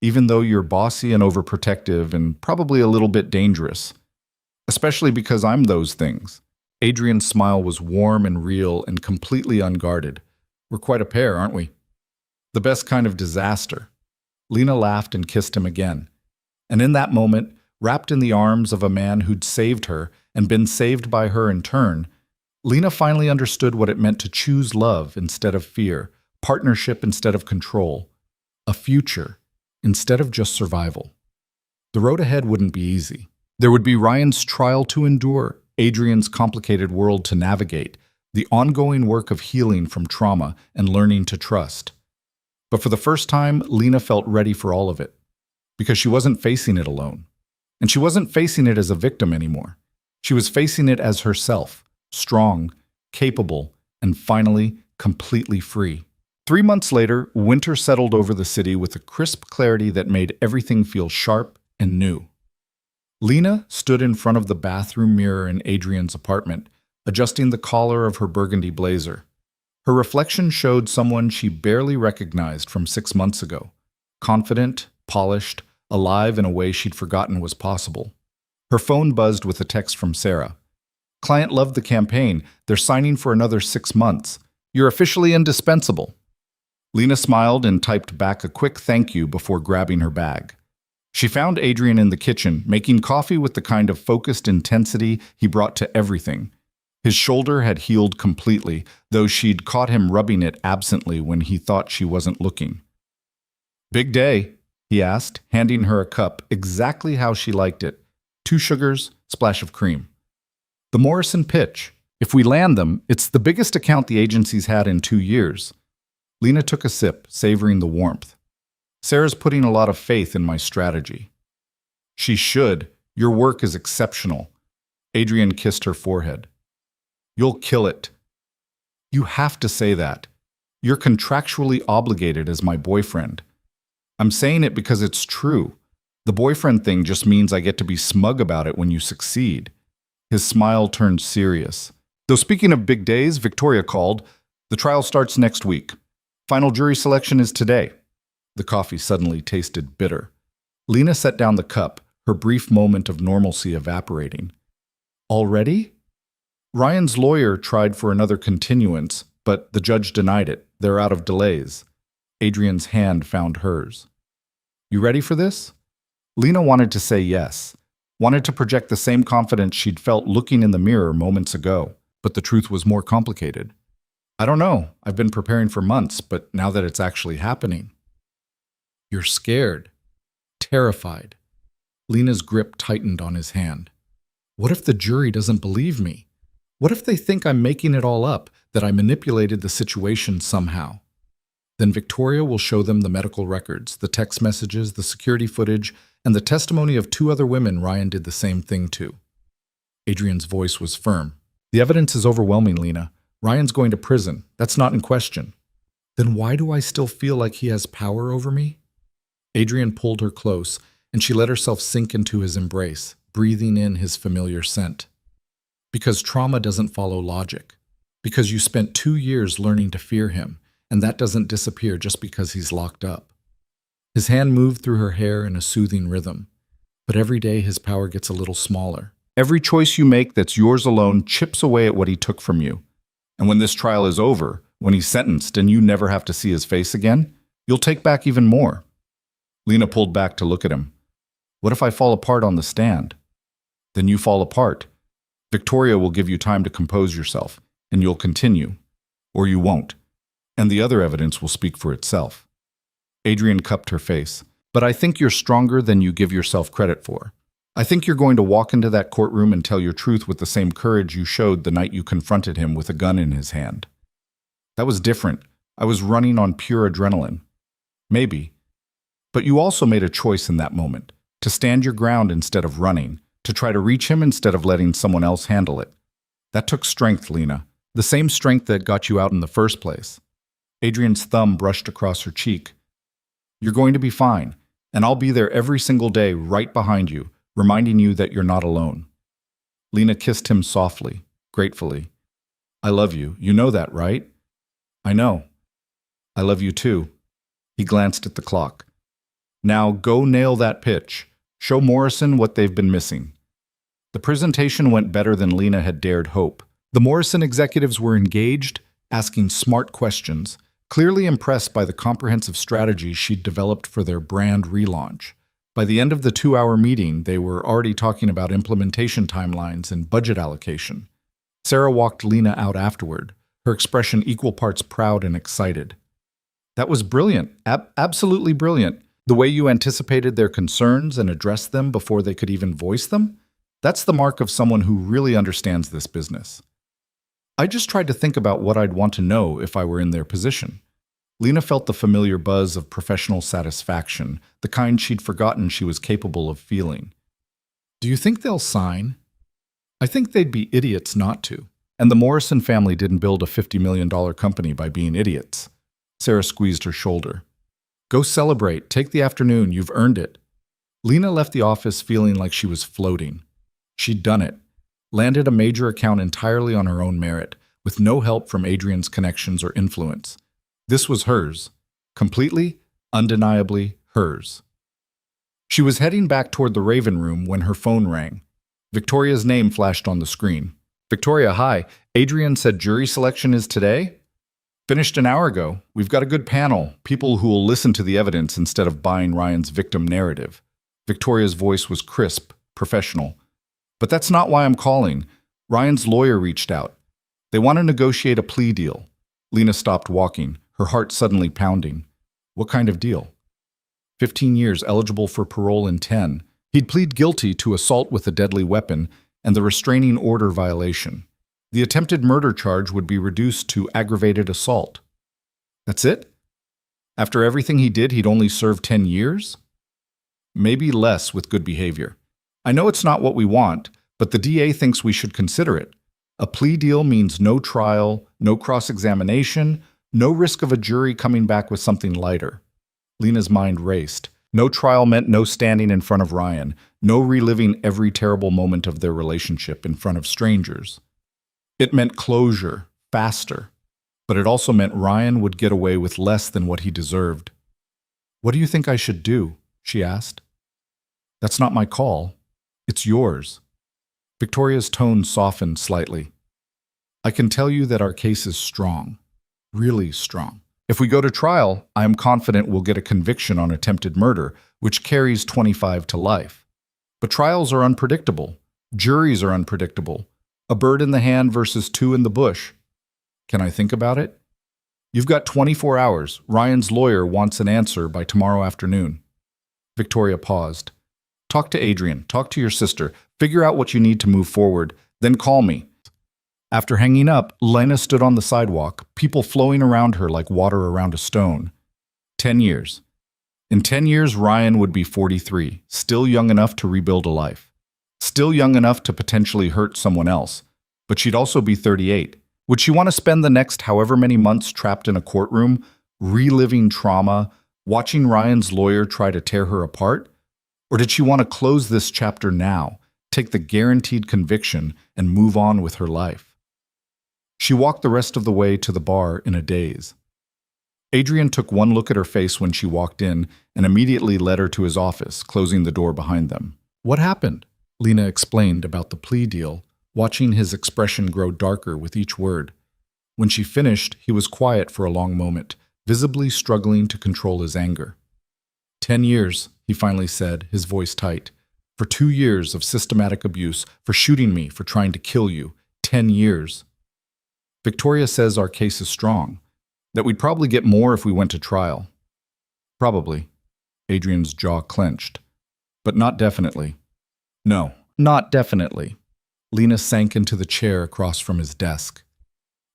A: "even though you're bossy and overprotective and probably a little bit dangerous. Especially because I'm those things." Adrian's smile was warm and real and completely unguarded. "We're quite a pair, aren't we?" "The best kind of disaster." Lena laughed and kissed him again. And in that moment, wrapped in the arms of a man who'd saved her and been saved by her in turn, Lena finally understood what it meant to choose love instead of fear, partnership instead of control, a future instead of just survival. The road ahead wouldn't be easy. There would be Ryan's trial to endure, Adrian's complicated world to navigate, the ongoing work of healing from trauma and learning to trust. But for the first time, Lena felt ready for all of it, because she wasn't facing it alone. And she wasn't facing it as a victim anymore. She was facing it as herself, strong, capable, and finally, completely free. 3 months later, winter settled over the city with a crisp clarity that made everything feel sharp and new. Lena stood in front of the bathroom mirror in Adrian's apartment, adjusting the collar of her burgundy blazer. Her reflection showed someone she barely recognized from 6 months ago, confident, polished, alive in a way she'd forgotten was possible. Her phone buzzed with a text from Sarah. "Client loved the campaign. They're signing for another 6 months. You're officially indispensable." Lena smiled and typed back a quick thank you before grabbing her bag. She found Adrian in the kitchen, making coffee with the kind of focused intensity he brought to everything. His shoulder had healed completely, though she'd caught him rubbing it absently when he thought she wasn't looking. "Big day," he asked, handing her a cup exactly how she liked it. 2 sugars, splash of cream. "The Morrison pitch. If we land them, it's the biggest account the agency's had in 2 years. Lena took a sip, savoring the warmth. "Sarah's putting a lot of faith in my strategy." "She should. Your work is exceptional." Adrian kissed her forehead. "You'll kill it." "You have to say that. You're contractually obligated as my boyfriend." "I'm saying it because it's true. The boyfriend thing just means I get to be smug about it when you succeed." His smile turned serious. "Though speaking of big days, Victoria called. The trial starts next week. Final jury selection is today." The coffee suddenly tasted bitter. Lena set down the cup, her brief moment of normalcy evaporating. "Already?" "Ryan's lawyer tried for another continuance, but the judge denied it. They're out of delays." Adrian's hand found hers. "You ready for this?" Lena wanted to say yes, wanted to project the same confidence she'd felt looking in the mirror moments ago, but the truth was more complicated. "I don't know. I've been preparing for months, but now that it's actually happening." "You're scared, terrified." Lena's grip tightened on his hand. "What if the jury doesn't believe me? What if they think I'm making it all up, that I manipulated the situation somehow? Then Victoria will show them the medical records, the text messages, the security footage, and the testimony of 2 other women Ryan did the same thing to." Adrian's voice was firm. "The evidence is overwhelming, Lena. Ryan's going to prison. That's not in question." "Then why do I still feel like he has power over me?" Adrian pulled her close, and she let herself sink into his embrace, breathing in his familiar scent. "Because trauma doesn't follow logic. Because you spent 2 years learning to fear him, and that doesn't disappear just because he's locked up." His hand moved through her hair in a soothing rhythm. "But every day his power gets a little smaller. Every choice you make that's yours alone chips away at what he took from you. And when this trial is over, when he's sentenced and you never have to see his face again, you'll take back even more." Lena pulled back to look at him. "What if I fall apart on the stand?" "Then you fall apart. Victoria will give you time to compose yourself, and you'll continue. Or you won't. And the other evidence will speak for itself." Adrian cupped her face. "But I think you're stronger than you give yourself credit for. I think you're going to walk into that courtroom and tell your truth with the same courage you showed the night you confronted him with a gun in his hand." "That was different. I was running on pure adrenaline." "Maybe. But you also made a choice in that moment, to stand your ground instead of running, to try to reach him instead of letting someone else handle it. That took strength, Lena. The same strength that got you out in the first place." Adrian's thumb brushed across her cheek. "You're going to be fine, and I'll be there every single day right behind you, reminding you that you're not alone." Lena kissed him softly, gratefully. "I love you. You know that, right?" "I know." "I love you too." He glanced at the clock. "Now go nail that pitch. Show Morrison what they've been missing." The presentation went better than Lena had dared hope. The Morrison executives were engaged, asking smart questions, clearly impressed by the comprehensive strategy she'd developed for their brand relaunch. By the end of the 2-hour meeting, they were already talking about implementation timelines and budget allocation. Sarah walked Lena out afterward, her expression equal parts proud and excited. "That was brilliant, absolutely brilliant. The way you anticipated their concerns and addressed them before they could even voice them? That's the mark of someone who really understands this business." "I just tried to think about what I'd want to know if I were in their position." Lena felt the familiar buzz of professional satisfaction, the kind she'd forgotten she was capable of feeling. "Do you think they'll sign?" "I think they'd be idiots not to. And the Morrison family didn't build a $50 million company by being idiots. Sarah squeezed her shoulder. Go celebrate. Take the afternoon. You've earned it. Lena left the office feeling like she was floating. She'd done it. Landed a major account entirely on her own merit, with no help from Adrian's connections or influence. This was hers. Completely, undeniably hers. She was heading back toward the Raven room when her phone rang. Victoria's name flashed on the screen. Victoria, hi. Adrian said jury selection is today? Finished an hour ago. We've got a good panel, people who will listen to the evidence instead of buying Ryan's victim narrative. Victoria's voice was crisp, professional. But that's not why I'm calling. Ryan's lawyer reached out. They want to negotiate a plea deal. Lena stopped walking, her heart suddenly pounding. What kind of deal? 15 years, eligible for parole in 10. He'd plead guilty to assault with a deadly weapon and the restraining order violation. The attempted murder charge would be reduced to aggravated assault. That's it? After everything he did, he'd only serve 10 years? Maybe less with good behavior. I know it's not what we want, but the DA thinks we should consider it. A plea deal means no trial, no cross-examination, no risk of a jury coming back with something lighter. Lena's mind raced. No trial meant no standing in front of Ryan, no reliving every terrible moment of their relationship in front of strangers. It meant closure, faster, but it also meant Ryan would get away with less than what he deserved. What do you think I should do? She asked. That's not my call. It's yours. Victoria's tone softened slightly. I can tell you that our case is strong, really strong. If we go to trial, I am confident we'll get a conviction on attempted murder, which carries 25 to life. But trials are unpredictable. Juries are unpredictable. A bird in the hand versus two in the bush. Can I think about it? You've got 24 hours. Ryan's lawyer wants an answer by tomorrow afternoon. Victoria paused. Talk to Adrian. Talk to your sister. Figure out what you need to move forward. Then call me. After hanging up, Lena stood on the sidewalk, people flowing around her like water around a stone. 10 years. In 10 years, Ryan would be 43, still young enough to rebuild a life. Still young enough to potentially hurt someone else. But she'd also be 38. Would she want to spend the next however many months trapped in a courtroom, reliving trauma, watching Ryan's lawyer try to tear her apart? Or did she want to close this chapter now, take the guaranteed conviction, and move on with her life? She walked the rest of the way to the bar in a daze. Adrian took one look at her face when she walked in and immediately led her to his office, closing the door behind them. What happened? Lena explained about the plea deal, watching his expression grow darker with each word. When she finished, he was quiet for a long moment, visibly struggling to control his anger. 10 years, he finally said, his voice tight. For 2 years of systematic abuse, for shooting me, for trying to kill you. 10 years. Victoria says our case is strong, that we'd probably get more if we went to trial. Probably. Adrian's jaw clenched. But not definitely. No, not definitely. Lena sank into the chair across from his desk.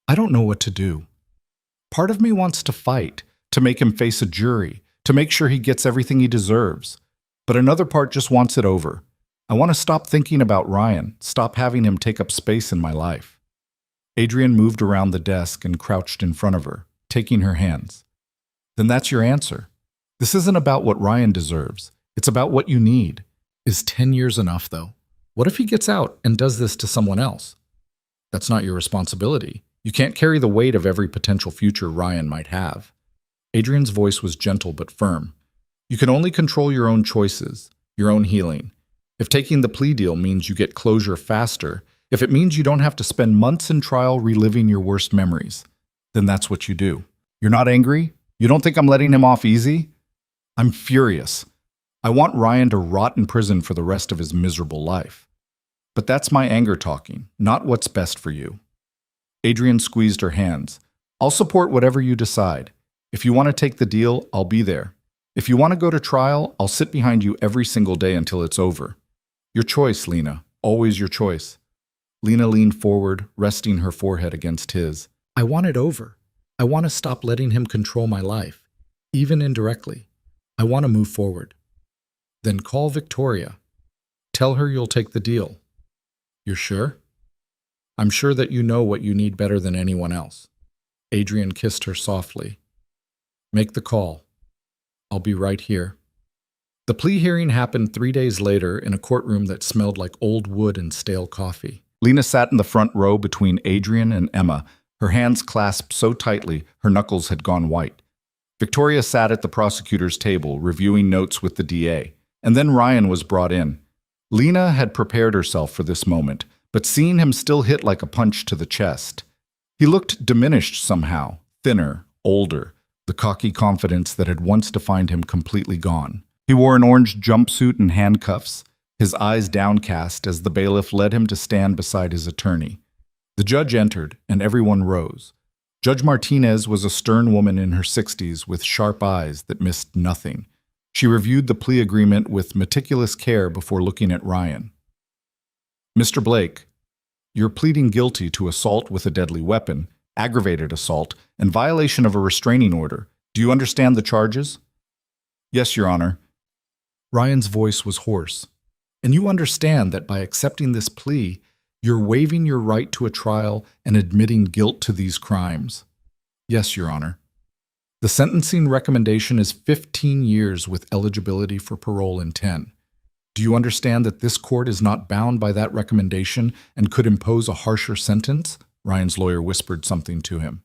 A: I don't know what to do. Part of me wants to fight, to make him face a jury, to make sure he gets everything he deserves. But another part just wants it over. I want to stop thinking about Ryan, stop having him take up space in my life. Adrian moved around the desk and crouched in front of her, taking her hands. Then that's your answer. This isn't about what Ryan deserves. It's about what you need. Is 10 years enough, though? What if he gets out and does this to someone else? That's not your responsibility. You can't carry the weight of every potential future Ryan might have. Adrian's voice was gentle but firm. You can only control your own choices, your own healing. If taking the plea deal means you get closure faster, if it means you don't have to spend months in trial reliving your worst memories, then that's what you do. You're not angry? You don't think I'm letting him off easy? I'm furious. I want Ryan to rot in prison for the rest of his miserable life. But that's my anger talking, not what's best for you. Adrian squeezed her hands. I'll support whatever you decide. If you want to take the deal, I'll be there. If you want to go to trial, I'll sit behind you every single day until it's over. Your choice, Lena. Always your choice. Lena leaned forward, resting her forehead against his. I want it over. I want to stop letting him control my life, even indirectly. I want to move forward. Then call Victoria. Tell her you'll take the deal. You're sure? I'm sure that you know what you need better than anyone else. Adrian kissed her softly. Make the call. I'll be right here. The plea hearing happened 3 days later in a courtroom that smelled like old wood and stale coffee. Lena sat in the front row between Adrian and Emma, her hands clasped so tightly her knuckles had gone white. Victoria sat at the prosecutor's table, reviewing notes with the DA, and then Ryan was brought in. Lena had prepared herself for this moment, but seeing him still hit like a punch to the chest. He looked diminished somehow, thinner, older, the cocky confidence that had once defined him completely gone. He wore an orange jumpsuit and handcuffs, his eyes downcast as the bailiff led him to stand beside his attorney. The judge entered, and everyone rose. Judge Martinez was a stern woman in her 60s with sharp eyes that missed nothing. She reviewed the plea agreement with meticulous care before looking at Ryan. Mr. Blake, you're pleading guilty to assault with a deadly weapon, aggravated assault, and violation of a restraining order. Do you understand the charges? Yes, Your Honor. Ryan's voice was hoarse. And you understand that by accepting this plea, you're waiving your right to a trial and admitting guilt to these crimes. Yes, Your Honor. The sentencing recommendation is 15 years with eligibility for parole in 10. Do you understand that this court is not bound by that recommendation and could impose a harsher sentence? Ryan's lawyer whispered something to him.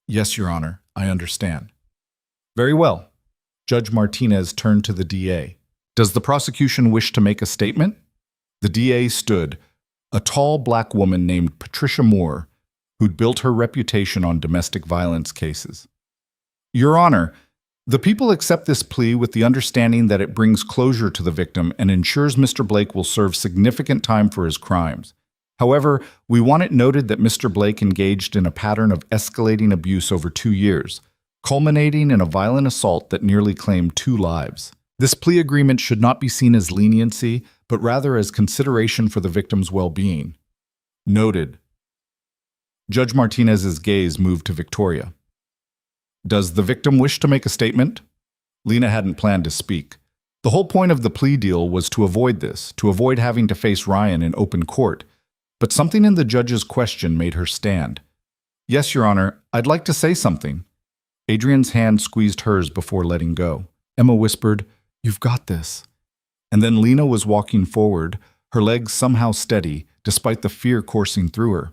A: Yes, Your Honor, I understand. Very well. Judge Martinez turned to the DA. Does the prosecution wish to make a statement? The DA stood, a tall black woman named Patricia Moore, who'd built her reputation on domestic violence cases. Your Honor, the people accept this plea with the understanding that it brings closure to the victim and ensures Mr. Blake will serve significant time for his crimes. However, we want it noted that Mr. Blake engaged in a pattern of escalating abuse over 2 years, culminating in a violent assault that nearly claimed 2 lives. This plea agreement should not be seen as leniency, but rather as consideration for the victim's well-being. Noted. Judge Martinez's gaze moved to Victoria. Does the victim wish to make a statement? Lena hadn't planned to speak. The whole point of the plea deal was to avoid this, to avoid having to face Ryan in open court. But something in the judge's question made her stand. Yes, Your Honor, I'd like to say something. Adrian's hand squeezed hers before letting go. Emma whispered, You've got this. And then Lena was walking forward, her legs somehow steady, despite the fear coursing through her.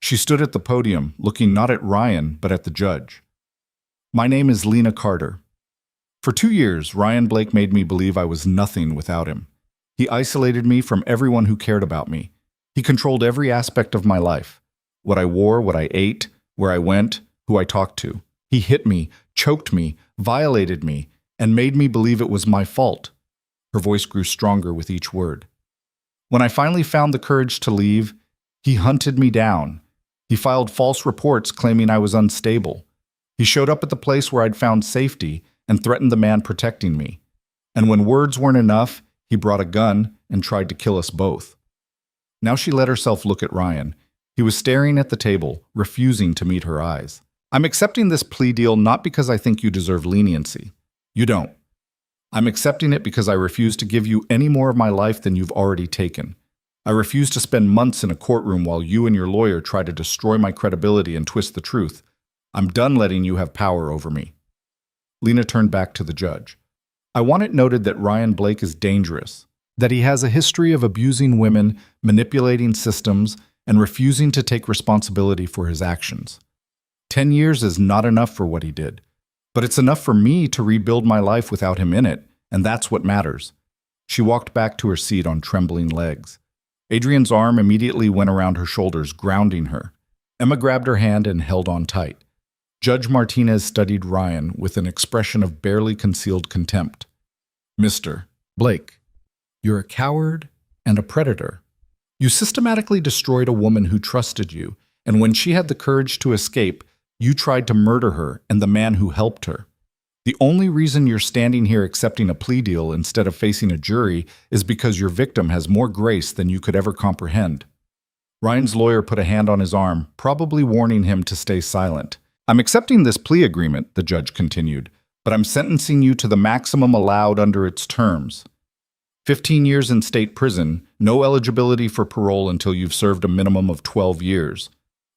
A: She stood at the podium, looking not at Ryan, but at the judge. My name is Lena Carter. For 2 years, Ryan Blake made me believe I was nothing without him. He isolated me from everyone who cared about me. He controlled every aspect of my life. What I wore, what I ate, where I went, who I talked to. He hit me, choked me, violated me, and made me believe it was my fault. Her voice grew stronger with each word. When I finally found the courage to leave, he hunted me down. He filed false reports claiming I was unstable. He showed up at the place where I'd found safety and threatened the man protecting me. And when words weren't enough, he brought a gun and tried to kill us both. Now she let herself look at Ryan. He was staring at the table, refusing to meet her eyes. I'm accepting this plea deal not because I think you deserve leniency. You don't. I'm accepting it because I refuse to give you any more of my life than you've already taken. I refuse to spend months in a courtroom while you and your lawyer try to destroy my credibility and twist the truth. I'm done letting you have power over me. Lena turned back to the judge. I want it noted that Ryan Blake is dangerous, that he has a history of abusing women, manipulating systems, and refusing to take responsibility for his actions. 10 years is not enough for what he did. But it's enough for me to rebuild my life without him in it, and that's what matters. She walked back to her seat on trembling legs. Adrian's arm immediately went around her shoulders, grounding her. Emma grabbed her hand and held on tight. Judge Martinez studied Ryan with an expression of barely concealed contempt. Mr. Blake, you're a coward and a predator. You systematically destroyed a woman who trusted you, and when she had the courage to escape, you tried to murder her and the man who helped her. The only reason you're standing here accepting a plea deal instead of facing a jury is because your victim has more grace than you could ever comprehend. Ryan's lawyer put a hand on his arm, probably warning him to stay silent. I'm accepting this plea agreement, the judge continued, but I'm sentencing you to the maximum allowed under its terms. 15 years in state prison, no eligibility for parole until you've served a minimum of 12 years.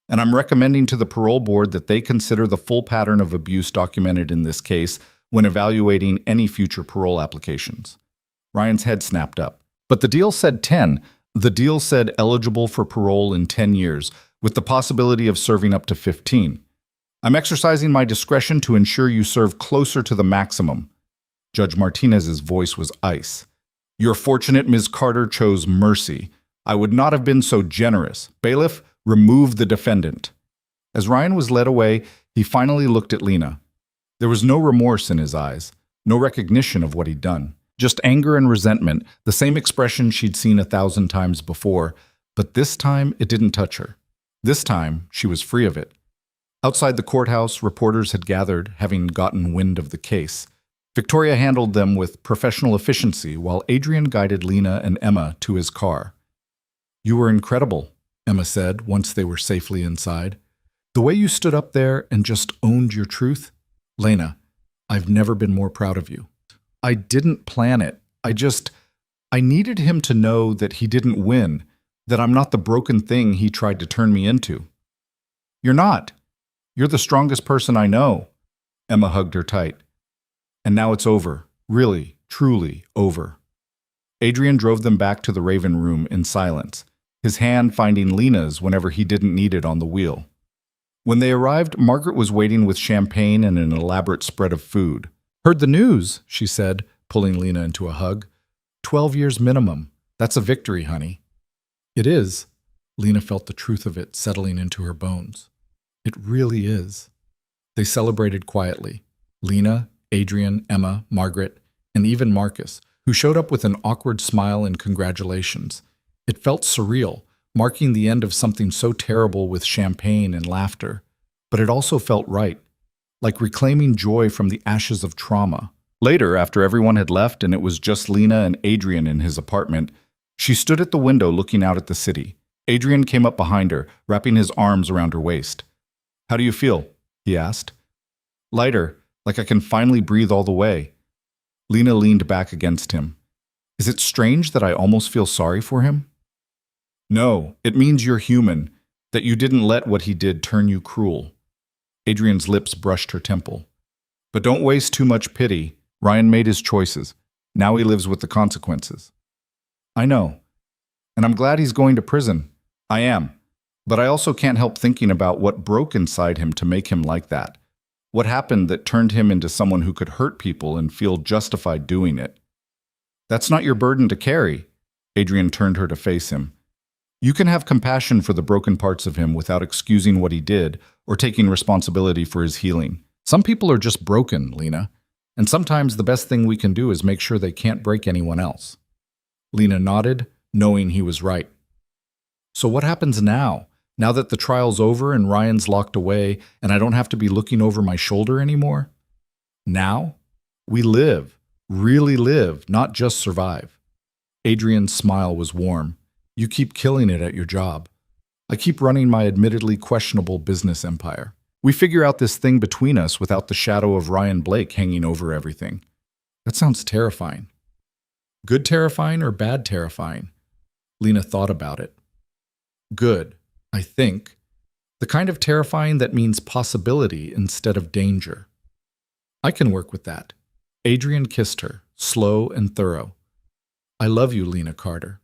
A: And I'm recommending to the parole board that they consider the full pattern of abuse documented in this case when evaluating any future parole applications. Ryan's head snapped up. But the deal said 10. The deal said eligible for parole in 10 years, with the possibility of serving up to 15. I'm exercising my discretion to ensure you serve closer to the maximum. Judge Martinez's voice was ice. You're fortunate Ms. Carter chose mercy. I would not have been so generous. Bailiff, remove the defendant. As Ryan was led away, he finally looked at Lena. There was no remorse in his eyes, no recognition of what he'd done. Just anger and resentment, the same expression she'd seen 1,000 times before, but this time it didn't touch her. This time she was free of it. Outside the courthouse, reporters had gathered, having gotten wind of the case. Victoria handled them with professional efficiency while Adrian guided Lena and Emma to his car. You were incredible, Emma said once they were safely inside. The way you stood up there and just owned your truth. Lena, I've never been more proud of you. I didn't plan it. I needed him to know that he didn't win, that I'm not the broken thing he tried to turn me into. You're not. You're the strongest person I know. Emma hugged her tight. And now it's over. Really, truly over. Adrian drove them back to the Raven room in silence, his hand finding Lena's whenever he didn't need it on the wheel. When they arrived, Margaret was waiting with champagne and an elaborate spread of food. Heard the news, she said, pulling Lena into a hug. 12 years minimum. That's a victory, honey. It is. Lena felt the truth of it settling into her bones. It really is. They celebrated quietly. Lena, Adrian, Emma, Margaret, and even Marcus, who showed up with an awkward smile and congratulations. It felt surreal, marking the end of something so terrible with champagne and laughter. But it also felt right, like reclaiming joy from the ashes of trauma. Later, after everyone had left and it was just Lena and Adrian in his apartment, she stood at the window looking out at the city. Adrian came up behind her, wrapping his arms around her waist. How do you feel? He asked. Lighter, like I can finally breathe all the way. Lena leaned back against him. Is it strange that I almost feel sorry for him? No, it means you're human, that you didn't let what he did turn you cruel. Adrian's lips brushed her temple. But don't waste too much pity. Ryan made his choices. Now he lives with the consequences. I know. And I'm glad he's going to prison. I am. But I also can't help thinking about what broke inside him to make him like that. What happened that turned him into someone who could hurt people and feel justified doing it? That's not your burden to carry. Adrian turned her to face him. You can have compassion for the broken parts of him without excusing what he did or taking responsibility for his healing. Some people are just broken, Lena, and sometimes the best thing we can do is make sure they can't break anyone else. Lena nodded, knowing he was right. So what happens now? Now that the trial's over and Ryan's locked away and I don't have to be looking over my shoulder anymore? Now? We live, really live, not just survive. Adrian's smile was warm. You keep killing it at your job. I keep running my admittedly questionable business empire. We figure out this thing between us without the shadow of Ryan Blake hanging over everything. That sounds terrifying. Good terrifying or bad terrifying? Lena thought about it. Good, I think. The kind of terrifying that means possibility instead of danger. I can work with that. Adrian kissed her, slow and thorough. I love you, Lena Carter.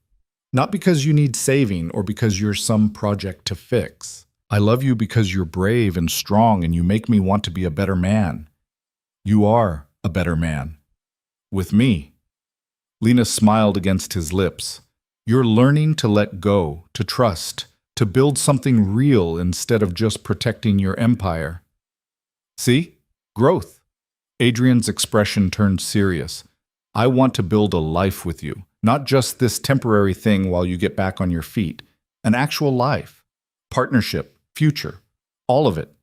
A: Not because you need saving or because you're some project to fix. I love you because you're brave and strong and you make me want to be a better man. You are a better man. With me. Lena smiled against his lips. You're learning to let go, to trust, to build something real instead of just protecting your empire. See? Growth. Adrian's expression turned serious. I want to build a life with you, not just this temporary thing while you get back on your feet. An actual life. Partnership. Future. All of it.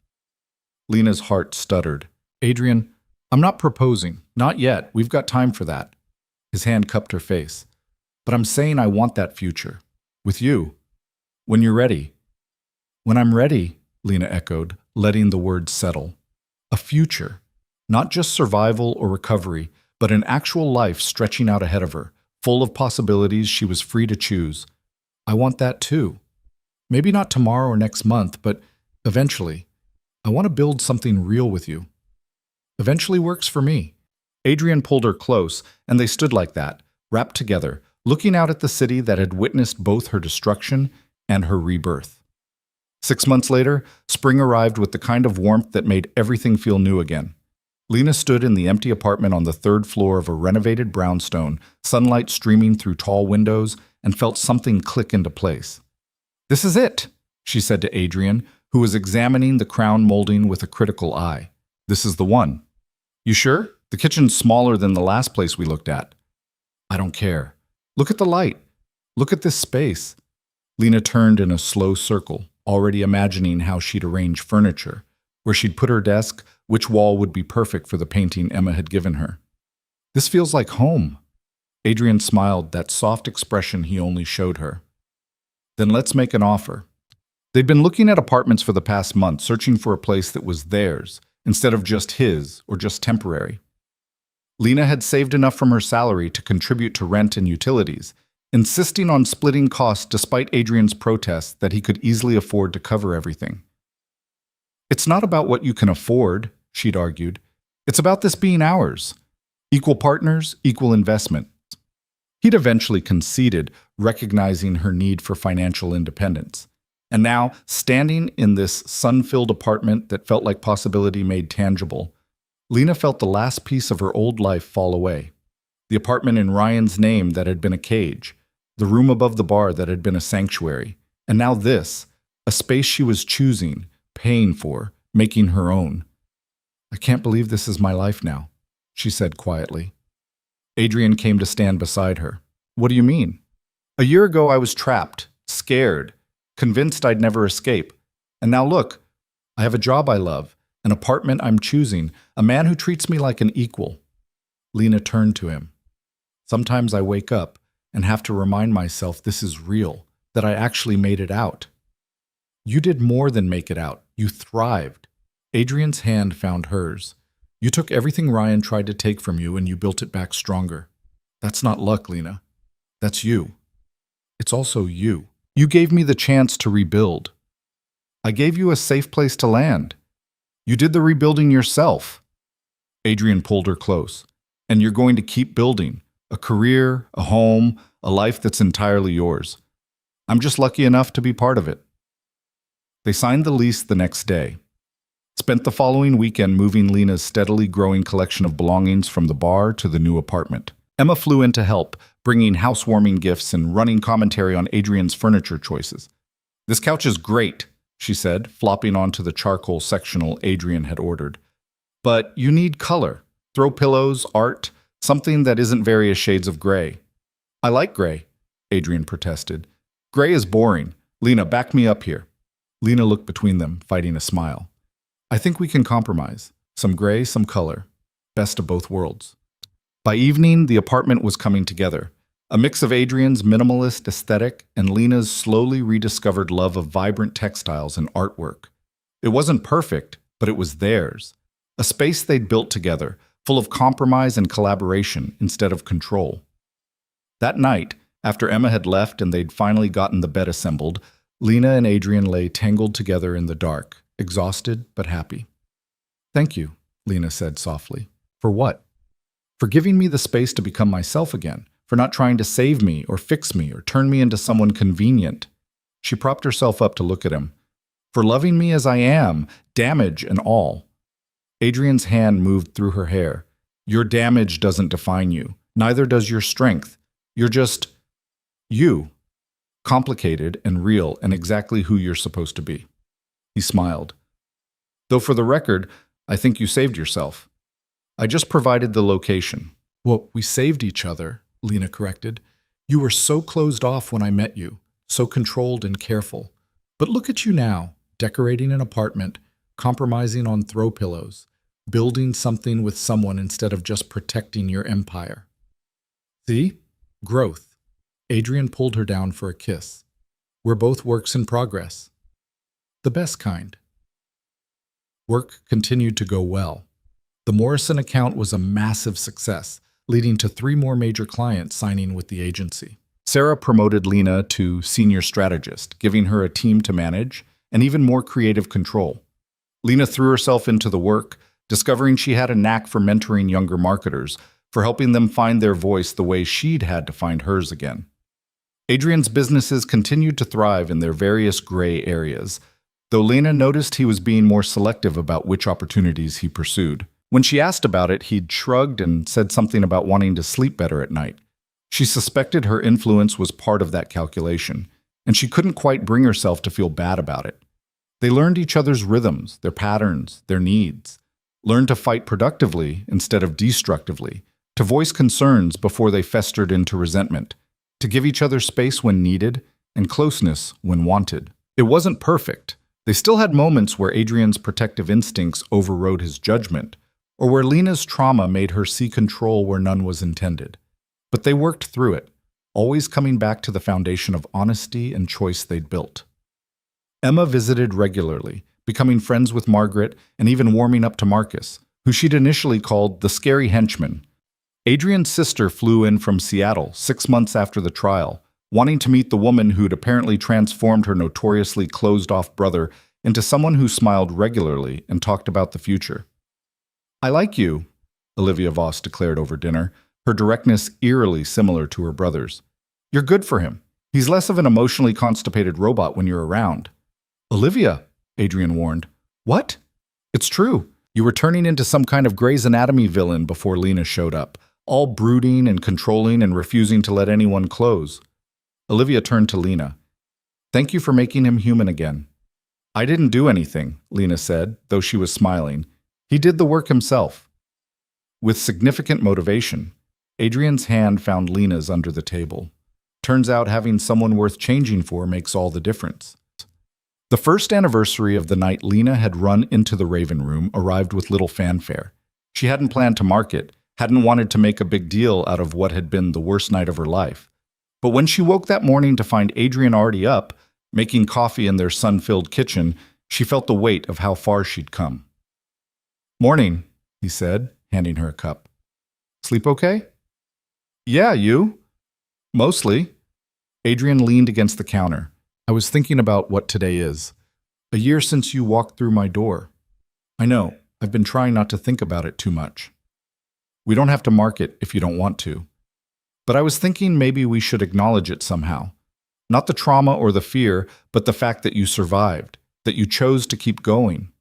A: Lena's heart stuttered. Adrian, I'm not proposing. Not yet. We've got time for that. His hand cupped her face. But I'm saying I want that future. With you. When you're ready. When I'm ready, Lena echoed, letting the words settle. A future. Not just survival or recovery, but an actual life stretching out ahead of her, full of possibilities she was free to choose. I want that too. Maybe not tomorrow or next month, but eventually. I want to build something real with you. Eventually works for me. Adrian pulled her close, and they stood like that, wrapped together, looking out at the city that had witnessed both her destruction and her rebirth. 6 months later, spring arrived with the kind of warmth that made everything feel new again. Lena stood in the empty apartment on the 3rd floor of a renovated brownstone, sunlight streaming through tall windows, and felt something click into place. "This is it," she said to Adrian, who was examining the crown molding with a critical eye. "This is the one." "You sure? The kitchen's smaller than the last place we looked at." "I don't care. Look at the light. Look at this space." Lena turned in a slow circle, already imagining how she'd arrange furniture, where she'd put her desk, which wall would be perfect for the painting Emma had given her. "This feels like home." Adrian smiled, that soft expression he only showed her. "Then let's make an offer." They'd been looking at apartments for the past month, searching for a place that was theirs, instead of just his or just temporary. Lena had saved enough from her salary to contribute to rent and utilities, insisting on splitting costs despite Adrian's protests that he could easily afford to cover everything. "It's not about what you can afford," she'd argued. "It's about this being ours. Equal partners, equal investment." He'd eventually conceded, recognizing her need for financial independence. And now, standing in this sun-filled apartment that felt like possibility made tangible, Lena felt the last piece of her old life fall away. The apartment in Ryan's name that had been a cage, the room above the bar that had been a sanctuary, and now this, a space she was choosing, paying for, making her own. "I can't believe this is my life now," she said quietly. Adrian came to stand beside her. "What do you mean?" "A year ago I was trapped, scared, convinced I'd never escape. And now look, I have a job I love, an apartment I'm choosing, a man who treats me like an equal." Lena turned to him. "Sometimes I wake up and have to remind myself this is real, that I actually made it out." "You did more than make it out. You thrived." Adrian's hand found hers. "You took everything Ryan tried to take from you and you built it back stronger. That's not luck, Lena. That's you. It's also you. You gave me the chance to rebuild. I gave you a safe place to land. You did the rebuilding yourself." Adrian pulled her close. "And you're going to keep building. A career, a home, a life that's entirely yours. I'm just lucky enough to be part of it." They signed the lease the next day. Spent the following weekend moving Lena's steadily growing collection of belongings from the bar to the new apartment. Emma flew in to help, bringing housewarming gifts and running commentary on Adrian's furniture choices. "This couch is great," she said, flopping onto the charcoal sectional Adrian had ordered. "But you need color. Throw pillows, art, something that isn't various shades of gray." "I like gray," Adrian protested. "Gray is boring. Lena, back me up here." Lena looked between them, fighting a smile. "I think we can compromise. Some gray, some color. Best of both worlds." By evening, the apartment was coming together. A mix of Adrian's minimalist aesthetic and Lena's slowly rediscovered love of vibrant textiles and artwork. It wasn't perfect, but it was theirs. A space they'd built together, full of compromise and collaboration instead of control. That night, after Emma had left and they'd finally gotten the bed assembled, Lena and Adrian lay tangled together in the dark, exhausted but happy. "Thank you," Lena said softly. "For what?" "For giving me the space to become myself again, for not trying to save me or fix me or turn me into someone convenient." She propped herself up to look at him. "For loving me as I am, damage and all." Adrian's hand moved through her hair. "Your damage doesn't define you. Neither does your strength. You're just you. Complicated and real and exactly who you're supposed to be." He smiled. "Though for the record, I think you saved yourself. I just provided the location." "Well, we saved each other," Lena corrected. "You were so closed off when I met you, so controlled and careful. But look at you now, decorating an apartment, compromising on throw pillows, building something with someone instead of just protecting your empire." "See? Growth." Adrian pulled her down for a kiss. "We're both works in progress. The best kind." Work continued to go well. The Morrison account was a massive success. leading to 3 more major clients signing with the agency. Sarah promoted Lena to senior strategist, giving her a team to manage and even more creative control. Lena threw herself into the work, discovering she had a knack for mentoring younger marketers, for helping them find their voice the way she'd had to find hers again. Adrian's businesses continued to thrive in their various gray areas, though Lena noticed he was being more selective about which opportunities he pursued. When she asked about it, he'd shrugged and said something about wanting to sleep better at night. She suspected her influence was part of that calculation, and she couldn't quite bring herself to feel bad about it. They learned each other's rhythms, their patterns, their needs, learned to fight productively instead of destructively, to voice concerns before they festered into resentment, to give each other space when needed and closeness when wanted. It wasn't perfect. They still had moments where Adrian's protective instincts overrode his judgment, or where Lena's trauma made her see control where none was intended. But they worked through it, always coming back to the foundation of honesty and choice they'd built. Emma visited regularly, becoming friends with Margaret and even warming up to Marcus, who she'd initially called the scary henchman. Adrian's sister flew in from Seattle 6 months after the trial, wanting to meet the woman who'd apparently transformed her notoriously closed-off brother into someone who smiled regularly and talked about the future. "I like you," Olivia Voss declared over dinner, her directness eerily similar to her brother's. "You're good for him. He's less of an emotionally constipated robot when you're around." "Olivia," Adrian warned. "What?" "It's true. You were turning into some kind of Grey's Anatomy villain before Lena showed up, all brooding and controlling and refusing to let anyone close." Olivia turned to Lena. "Thank you for making him human again." "I didn't do anything," Lena said, though she was smiling. "He did the work himself." With significant motivation, Adrian's hand found Lena's under the table. Turns out having someone worth changing for makes all the difference. The first anniversary of the night Lena had run into the Raven Room arrived with little fanfare. She hadn't planned to market, hadn't wanted to make a big deal out of what had been the worst night of her life. But when she woke that morning to find Adrian already up, making coffee in their sun-filled kitchen, she felt the weight of how far she'd come. "Morning," he said, handing her a cup. "Sleep okay?" "Yeah, you?" "Mostly." Adrian leaned against the counter. "I was thinking about what today is. A year since you walked through my door. I know, I've been trying not to think about it too much. We don't have to market if you don't want to. But I was thinking maybe we should acknowledge it somehow. Not the trauma or the fear, but the fact that you survived, that you chose to keep going."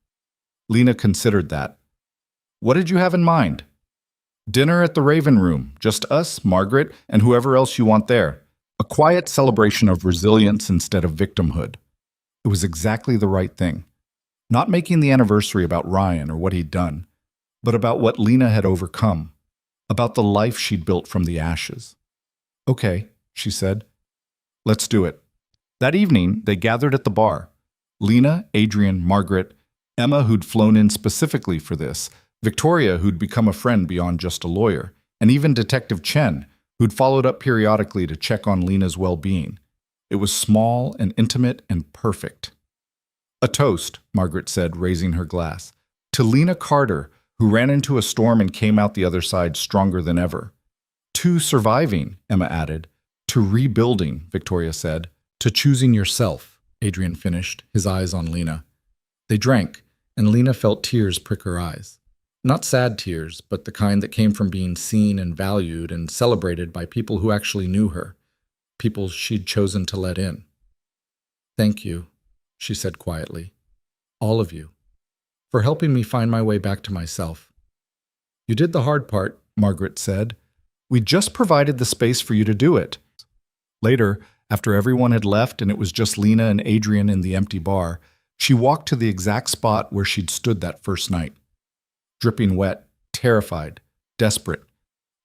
A: Lena considered that. "What did you have in mind?" "Dinner at the Raven Room, just us, Margaret, and whoever else you want there. A quiet celebration of resilience instead of victimhood." It was exactly the right thing. Not making the anniversary about Ryan or what he'd done, but about what Lena had overcome, about the life she'd built from the ashes. "Okay," she said. "Let's do it." That evening, they gathered at the bar. Lena, Adrian, Margaret, Emma, who'd flown in specifically for this, Victoria, who'd become a friend beyond just a lawyer, and even Detective Chen, who'd followed up periodically to check on Lena's well-being. It was small and intimate and perfect. "A toast," Margaret said, raising her glass, "to Lena Carter, who ran into a storm and came out the other side stronger than ever." "To surviving," Emma added. "To rebuilding," Victoria said. "To choosing yourself," Adrian finished, his eyes on Lena. They drank, and Lena felt tears prick her eyes. Not sad tears, but the kind that came from being seen and valued and celebrated by people who actually knew her, people she'd chosen to let in. "Thank you," she said quietly. "All of you, for helping me find my way back to myself." "You did the hard part," Margaret said. "We just provided the space for you to do it." Later, after everyone had left and it was just Lena and Adrian in the empty bar, she walked to the exact spot where she'd stood that first night. Dripping wet, terrified, desperate.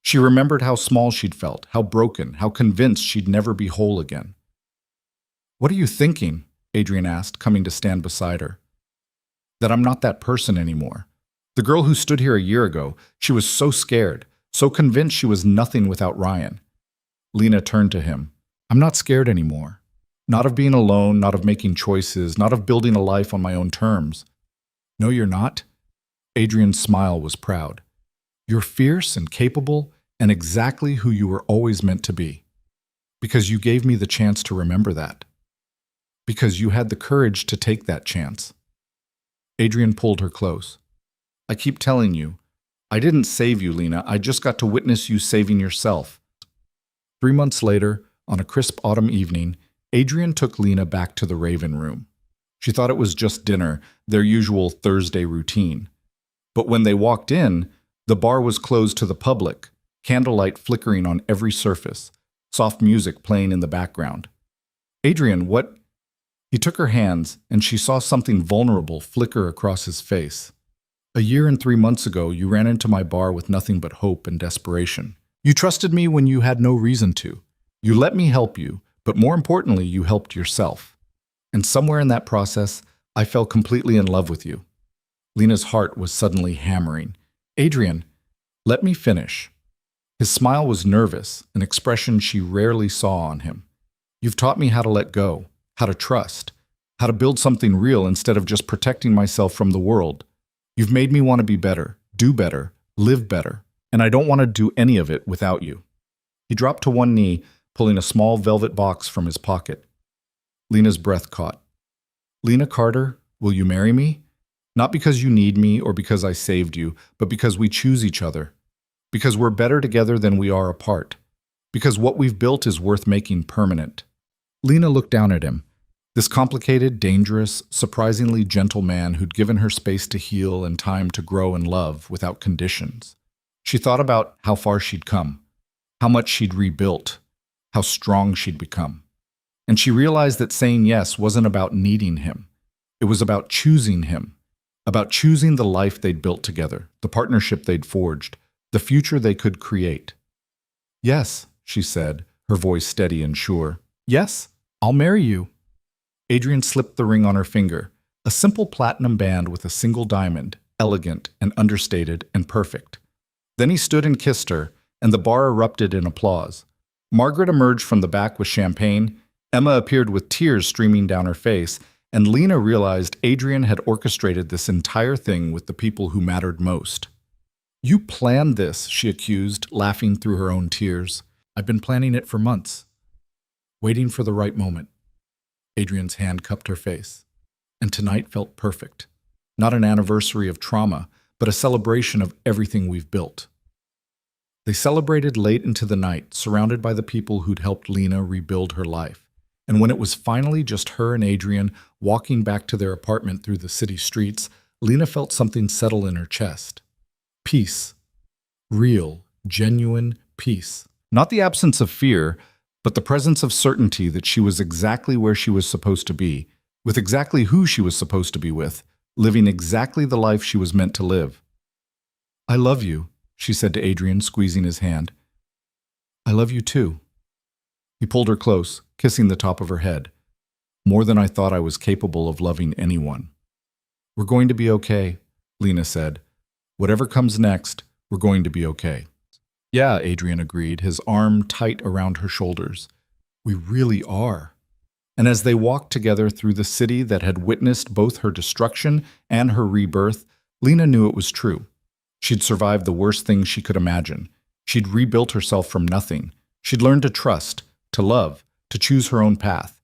A: She remembered how small she'd felt, how broken, how convinced she'd never be whole again. "What are you thinking?" Adrian asked, coming to stand beside her. "That I'm not that person anymore. The girl who stood here a year ago, she was so scared, so convinced she was nothing without Ryan." Lena turned to him. "I'm not scared anymore. Not of being alone, not of making choices, not of building a life on my own terms." "No, you're not?" Adrian's smile was proud. "You're fierce and capable and exactly who you were always meant to be. Because you gave me the chance to remember that. Because you had the courage to take that chance. Adrian pulled her close. I keep telling you, I didn't save you, Lena. I just got to witness you saving yourself. 3 months later, on a crisp autumn evening, Adrian took Lena back to the Raven room. She thought it was just dinner, their usual Thursday routine. But when they walked in, the bar was closed to the public, candlelight flickering on every surface, soft music playing in the background. Adrian, what? He took her hands, and she saw something vulnerable flicker across his face. A year and 3 months ago, you ran into my bar with nothing but hope and desperation. You trusted me when you had no reason to. You let me help you, but more importantly, you helped yourself. And somewhere in that process, I fell completely in love with you. Lena's heart was suddenly hammering. Adrian, let me finish. His smile was nervous, an expression she rarely saw on him. You've taught me how to let go, how to trust, how to build something real instead of just protecting myself from the world. You've made me want to be better, do better, live better, and I don't want to do any of it without you. He dropped to one knee, pulling a small velvet box from his pocket. Lena's breath caught. Lena Carter, will you marry me? Not because you need me or because I saved you, but because we choose each other. Because we're better together than we are apart. Because what we've built is worth making permanent. Lena looked down at him. This complicated, dangerous, surprisingly gentle man who'd given her space to heal and time to grow and love without conditions. She thought about how far she'd come, how much she'd rebuilt, how strong she'd become. And she realized that saying yes wasn't about needing him. It was about choosing him, about choosing the life they'd built together, the partnership they'd forged, the future they could create. Yes, she said, her voice steady and sure. Yes, I'll marry you. Adrian slipped the ring on her finger, a simple platinum band with a single diamond, elegant and understated and perfect. Then he stood and kissed her, and the bar erupted in applause. Margaret emerged from the back with champagne, Emma appeared with tears streaming down her face, and Lena realized Adrian had orchestrated this entire thing with the people who mattered most. You planned this, she accused, laughing through her own tears. I've been planning it for months, waiting for the right moment. Adrian's hand cupped her face. And tonight felt perfect. Not an anniversary of trauma, but a celebration of everything we've built. They celebrated late into the night, surrounded by the people who'd helped Lena rebuild her life. And when it was finally just her and Adrian walking back to their apartment through the city streets, Lena felt something settle in her chest. Peace. Real, genuine peace. Not the absence of fear, but the presence of certainty that she was exactly where she was supposed to be, with exactly who she was supposed to be with, living exactly the life she was meant to live. I love you, she said to Adrian, squeezing his hand. I love you too. He pulled her close, kissing the top of her head. More than I thought I was capable of loving anyone. We're going to be okay, Lena said. Whatever comes next, we're going to be okay. Yeah, Adrian agreed, his arm tight around her shoulders. We really are. And as they walked together through the city that had witnessed both her destruction and her rebirth, Lena knew it was true. She'd survived the worst things she could imagine. She'd rebuilt herself from nothing. She'd learned to trust, to love, to choose her own path.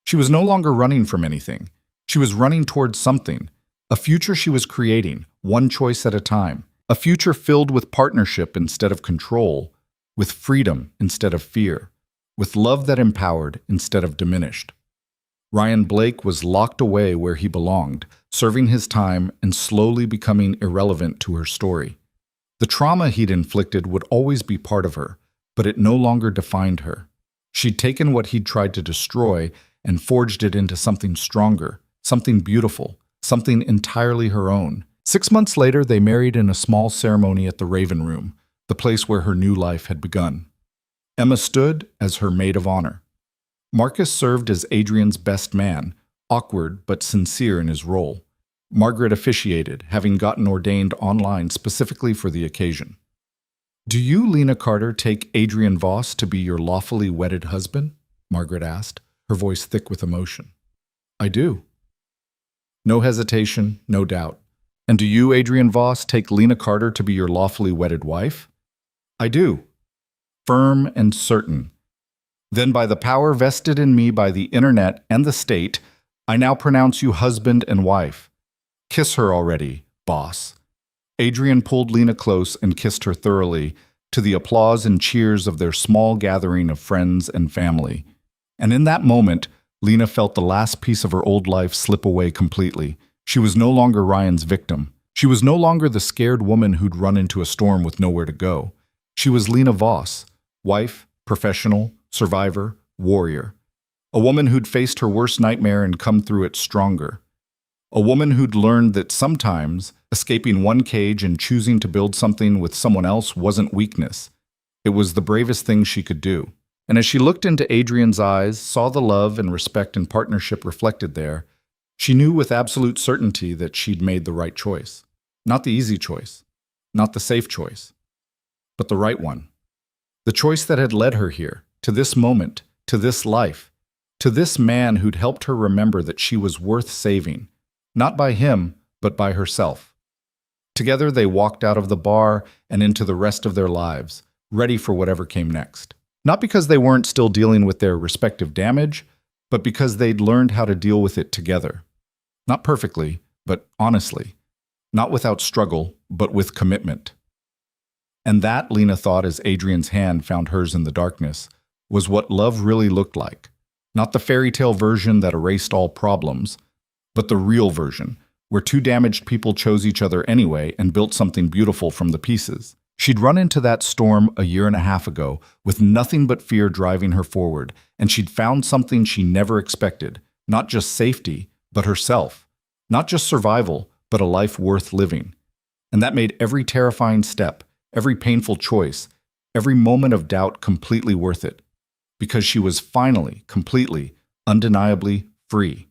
A: She was no longer running from anything. She was running towards something, a future she was creating, one choice at a time. A future filled with partnership instead of control, with freedom instead of fear, with love that empowered instead of diminished. Ryan Blake was locked away where he belonged, serving his time and slowly becoming irrelevant to her story. The trauma he'd inflicted would always be part of her, but it no longer defined her. She'd taken what he'd tried to destroy and forged it into something stronger, something beautiful, something entirely her own. 6 months later, they married in a small ceremony at the Raven Room, the place where her new life had begun. Emma stood as her maid of honor. Marcus served as Adrian's best man, awkward but sincere in his role. Margaret officiated, having gotten ordained online specifically for the occasion. Do you, Lena Carter, take Adrian Voss to be your lawfully wedded husband? Margaret asked, her voice thick with emotion. I do. No hesitation, no doubt. And do you, Adrian Voss, take Lena Carter to be your lawfully wedded wife? I do. firm and certain. Then by the power vested in me by the internet and the state, I now pronounce you husband and wife. Kiss her already, boss. Adrian pulled Lena close and kissed her thoroughly, to the applause and cheers of their small gathering of friends and family. And in that moment, Lena felt the last piece of her old life slip away completely. She was no longer Ryan's victim. She was no longer the scared woman who'd run into a storm with nowhere to go. She was Lena Voss, wife, professional, survivor, warrior. A woman who'd faced her worst nightmare and come through it stronger. A woman who'd learned that sometimes escaping one cage and choosing to build something with someone else wasn't weakness. It was the bravest thing she could do. And as she looked into Adrian's eyes, saw the love and respect and partnership reflected there, she knew with absolute certainty that she'd made the right choice. Not the easy choice, not the safe choice, but the right one. The choice that had led her here, to this moment, to this life, to this man who'd helped her remember that she was worth saving, not by him, but by herself. Together they walked out of the bar and into the rest of their lives, ready for whatever came next. Not because they weren't still dealing with their respective damage, but because they'd learned how to deal with it together. Not perfectly, but honestly. Not without struggle, but with commitment. And that, Lena thought as Adrian's hand found hers in the darkness, was what love really looked like. Not the fairy tale version that erased all problems, but the real version, where two damaged people chose each other anyway and built something beautiful from the pieces. She'd run into that storm a year and a half ago with nothing but fear driving her forward, and she'd found something she never expected, not just safety, but herself. Not just survival, but a life worth living. And that made every terrifying step, every painful choice, every moment of doubt completely worth it. Because she was finally, completely, undeniably free.